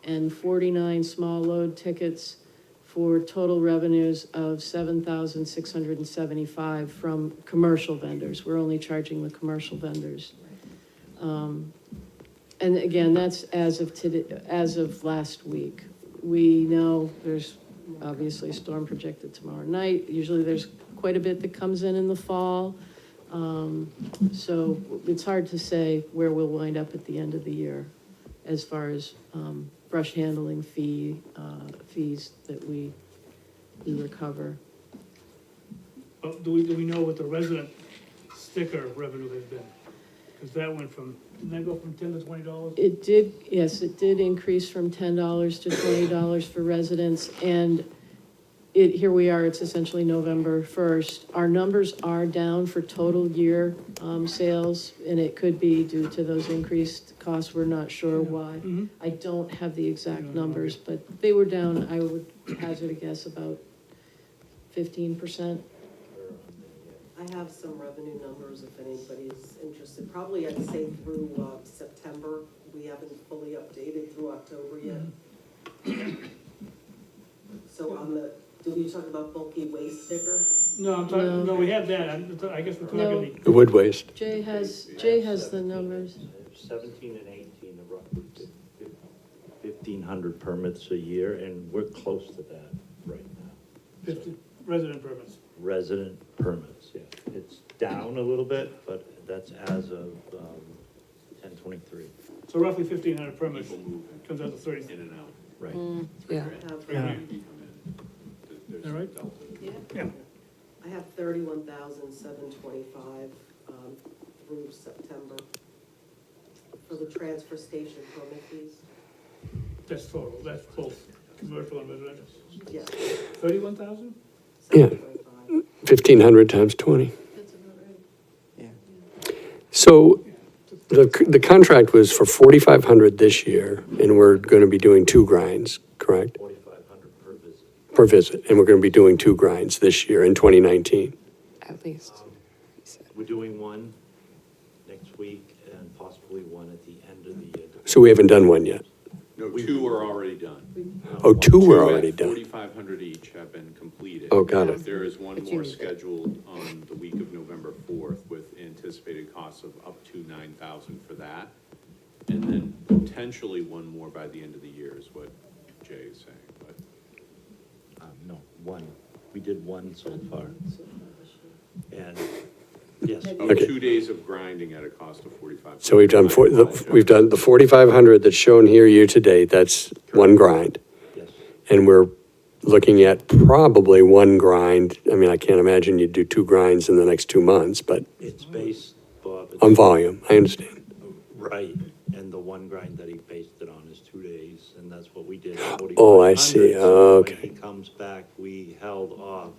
and 49 small load tickets for total revenues of $7,675 from commercial vendors. We're only charging the commercial vendors. And again, that's as of today, as of last week. We know there's obviously a storm projected tomorrow night. Usually there's quite a bit that comes in the fall. So it's hard to say where we'll wind up at the end of the year as far as, brush handling fees that we recover. Well, do we know what the resident sticker revenue has been? Because that went from, didn't that go from $10 to $20? It did, yes, it did increase from $10 to $20 for residents, and here we are, it's essentially November 1st. Our numbers are down for total year, sales, and it could be due to those increased costs, we're not sure why. Mhm. I don't have the exact numbers, but they were down, I would hazard a guess, about 15%. I have some revenue numbers if anybody's interested. Probably I'd say through September. We haven't fully updated through October yet. So on the, did we talk about bulky waste sticker? No, I'm talking, no, we have that, I guess we're No. talking The wood waste. Jay has the numbers. 17 and 18 are roughly 1,500 permits a year, and we're close to that right now. 50 resident permits. Resident permits, yeah. It's down a little bit, but that's as of 10/23. So roughly 1,500 permits People move comes out to 30. in and out. Right. Yeah. I have, Yeah. There's All right. delta. Yeah. I have 31,725 through September for the transfer station permit fees. That's total, that's both commercial and residential. Yes. 31,000? Yeah. 725. 1,500 times 20. That's about right. So the contract was for 4,500 this year, and we're going to be doing 2 grinds, correct? 4,500 per visit. Per visit, and we're going to be doing 2 grinds this year in 2019. At least. We're doing one next week and possibly one at the end of the year. So we haven't done one yet. No, 2 are already done. Oh, 2 were 2 at already done. 4,500 each have been completed. Oh, got it. There is one But you more need that. scheduled on the week of November 4th with anticipated costs of up to 9,000 for that. And then potentially one more by the end of the year is what Jay is saying, but. No, one. We did one so far. And, yes. Okay. 2 days of grinding at a cost of 4,500. So we've done the 4,500 that's shown here year to date, that's 1 grind. Yes. And we're looking at probably 1 grind. I mean, I can't imagine you'd do 2 grinds in the next 2 months, but It's based, Bob. it's- on volume, I understand. Right, and the one grind that he based it on is 2 days, and that's what we did. Oh, I see. 4,500. So Okay. When he comes back, we held off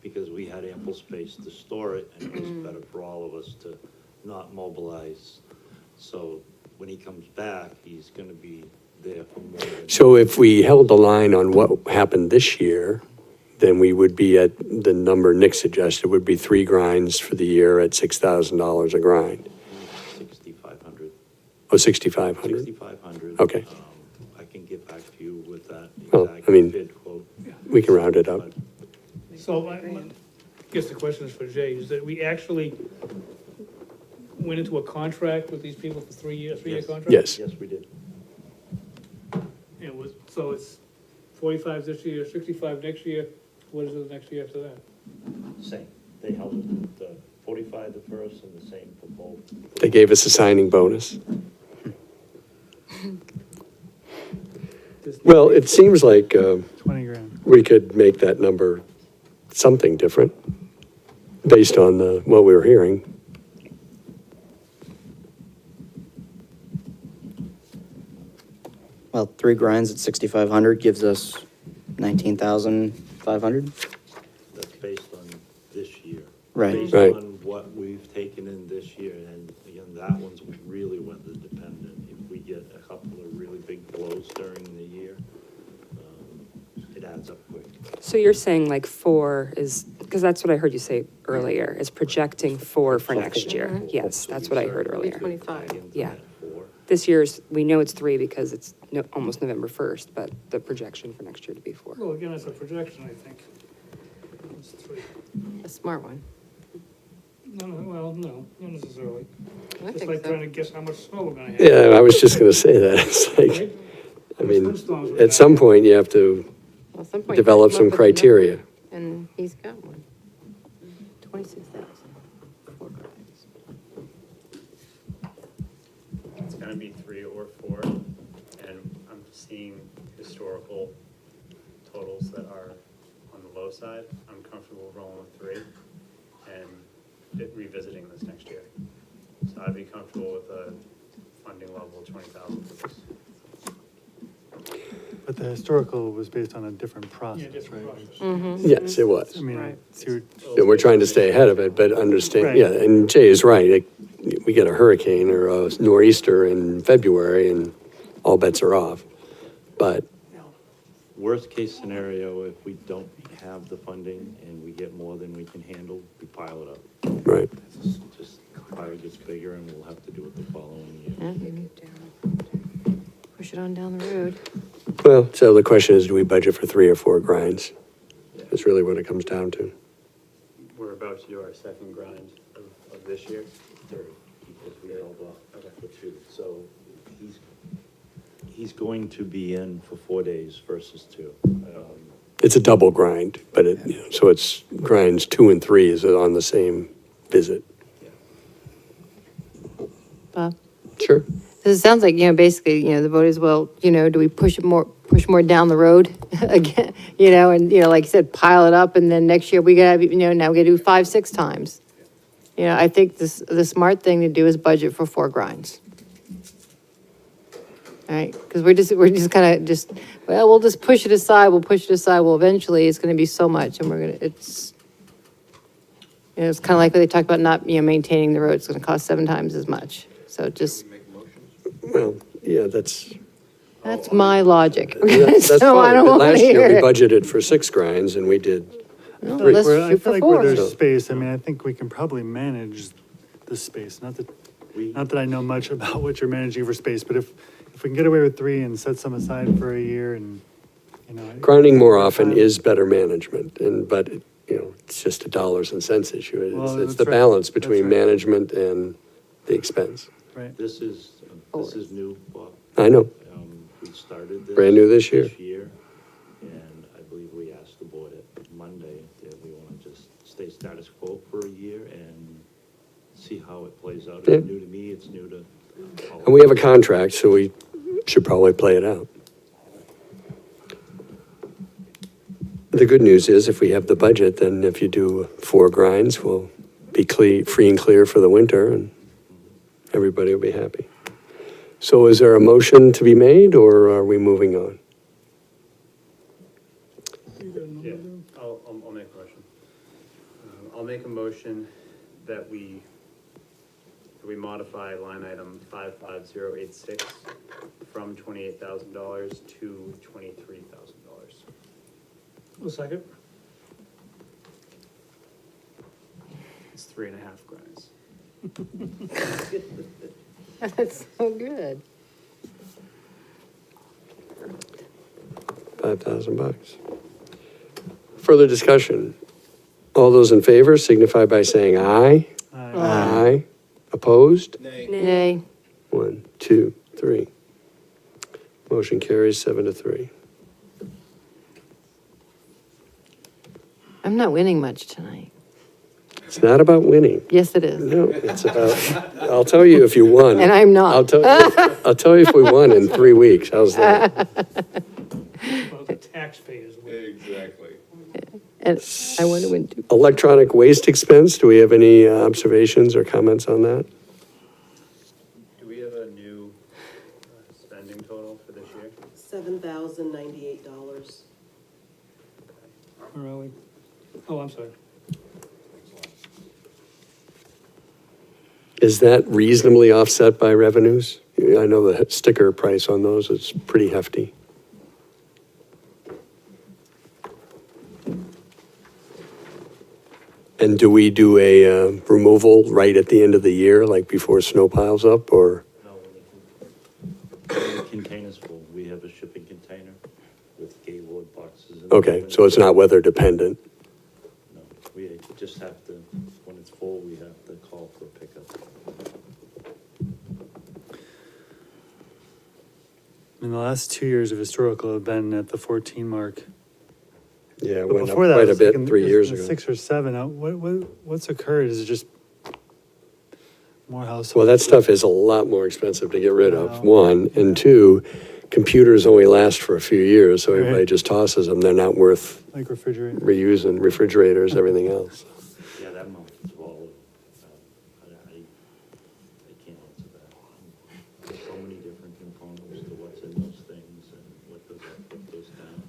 because we had ample space to store it, and it was better for all of us to not mobilize. So when he comes back, he's gonna be there for more than. So if we held the line on what happened this year, then we would be at the number Nick suggested, would be 3 grinds for the year at $6,000 a grind. 6,500. Oh, 6,500. 6,500. Okay. I can get back to you with that Well, exact I mean- bid quote. We can round it up. But So I guess the question is for Jay, is that we actually went into a contract with these people for 3 year Yes. contract? Yes. Yes, we did. It was, so it's 45 this year, 65 next year, what is it the next year after that? Same. They held it, the 45 the first and the same for both. They gave us a signing bonus. Well, it seems like 20 grand. we could make that number something different based on what we were hearing. Well, 3 grinds at 6,500 gives us 19,500. That's based on this year. Right. Based Right. on what we've taken in this year, and again, that one's really weather dependent. If we get a couple of really big blows during the year, it adds up quick. So you're saying like 4 is, because that's what I heard you say earlier, is projecting 4 for next year. Yes, that's what I heard earlier. 25. Yeah. At 4. This year's, we know it's 3 because it's almost November 1st, but the projection for next year to be 4. Well, again, it's a projection, I think. It's 3. A smart one. No, not necessarily. I Just think like so. trying to guess how much snow we're gonna have. Yeah, I was just going to say that. It's like, Right? I mean, Snowstorms we're at gonna some have. point, you have to Well, at some point, develop come some up with a number, criteria. And he's got one. 26,000. 4 grinds. 3 or 4, and I'm seeing historical totals that are on the low side. I'm comfortable rolling with 3 and revisiting this next year. So I'd be comfortable with a funding level of 20,000 for this. But the historical was based on a different Yeah, process, different right? process. Yes, it was. I mean, Right. so you're- And we're trying to stay ahead of it, but understand, Right. yeah, and Jay is right. We get a hurricane or a nor'easter in February and all bets are off. But, Worst case scenario, if we don't have the funding and we get more than we can handle, we pile it up. right, Just fire gets bigger and we'll have to do it the following year. Yeah. Push it on down the road. well, so the question is, do we budget for 3 or 4 grinds? That's really what it comes down to. We're about to do our second grind of this year. Third, because we held off for 2. So he's going to be in for 4 days versus 2. It's a double grind, but so it's grinds 2 and 3 is on the same visit. Bob? Sure. 'Cause it sounds like, basically, the vote is, well, do we push more down the road again? And, like you said, pile it up and then next year we gotta, now we gotta do 5, 6 times. I think the smart thing to do is budget for 4 grinds. All right, because we're just kind of we'll just push it aside, well, eventually it's gonna be so much and it's kind of like what they talked about not, maintaining the road, it's gonna cost 7 times as much, so just, Well, yeah, that's my logic. that's So I fine. don't But wanna last hear year, we it. budgeted for 6 grinds and we did No, 3. let's I shoot feel for like 4. where there's So- space, I mean, I think we can probably manage the space, not that I know much about what you're managing for space, but if we can get away with 3 and set some aside for a year and, Grinding more often is better management, but it's just a dollars and cents issue. Well, It's that's the right. balance That's between right. management and the expense. right? This is new, Bob. I know. We started this. Brand new this year. And I believe we asked the board at Monday that we want to just stay status quo for a year and see how it plays out. Yeah. It's new to me, it's new to all of And we have a us. contract, so we should probably play it out. The good news is if we have the budget, then if you do 4 grinds, we'll be free and clear for the winter and everybody will be happy. So is there a motion to be made or are we moving on? Yeah, I'll make a motion. I'll make a motion that we modify line item 55086 from $28,000 to $23,000. A second? It's 3.5 grinds. That's so good. $5,000. Further discussion? All those in favor signify by saying aye. Aye. Opposed? Nay. 1, 2, 3. Motion carries 7-3. I'm not winning much tonight. It's not about winning. Yes, it is. No, it's about, I'll tell you if you won. And I'm not. I'll tell you if we won in 3 weeks. How's that? Well, the taxpayers will. Exactly. And I want to win too. Electronic waste expense, do we have any observations or comments on that? Do we have a new spending total for this year? $7,098. Where are we? Oh, I'm sorry. Is that reasonably offset by revenues? I know the sticker price on those is pretty hefty. And do we do a removal right at the end of the year, like before snow piles up, or? No, the container's full. We have a shipping container with Gaylord boxes. in it. Okay, so it's not weather dependent. No, we just have to, when it's full, we have to call for a pickup. I mean, the last 2 years of historical have been at the 14 mark. Yeah, it But went up before that, quite it a was bit like 3 years ago. 6 or 7. What's occurred is just more households. Well, that stuff is a lot more expensive to get rid of, Wow. one. And two, computers only last for a few years, so everybody Right. just tosses them. They're not worth Like refrigerator. reusing, refrigerators, everything else. Yeah, that amount is all, I can't answer that. There's so many different components to what's in those things and what goes up, what goes down.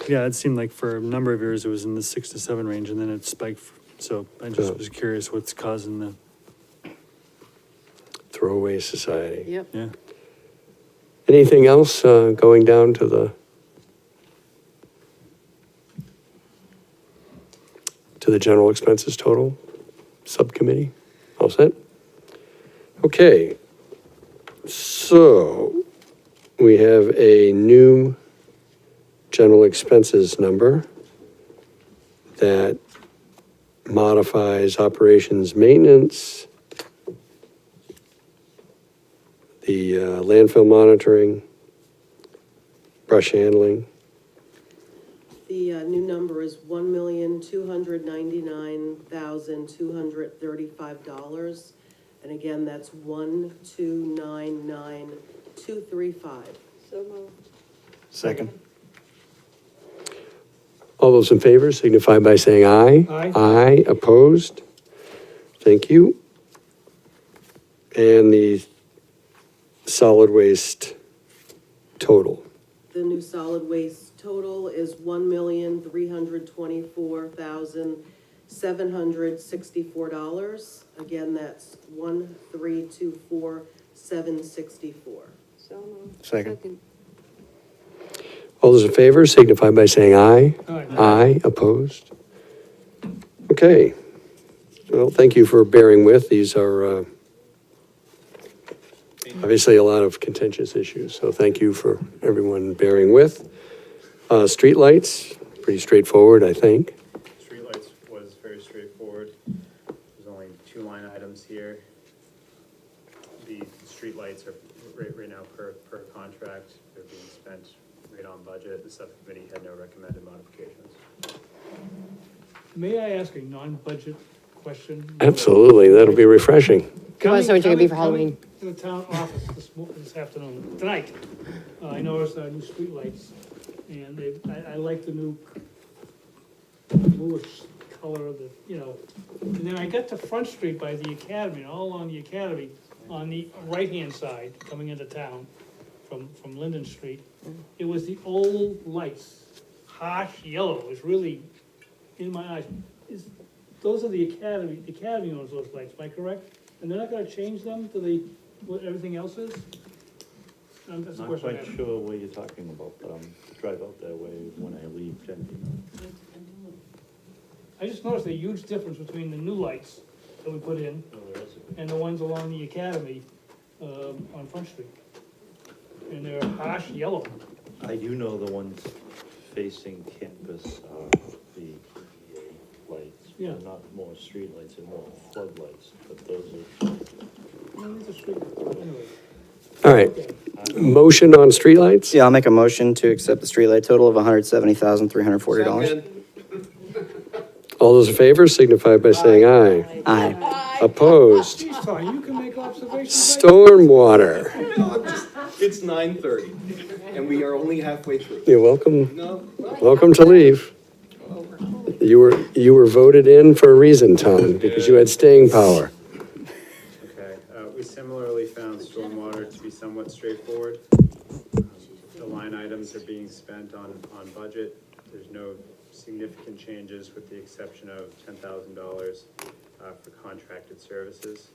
Yeah, it seemed like for a number of years it was in the 6 to 7 range and then it spiked. So I just was curious what's causing the, Throwaway society. Yep. yeah. Anything else going down to the general expenses total subcommittee? All set? Okay. So we have a new general expenses number that modifies operations maintenance, the landfill monitoring, brush handling. The new number is $1,299,235. And again, that's 1,299,235. Second. All those in favor signify by saying aye. Aye. Aye, opposed? Thank you. And the solid waste total. The new solid waste total is $1,324,764. Again, that's 1,324,764. Second. All those in favor signify by saying aye. Aye. Aye, opposed? Okay. Well, thank you for bearing with. These are obviously a lot of contentious issues, so thank you for everyone bearing with. Streetlights, pretty straightforward, I think. Streetlights was very straightforward. There's only 2 line items here. The streetlights are right now per contract. They're being spent right on budget. The subcommittee had no recommended modifications. May I ask a non-budget question? Absolutely, that'll be refreshing. You want to know what you're gonna be for Halloween? To the town office this afternoon, tonight, I noticed our new streetlights, and I like the new bluish color of the, and then I got to Front Street by the Academy, and all along the Academy, on the right-hand side, coming into town from Linden Street, it was the old lights, harsh yellow, it was really in my eyes. Those are the Academy owns those lights, am I correct? And they're not gonna change them to what everything else is? That's the Not question I quite have. sure what you're talking about, but drive out that way when I leave Kennedy. I just noticed a huge difference between the new lights that we put in Oh, there is a big. and the ones along the Academy, on Front Street. And they're harsh yellow. I do know the ones facing campus are the EA lights. Yeah. They're not more streetlights, they're more floodlights, but those are, It's a street, anyway. All right, motion on streetlights? Yeah, I'll make a motion to accept the streetlight total of $170,340. All those in favor signify by saying aye. Aye. Opposed? Geez, Tony, you can make observations. Stormwater. It's 9:30, and we are only halfway through. You're welcome, No, welcome to leave. You were voted in for a reason, Tom, because you had staying power. Okay, we similarly found stormwater to be somewhat straightforward. The line items are being spent on budget. There's no significant changes with the exception of $10,000 for contracted services,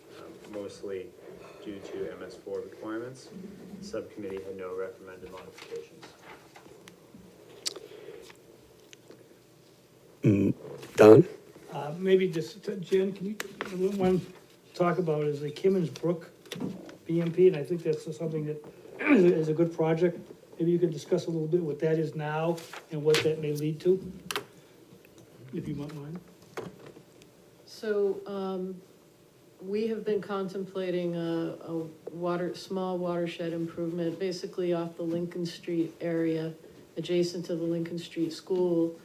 mostly due to MS4 requirements. The subcommittee had no recommended modifications. Don? Maybe just, Jen, can you, one talk about is the Kimmons Brook BMP, and I think that's something that is a good project. Maybe you could discuss a little bit what that is now and what that may lead to, if you might mind. So, we have been contemplating a small watershed improvement, basically off the Lincoln Street area, adjacent to the Lincoln Street School.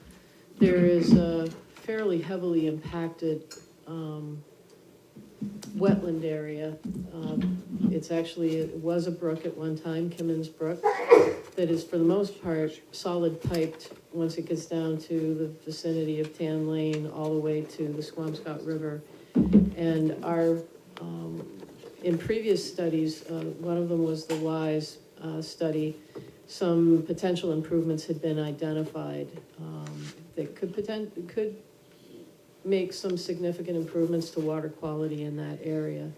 There is a fairly heavily impacted, wetland area. It's actually, it was a brook at one time, Kimmins Brook, that is for the most part solid piped once it gets down to the vicinity of Tan Lane, all the way to the Squamscott River. And our, in previous studies, one of them was the WISE study, some potential improvements had been identified that could make some significant improvements to water quality in that area.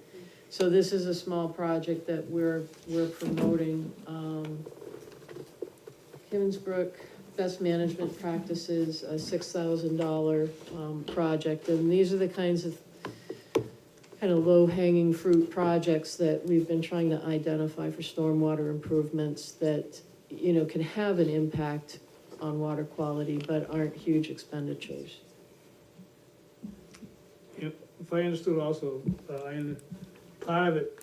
So this is a small project that we're promoting. Himmensbrook Best Management Practices, a $6,000 project, and these are the kinds of low-hanging fruit projects that we've been trying to identify for stormwater improvements that, can have an impact on water quality, but aren't huge expenditures. If I understood also, part of it,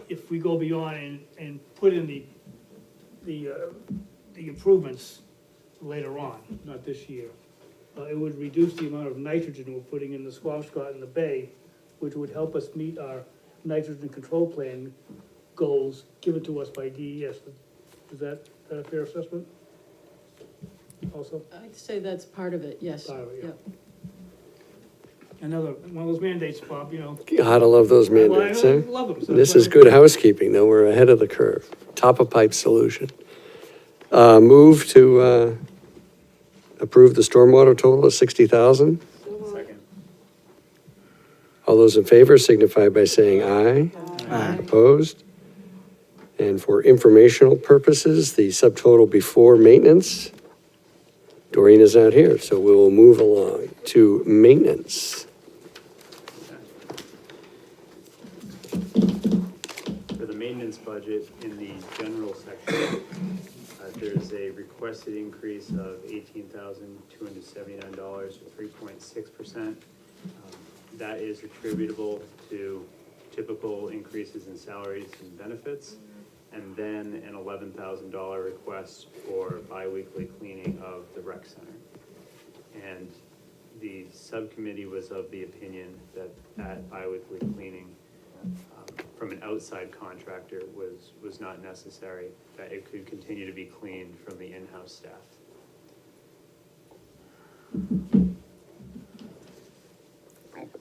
if we go beyond and put in the improvements later on, not this year, it would reduce the amount of nitrogen we're putting in the Squamscott and the bay, which would help us meet our nitrogen control plan goals given to us by DES. Is that a fair assessment? Also? I'd say that's part of it, yes. Part of it, yeah. Yep. Another, one of those mandates, Bob, Gotta love those mandates, Well, I huh? love them. So This that's is why- good housekeeping, though, we're ahead of the curve. Top of pipe solution. Move to approve the stormwater total of 60,000. Second. All those in favor signify by saying aye. Aye. Opposed? And for informational purposes, the subtotal before maintenance, Doreen is not here, so we will move along to maintenance. For the maintenance budget, in the general section, there's a requested increase of $18,279, or 3.6%. That is attributable to typical increases in salaries and benefits, and then an $11,000 request for biweekly cleaning of the rec center. And the subcommittee was of the opinion that that biweekly cleaning from an outside contractor was not necessary, that it could continue to be cleaned from the in-house staff.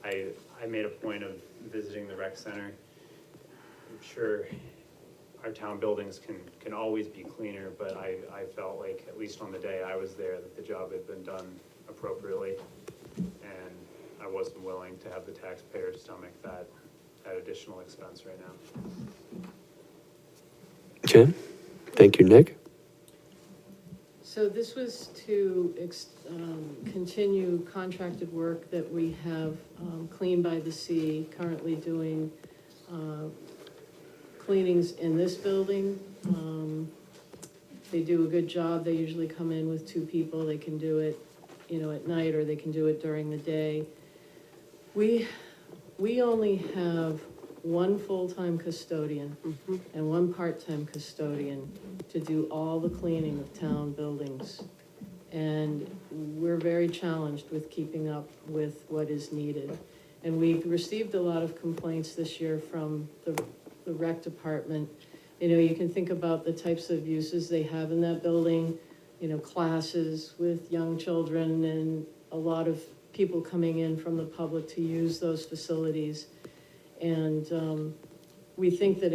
I made a point of visiting the rec center. I'm sure our town buildings can always be cleaner, but I felt like, at least on the day I was there, that the job had been done appropriately. And I wasn't willing to have the taxpayers stomach that additional expense right now. Okay, thank you, Nick. So this was to continue contracted work that we have Clean by the Sea currently doing cleanings in this building. They do a good job. They usually come in with 2 people. They can do it, at night, or they can do it during the day. We only have 1 full-time custodian and 1 part-time custodian to do all the cleaning of town buildings. And we're very challenged with keeping up with what is needed. And we've received a lot of complaints this year from the rec department. You can think about the types of uses they have in that building, classes with young children and a lot of people coming in from the public to use those facilities. And we think that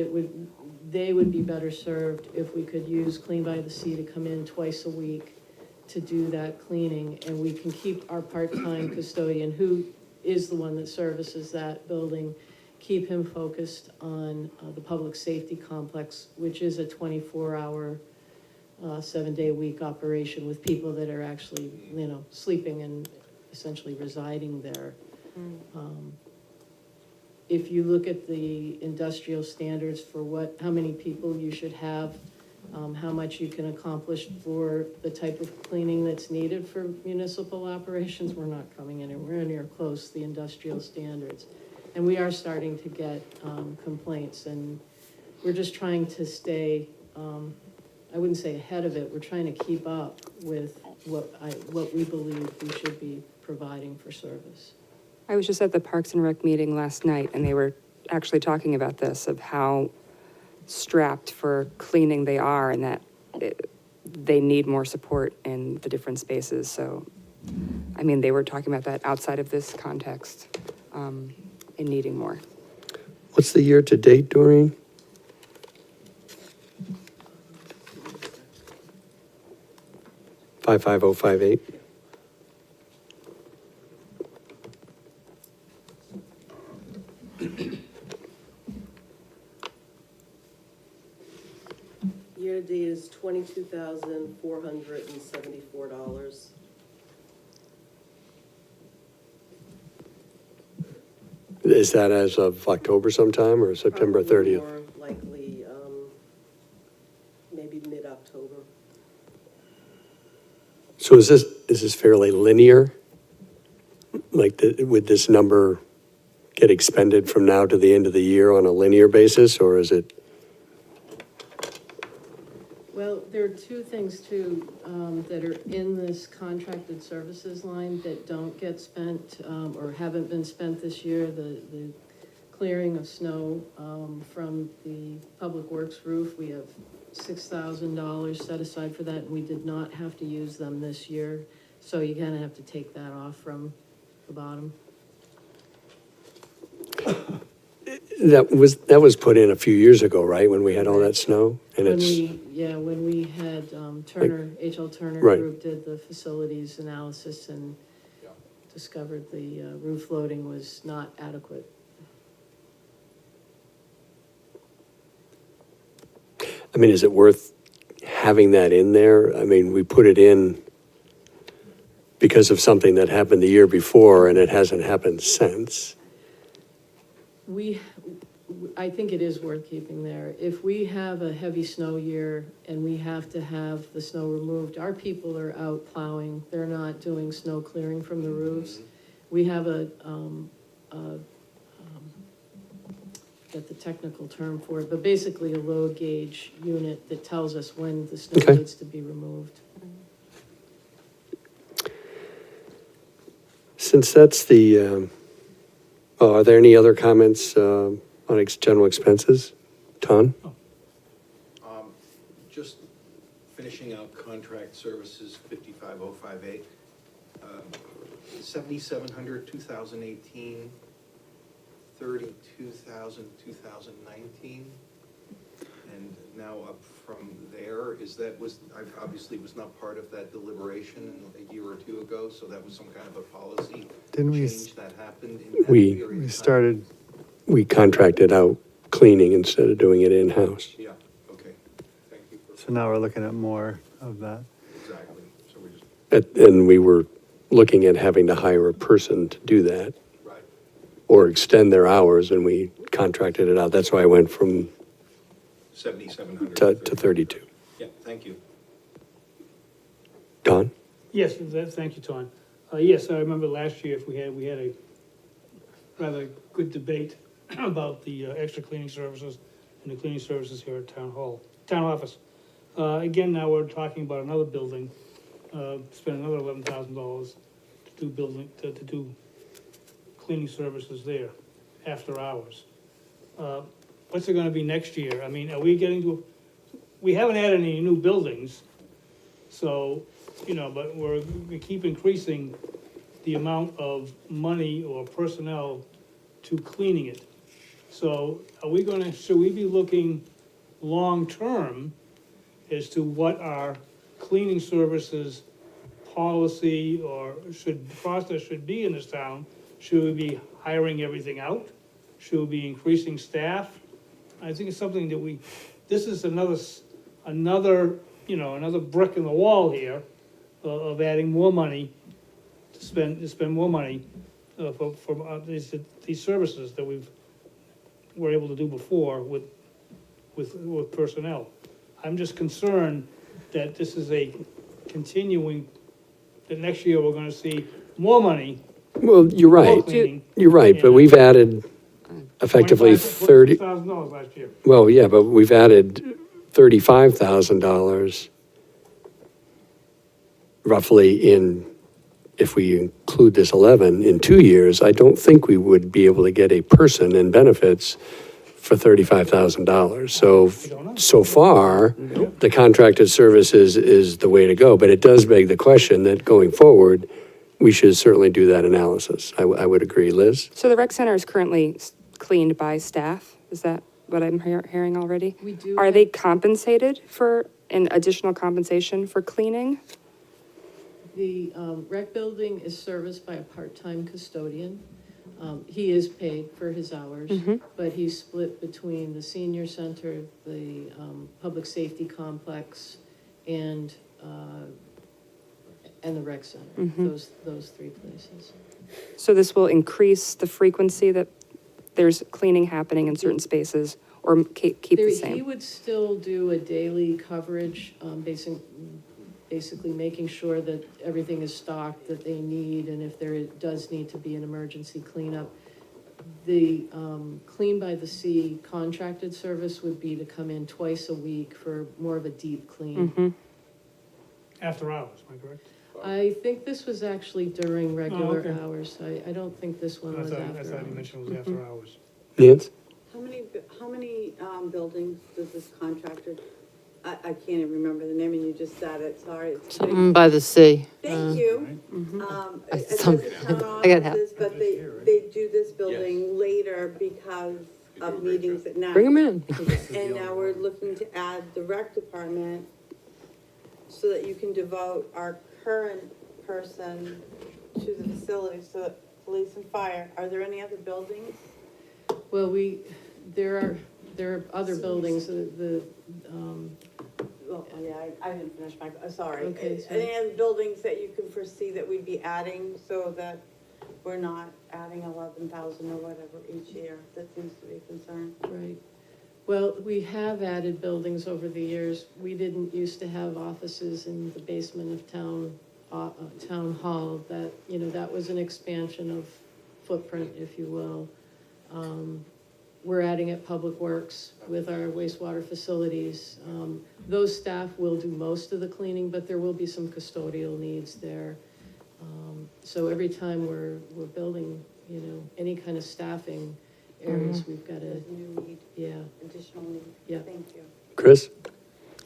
they would be better served if we could use Clean by the Sea to come in twice a week to do that cleaning. And we can keep our part-time custodian, who is the one that services that building, keep him focused on the public safety complex, which is a 24-hour, 7-day-a-week operation with people that are actually, sleeping and essentially residing there. If you look at the industrial standards for how many people you should have, how much you can accomplish for the type of cleaning that's needed for municipal operations, we're not coming anywhere near close to the industrial standards. And we are starting to get complaints, and we're just trying to stay, I wouldn't say ahead of it, we're trying to keep up with what we believe we should be providing for service. I was just at the Parks and Rec meeting last night, and they were actually talking about this, of how strapped for cleaning they are, and that they need more support in the different spaces, so, I mean, they were talking about that outside of this context, in needing more. What's the year-to-date, Doreen? $55058. Year-to-date is $22,474. Is that as of October sometime or September Probably 30th? More likely, maybe mid-October. So is this fairly linear? Like, would this number get expended from now to the end of the year on a linear basis, or is it? Well, there are two things too, that are in this contracted services line that don't get spent, or haven't been spent this year. The clearing of snow, from the Public Works roof, we have $6,000 set aside for that, and we did not have to use them this year. So you kind of have to take that off from the bottom. That was put in a few years ago, right, when we had all that snow? And When it's, when we had, Turner, H.L. Turner Right. Group did the facilities analysis and discovered the roof loading was not adequate. I mean, is it worth having that in there? I mean, we put it in because of something that happened the year before, and it hasn't happened since. I think it is worth keeping there. If we have a heavy snow year and we have to have the snow removed, our people are out plowing, they're not doing snow clearing from the roofs. We have get the technical term for it, but basically a load gauge unit that tells us when the snow Okay. needs to be removed. Since that's are there any other comments on general expenses? Ton? Just finishing out contract services, 55058, 7,700, 2018, 32,000, 2019. And now up from there, obviously was not part of that deliberation a year or two ago, so that was some kind of a policy Didn't we change that happened in that We- period of We time. started, We contracted out cleaning instead of doing it in-house. Yeah, okay, thank you for, so now we're looking at more of that. exactly, so we just, And we were looking at having to hire a person to do that right. or extend their hours, and we contracted it out. That's why I went from 7,700. to 32. Yeah, thank you. Don? Yes, thank you, Ton. Yes, I remember last year, we had a rather good debate about the extra cleaning services and the cleaning services here at town office. Again, now we're talking about another building, spend another $11,000 to do cleaning services there after hours. What's it gonna be next year? I mean, are we we haven't had any new buildings, so, but we keep increasing the amount of money or personnel to cleaning it. So should we be looking long-term as to what our cleaning services policy or process should be in this town? Should we be hiring everything out? Should we be increasing staff? I think it's something that this is another brick in the wall here of adding more money to spend more money for these services that were able to do before with personnel. I'm just concerned that this is a continuing, that next year we're gonna see more money. Well, you're more right. cleaning, You're right, but we've added effectively 30, $26,000 last year. well, yeah, but we've added $35,000 roughly in if we include this 11 in 2 years, I don't think we would be able to get a person and benefits for $35,000. So far, the contracted services is the way to go, but it does beg the question that going forward, we should certainly do that analysis. I would agree. Liz? So the rec center is currently cleaned by staff? Is that what I'm hearing already? We do Are have- they compensated for an additional compensation for cleaning? The rec building is serviced by a part-time custodian. He is paid for his hours, but he's split between the senior center, the public safety complex, and the rec center, those three places. So this will increase the frequency that there's cleaning happening in certain spaces, or keep the He same? would still do a daily coverage, basically making sure that everything is stocked that they need, and if there does need to be an emergency cleanup. The Clean by the Sea contracted service would be to come in twice a week for more of a deep clean. After hours, am I correct? I think this was actually during regular okay. hours. I don't think this one I was thought after you hours. mentioned it was after hours. Nance? How many buildings does this contractor, I can't even remember the name and you just said it, sorry. Something by the sea. Thank you. It Some- says town I gotta have- offices, but they do this building later because of meetings at night. Bring them in. And now we're looking to add the rec department so that you can devote our current person to the facility, so that police and fire, are there any other buildings? Well, there are other buildings, Well, yeah, I didn't finish my, sorry. Okay, sorry. Any other buildings that you can foresee that we'd be adding so that we're not adding 11,000 or whatever each year? That seems to be a concern. right. Well, we have added buildings over the years. We didn't used to have offices in the basement of town hall. That was an expansion of footprint, if you will. We're adding at Public Works with our wastewater facilities. Those staff will do most of the cleaning, but there will be some custodial needs there. So every time we're building, any kind of staffing areas, we've got to, There's new need, yeah, additional need. Yeah. Thank you. Chris?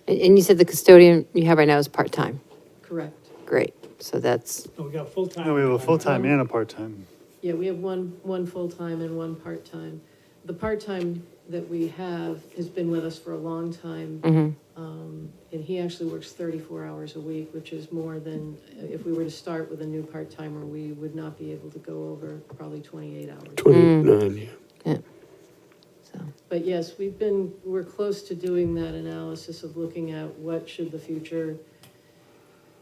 And you said the custodian you have right now is part-time. correct. Great. So that's, No, we got full-time. No, we have a full-time and a part-time. Yeah, we have one full-time and one part-time. The part-time that we have has been with us for a long time. And he actually works 34 hours a week, which is more than, if we were to start with a new part-timer, we would not be able to go over probably 28 hours. 29, yeah. yeah. So, But yes, we're close to doing that analysis of looking at what should the future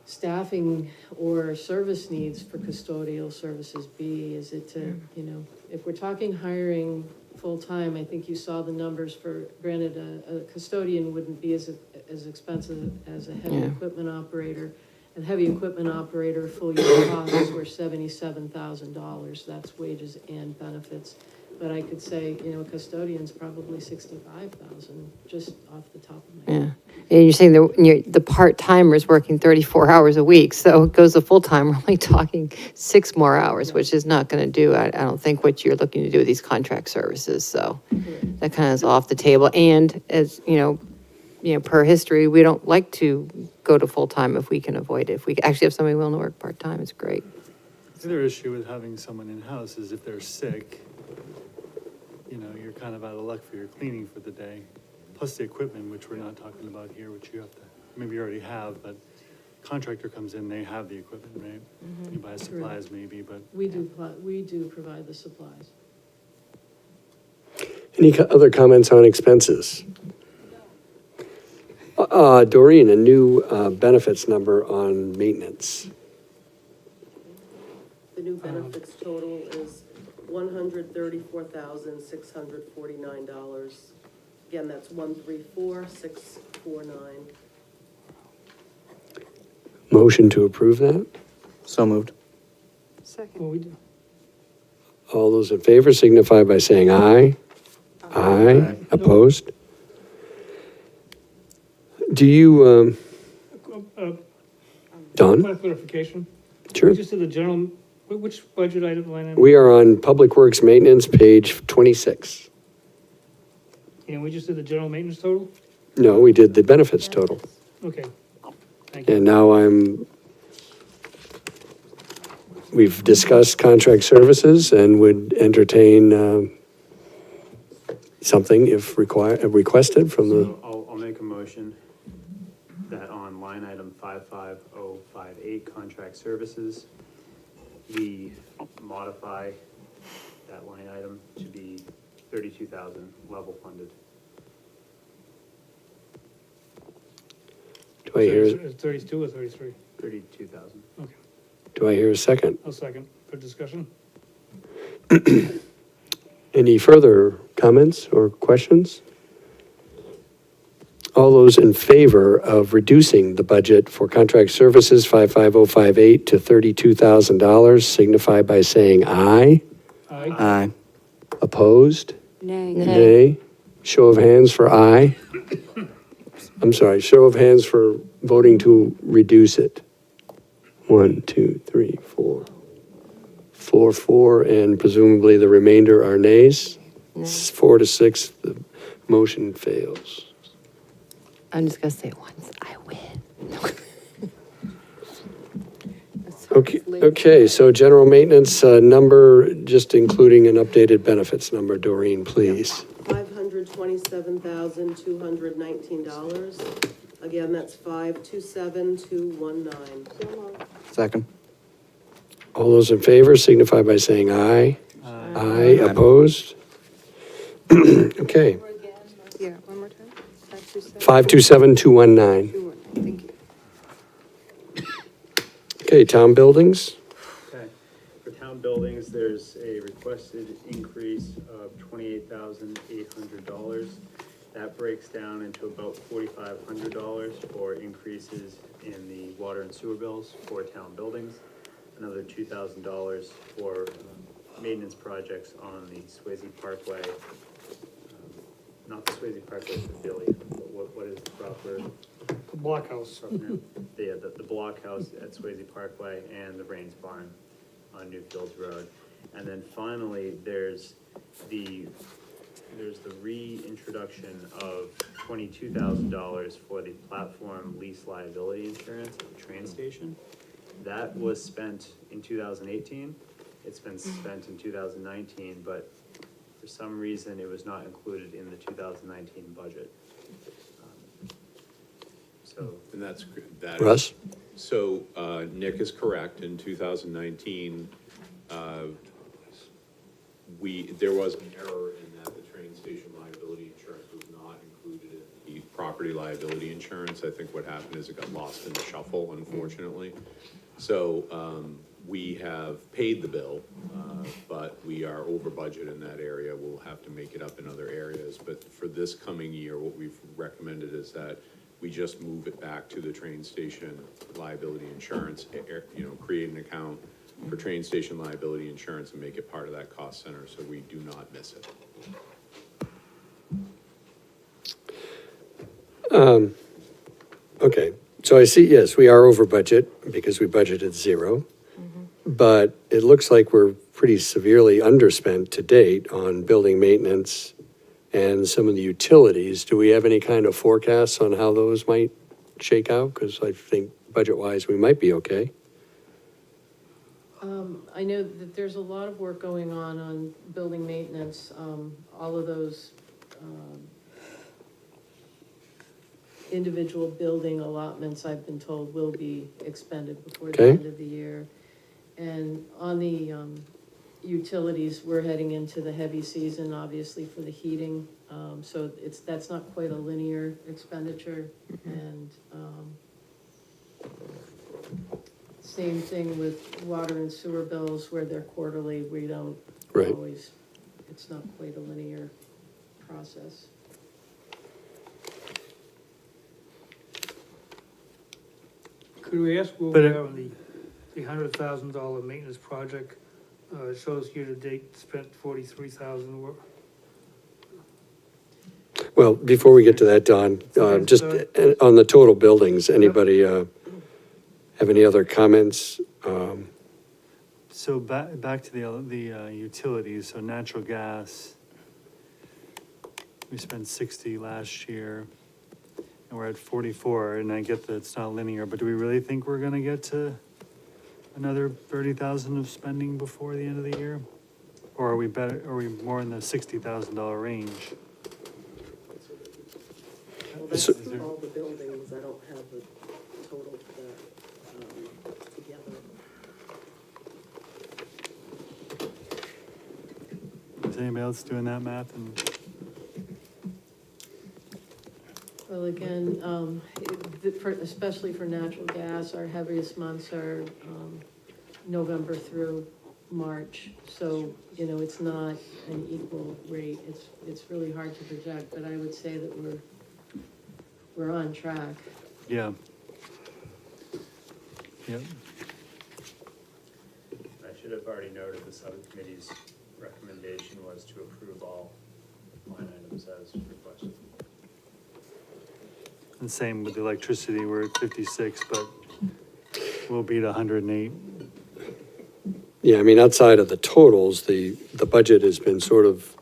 staffing or service needs for custodial services be? Is it to, if we're talking hiring full-time, I think you saw the numbers for, granted, a custodian wouldn't be as expensive as a heavy Yeah. equipment operator. And heavy equipment operator, full year costs were $77,000. That's wages and benefits. But I could say, a custodian's probably 65,000, just off the top of my head. yeah. And you're saying the part-timer is working 34 hours a week, so it goes to full-time, we're only talking 6 more hours, which is not going to do, I don't think, what you're looking to do with these contract services, so that kind of is off the table. And as, per history, we don't like to go to full-time if we can avoid it. If we actually have somebody willing to work part-time, it's great. The other issue with having someone in-house is if they're sick, you're kind of out of luck for your cleaning for the day. Plus the equipment, which we're not talking about here, which you have to, maybe you already have, but contractor comes in, they have the equipment, right? You buy supplies maybe, but We do provide the supplies. Any other comments on expenses? Doreen, a new benefits number on maintenance. The new benefits total is $134,649. Again, that's 134,649. Motion to approve that? So moved. Second. Well, we do. All those in favor signify by saying aye. Aye. Opposed? Do you, Point Don? of clarification, Sure. We just did the general, which budget item line? item? We are on Public Works Maintenance, page 26. And we just did the general maintenance total? No, we did the benefits total. Okay. Thank you. And now we've discussed contract services and would entertain something if requested from the, So I'll make a motion that on line item 55058, contract services, we modify that line item to be 32,000 level funded. do I hear, It's 32 or 33? 32,000. Okay, do I hear a second? I'll second for discussion. Any further comments or questions? All those in favor of reducing the budget for contract services 55058 to $32,000 signify by saying aye. Aye. Aye. Opposed? Nay. Nay. Show of hands for aye. I'm sorry, show of hands for voting to reduce it. 1, 2, 3, 4. 4, and presumably the remainder are nays. 4 to 6, the motion fails. I'm just gonna say once, I win. Okay, so general maintenance number, just including an updated benefits number, Doreen, please. $527,219. Again, that's 527219. Second. All those in favor signify by saying aye. Aye, opposed? Okay, Yeah, one more time. 527219. Thank you. Okay, town buildings, Okay, for town buildings, there's a requested increase of $28,800. That breaks down into about $4,500 for increases in the water and sewer bills for town buildings. Another $2,000 for maintenance projects on the Swayze Parkway. Not the Swayze Parkway Pavilion, but what is the proper? The blockhouse. The blockhouse at Swayze Parkway and the Rains Barn on Newfields Road. And then finally, there's the reintroduction of $22,000 for the platform lease liability insurance at the train station. That was spent in 2018. It's been spent in 2019, but for some reason, it was not included in the 2019 budget. So And that's, that. Russ? So, Nick is correct, in 2019, there was an error in that the train station liability insurance was not included in the property liability insurance. I think what happened is it got lost in the shuffle, unfortunately. So, we have paid the bill, but we are over budget in that area. We'll have to make it up in other areas. But for this coming year, what we've recommended is that we just move it back to the train station liability insurance, create an account for train station liability insurance and make it part of that cost center so we do not miss it. Okay, so I see, yes, we are over budget because we budgeted 0. But it looks like we're pretty severely underspent to date on building maintenance and some of the utilities. Do we have any kind of forecasts on how those might shake out? Because I think budget-wise, we might be okay. I know that there's a lot of work going on building maintenance. All of those, individual building allotments, I've been told, will be expended before the Okay. end of the year. And on the, utilities, we're heading into the heavy season, obviously, for the heating. So that's not quite a linear expenditure. And, same thing with water and sewer bills where they're quarterly, we don't Right. always, it's not quite a linear process. Could we ask where But we it- are on the $100,000 maintenance project? It shows year-to-date spent 43,000. Well, before we get to that, Don, just on the total buildings, anybody have any other comments So back to the utilities, so natural gas. We spent 60 last year, and we're at 44, and I get that it's not linear, but do we really think we're gonna get to another 30,000 of spending before the end of the year? Or are we more in the $60,000 range? Well, that's So- all the buildings, I don't have the total for that, together. Is anybody else doing that math? And Well, again, especially for natural gas, our heaviest months are, November through March. So, you know, it's not an equal rate. It's really hard to project, but I would say that we're on track. yeah. Yep. I should have already noted the subcommittee's recommendation was to approve all line items as requested. And same with the electricity, we're at 56, but we'll beat 108. Yeah, I mean, outside of the totals, the budget has been sort of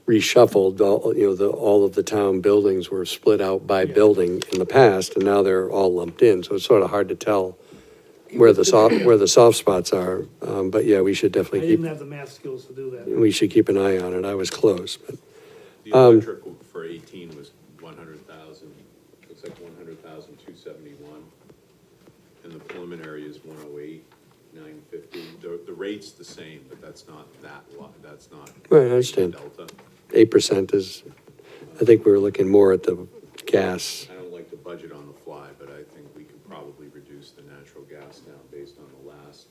reshuffled. All of the town buildings were split out by building in the past, and now they're all lumped in, so it's sort of hard to tell where the soft spots are. But yeah, we should I definitely didn't have the math skills to do that. we should keep an eye on it. I was close, but, The electric for 18 was 100,000, looks like 100,271. And the preliminary is 108,950. The rate's the same, but that's not that lot, that's not. Right, I understand. Delta. 8% is, I think we were looking more at the gas. I don't like to budget on the fly, but I think we could probably reduce the natural gas down based on the last,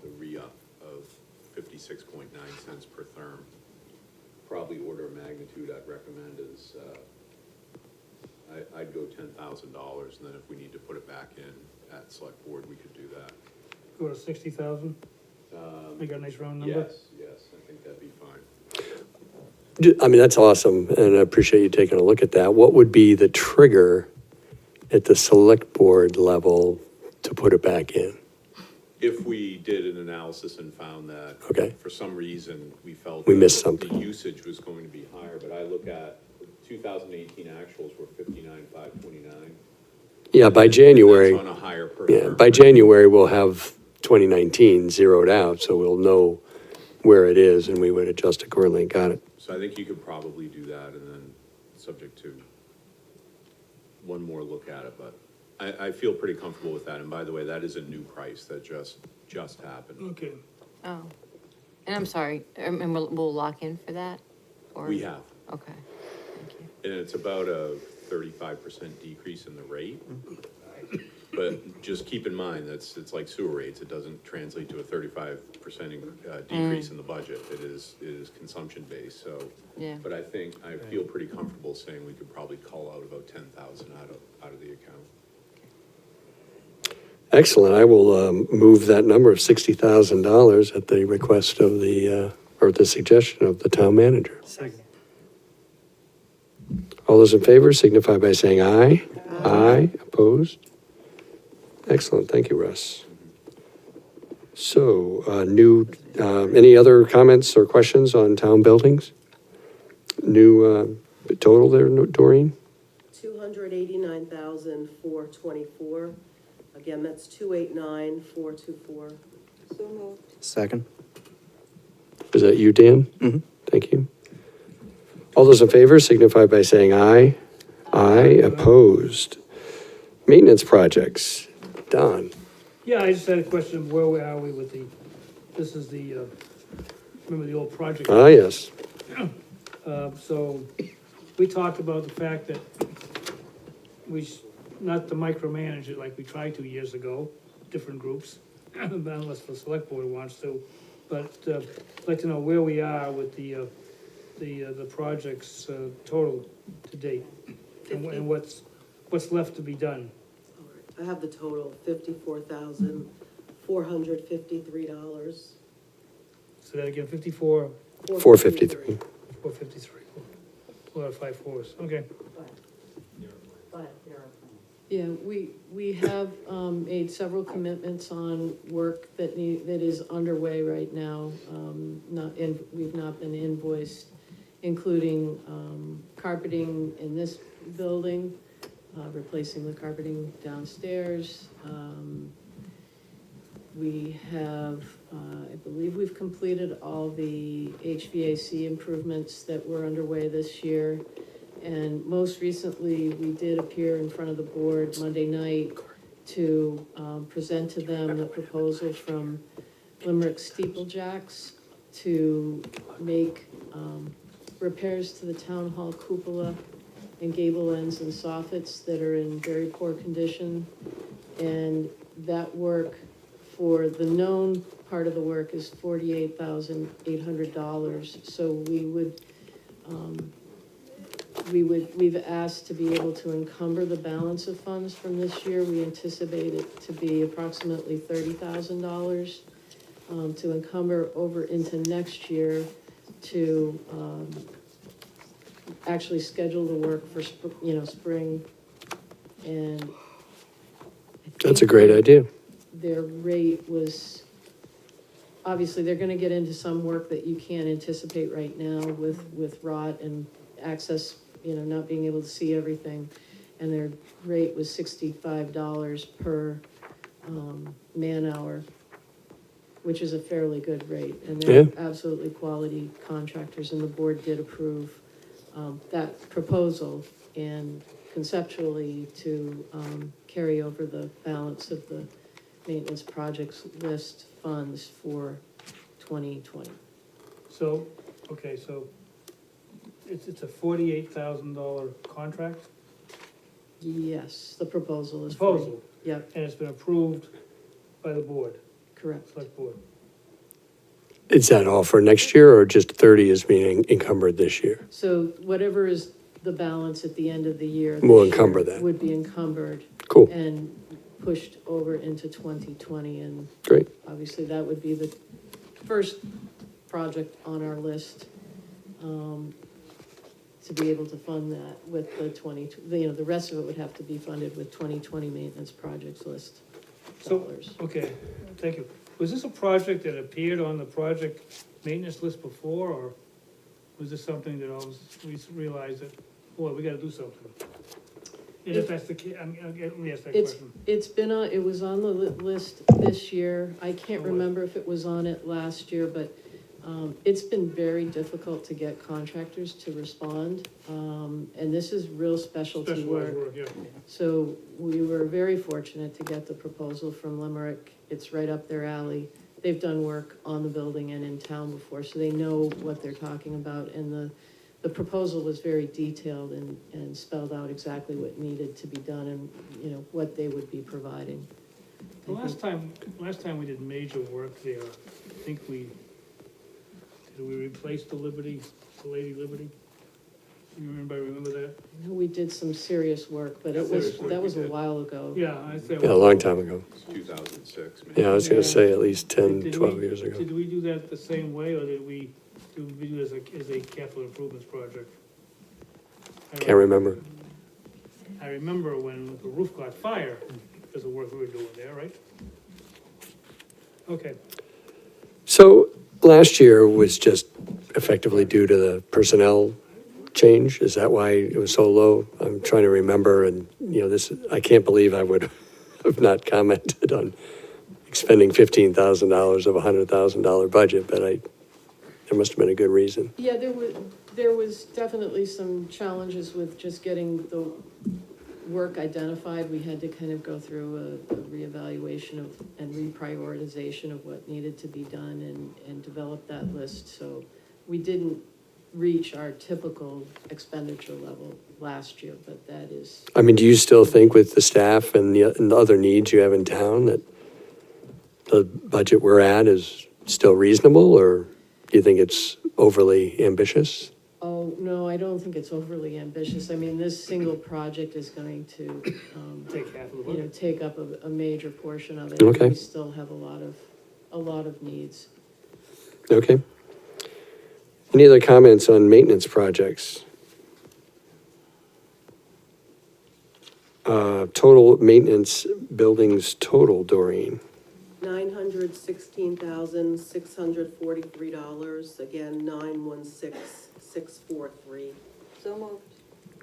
the re-up of 56.9 cents per therm. Probably order of magnitude I'd recommend is, I'd go $10,000, and then if we need to put it back in at select board, we could do that. Go to 60,000, make a nice round number. Yes, I think that'd be fine. I mean, that's awesome, and I appreciate you taking a look at that. What would be the trigger at the select board level to put it back in? If we did an analysis and found that. Okay. For some reason, we felt. We that missed something. The usage was going to be higher, but I look at 2018 actuals were 59,529. Yeah, by January. That's on a higher per. Yeah, by January, we'll have 2019 zeroed out, so we'll know where it is, and we would adjust accordingly. Got it. So I think you could probably do that, and then, subject to one more look at it, but I feel pretty comfortable with that. And by the way, that is a new price that just happened. Okay. Oh, and I'm sorry, and we'll lock in for that? Or We have, Okay, thank you. and it's about a 35% decrease in the rate. But just keep in mind, it's like sewer rates, it doesn't translate to a 35% decrease in the budget. It is consumption-based, so. Yeah. But I feel pretty comfortable saying we could probably call out about 10,000 out of the account. Excellent. I will move that number of $60,000 at the request of or the suggestion of the town manager. Second. All those in favor signify by saying aye. Aye. Opposed? Excellent. Thank you, Russ. So, any other comments or questions on town buildings? New total there, Doreen? 289,424. Again, that's 289,424. So moved. Second. Is that you, Dan? Mhm. Thank you. All those in favor signify by saying aye. Aye. Opposed? Maintenance projects. Don? Yeah, I just had a question of where are we with this is the, remember the old project? Ah, yes. So we talked about the fact that not to micromanage it like we tried to years ago, different groups, unless the select board wants to. But I'd like to know where we are with the projects total to date and what's left to be done. All right, I have the total, $54,453. So that again, 54, 453. 453. A lot of 5 4s, okay. Yeah, we have, made several commitments on work that is underway right now. We've not been invoiced, including, carpeting in this building, replacing the carpeting downstairs. We have, I believe we've completed all the HVAC improvements that were underway this year. And most recently, we did appear in front of the board Monday night to present to them the proposal from Limerick Steeplejacks to make repairs to the town hall cupola and gable ends and soffits that are in very poor condition. And that work, for the known part of the work, is $48,800. So we've asked to be able to encumber the balance of funds from this year. We anticipate it to be approximately $30,000 to encumber over into next year to actually schedule the work for, spring. And I That's a think great idea. their rate was, obviously, they're gonna get into some work that you can't anticipate right now with rot and access, not being able to see everything. And their rate was $65 per man hour, which is a fairly good rate. And they're absolutely quality contractors, and the board did approve that proposal, and conceptually to carry over the balance of the maintenance projects list funds for 2020. So, okay, so it's a $48,000 contract Yes, the proposal is. proposal, Yep, and it's been approved by the board, correct. select board. Is that all for next year, or just 30 is being encumbered this year? So whatever is the balance at the end of the year. We'll this encumber year that. Would be encumbered. Cool. And pushed over into 2020, and Great. obviously that would be the first project on our list, to be able to fund that with the the rest of it would have to be funded with 2020 maintenance projects list So, dollars. okay, thank you. Was this a project that appeared on the project maintenance list before, or was this something that we realized that, boy, we gotta do something? And if that's the case, let me ask that question. It was on the list this year. I can't remember if it was on it last year, but it's been very difficult to get contractors to respond. And this is real specialty work. Specialized work, yeah. So we were very fortunate to get the proposal from Limerick. It's right up their alley. They've done work on the building and in town before, so they know what they're talking about. And the proposal was very detailed and spelled out exactly what needed to be done and, what they would be providing. The last time we did major work there, I think did we replace the Lady Liberty? You remember that? I know we did some serious work, but that was a while ago. Yeah, I'd say. Yeah, a long time ago. It's 2006, maybe. Yeah, I was gonna say at least 10, Did 12 we- years ago. Did we do that the same way, or did we do it as a capital improvements project? Can't remember. I remember when the roof caught fire, because of work we were doing there, right? Okay, So last year was just effectively due to the personnel change? Is that why it was so low? I'm trying to remember, and, I can't believe I would have not commented on expending $15,000 of a $100,000 budget, but there must have been a good reason. Yeah, there was definitely some challenges with just getting the work identified. We had to kind of go through a reevaluation and reprioritization of what needed to be done and develop that list. So we didn't reach our typical expenditure level last year, but that is. I mean, do you still think with the staff and the other needs you have in town that the budget we're at is still reasonable, or do you think it's overly ambitious? Oh, no, I don't think it's overly ambitious. I mean, this single project is going to, take half of the budget. take up a major portion of it. Okay. We still have a lot of needs. Okay. Any other comments on maintenance projects? Total maintenance buildings total, Doreen. $916,643, again, 916,643. So moved.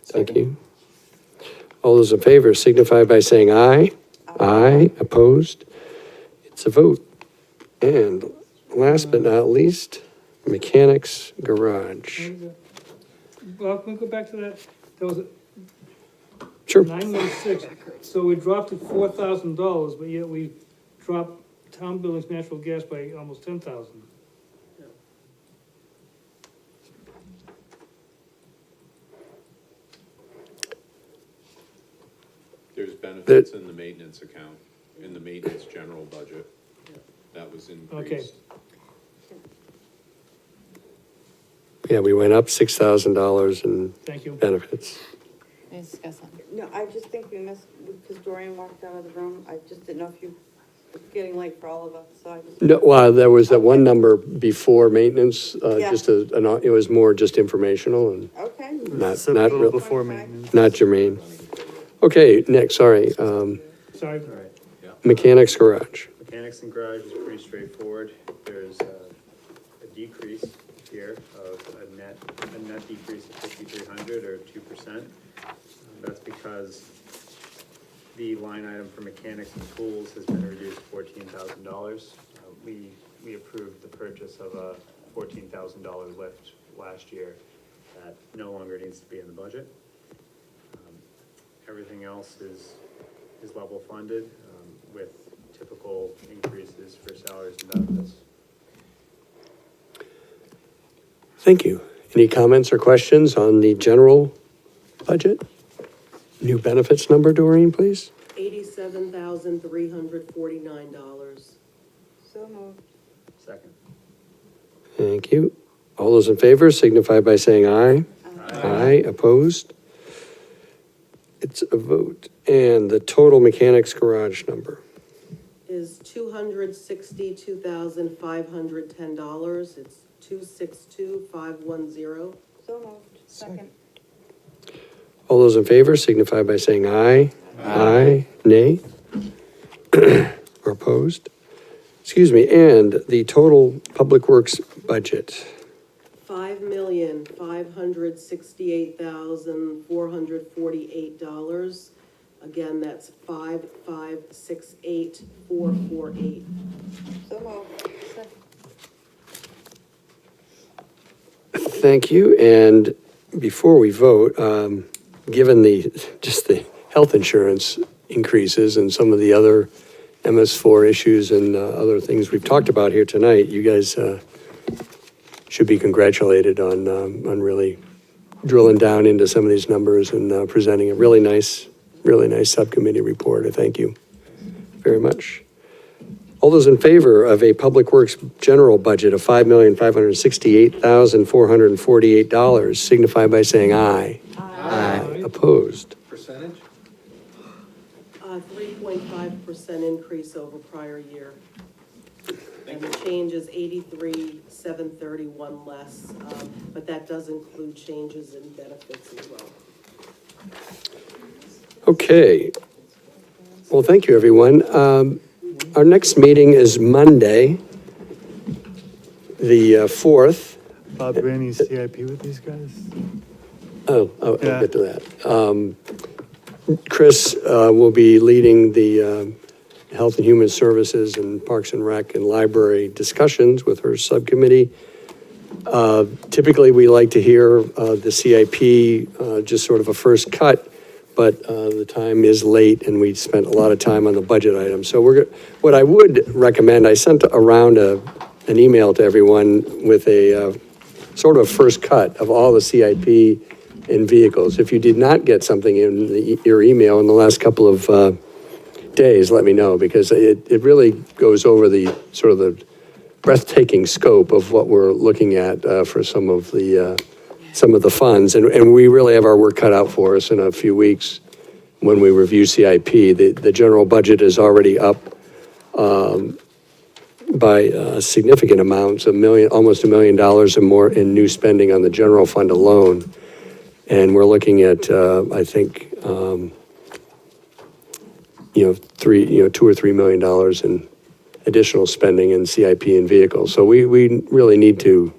Thank you. All those in favor signify by saying aye. Aye. Opposed? It's a vote. And last but not least, mechanics garage. Well, can we go back to that? There was Sure. 916, so we dropped it $4,000, but yet we dropped town buildings natural gas by almost 10,000. There's benefits in the maintenance account, in the maintenance general budget. That was increased. Yeah, we went up $6,000 in Thank you. benefits. Can I discuss that? No, I just think we missed, because Dorian walked out of the room, I just didn't know if you, it's getting late for all of us, so I just. No, well, there was that one number before maintenance, Yeah. just it was more just informational and Okay. not Subtotal real, before maintenance. not germane. Okay, next, sorry, Sorry. All right, yeah. mechanics garage. Mechanics and garage is pretty straightforward. There's a decrease here of a net decrease of 5,300 or 2%. That's because the line item for mechanics and tools has been reduced $14,000. We approved the purchase of a $14,000 lift last year that no longer needs to be in the budget. Everything else is level funded with typical increases for salaries and benefits. Thank you. Any comments or questions on the general budget? New benefits number, Doreen, please? $87,349. So moved. Second. Thank you. All those in favor signify by saying aye. Aye. Opposed? It's a vote. And the total mechanics garage number. Is $262,510. It's 262,510. So moved. Second. All those in favor signify by saying aye. Aye. Nay? Or opposed? Excuse me, and the total public works budget. $5,568,448. Again, that's 5,568,448. So moved. Thank you, and before we vote, given just the health insurance increases and some of the other MS4 issues and other things we've talked about here tonight, you guys should be congratulated on really drilling down into some of these numbers and presenting a really nice subcommittee report. I thank you very much. All those in favor of a Public Works general budget of $5,568,448 signify by saying aye. Aye. Opposed? Percentage? 3.5% increase over prior year. And the change is 83,731 less, but that does include changes in benefits as well. Okay. Well, thank you, everyone. Our next meeting is Monday, the 4th. Bob, do we have any CIP with these guys? I'll Yeah. get to that. Chris will be leading the Health and Human Services and Parks and Rec and Library discussions with her subcommittee. Typically, we like to hear the CIP, just sort of a first cut, but the time is late and we spent a lot of time on the budget items. So what I would recommend, I sent around an email to everyone with a sort of first cut of all the CIP and vehicles. If you did not get something in your email in the last couple of days, let me know, because it really goes over the sort of the breathtaking scope of what we're looking at for some of the funds. And we really have our work cut out for us in a few weeks when we review CIP. The general budget is already up by significant amounts, almost $1 million or more in new spending on the general fund alone. And we're looking at, I think, $2 or $3 million in additional spending in CIP and vehicles. So we really need to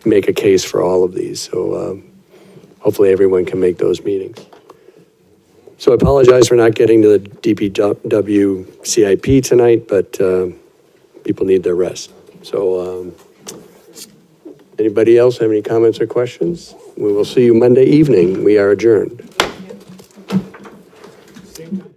make a case for all of these. So hopefully everyone can make those meetings. So I apologize for not getting to the DPW CIP tonight, but people need their rest. So anybody else have any comments or questions? We will see you Monday evening. We are adjourned. Same time.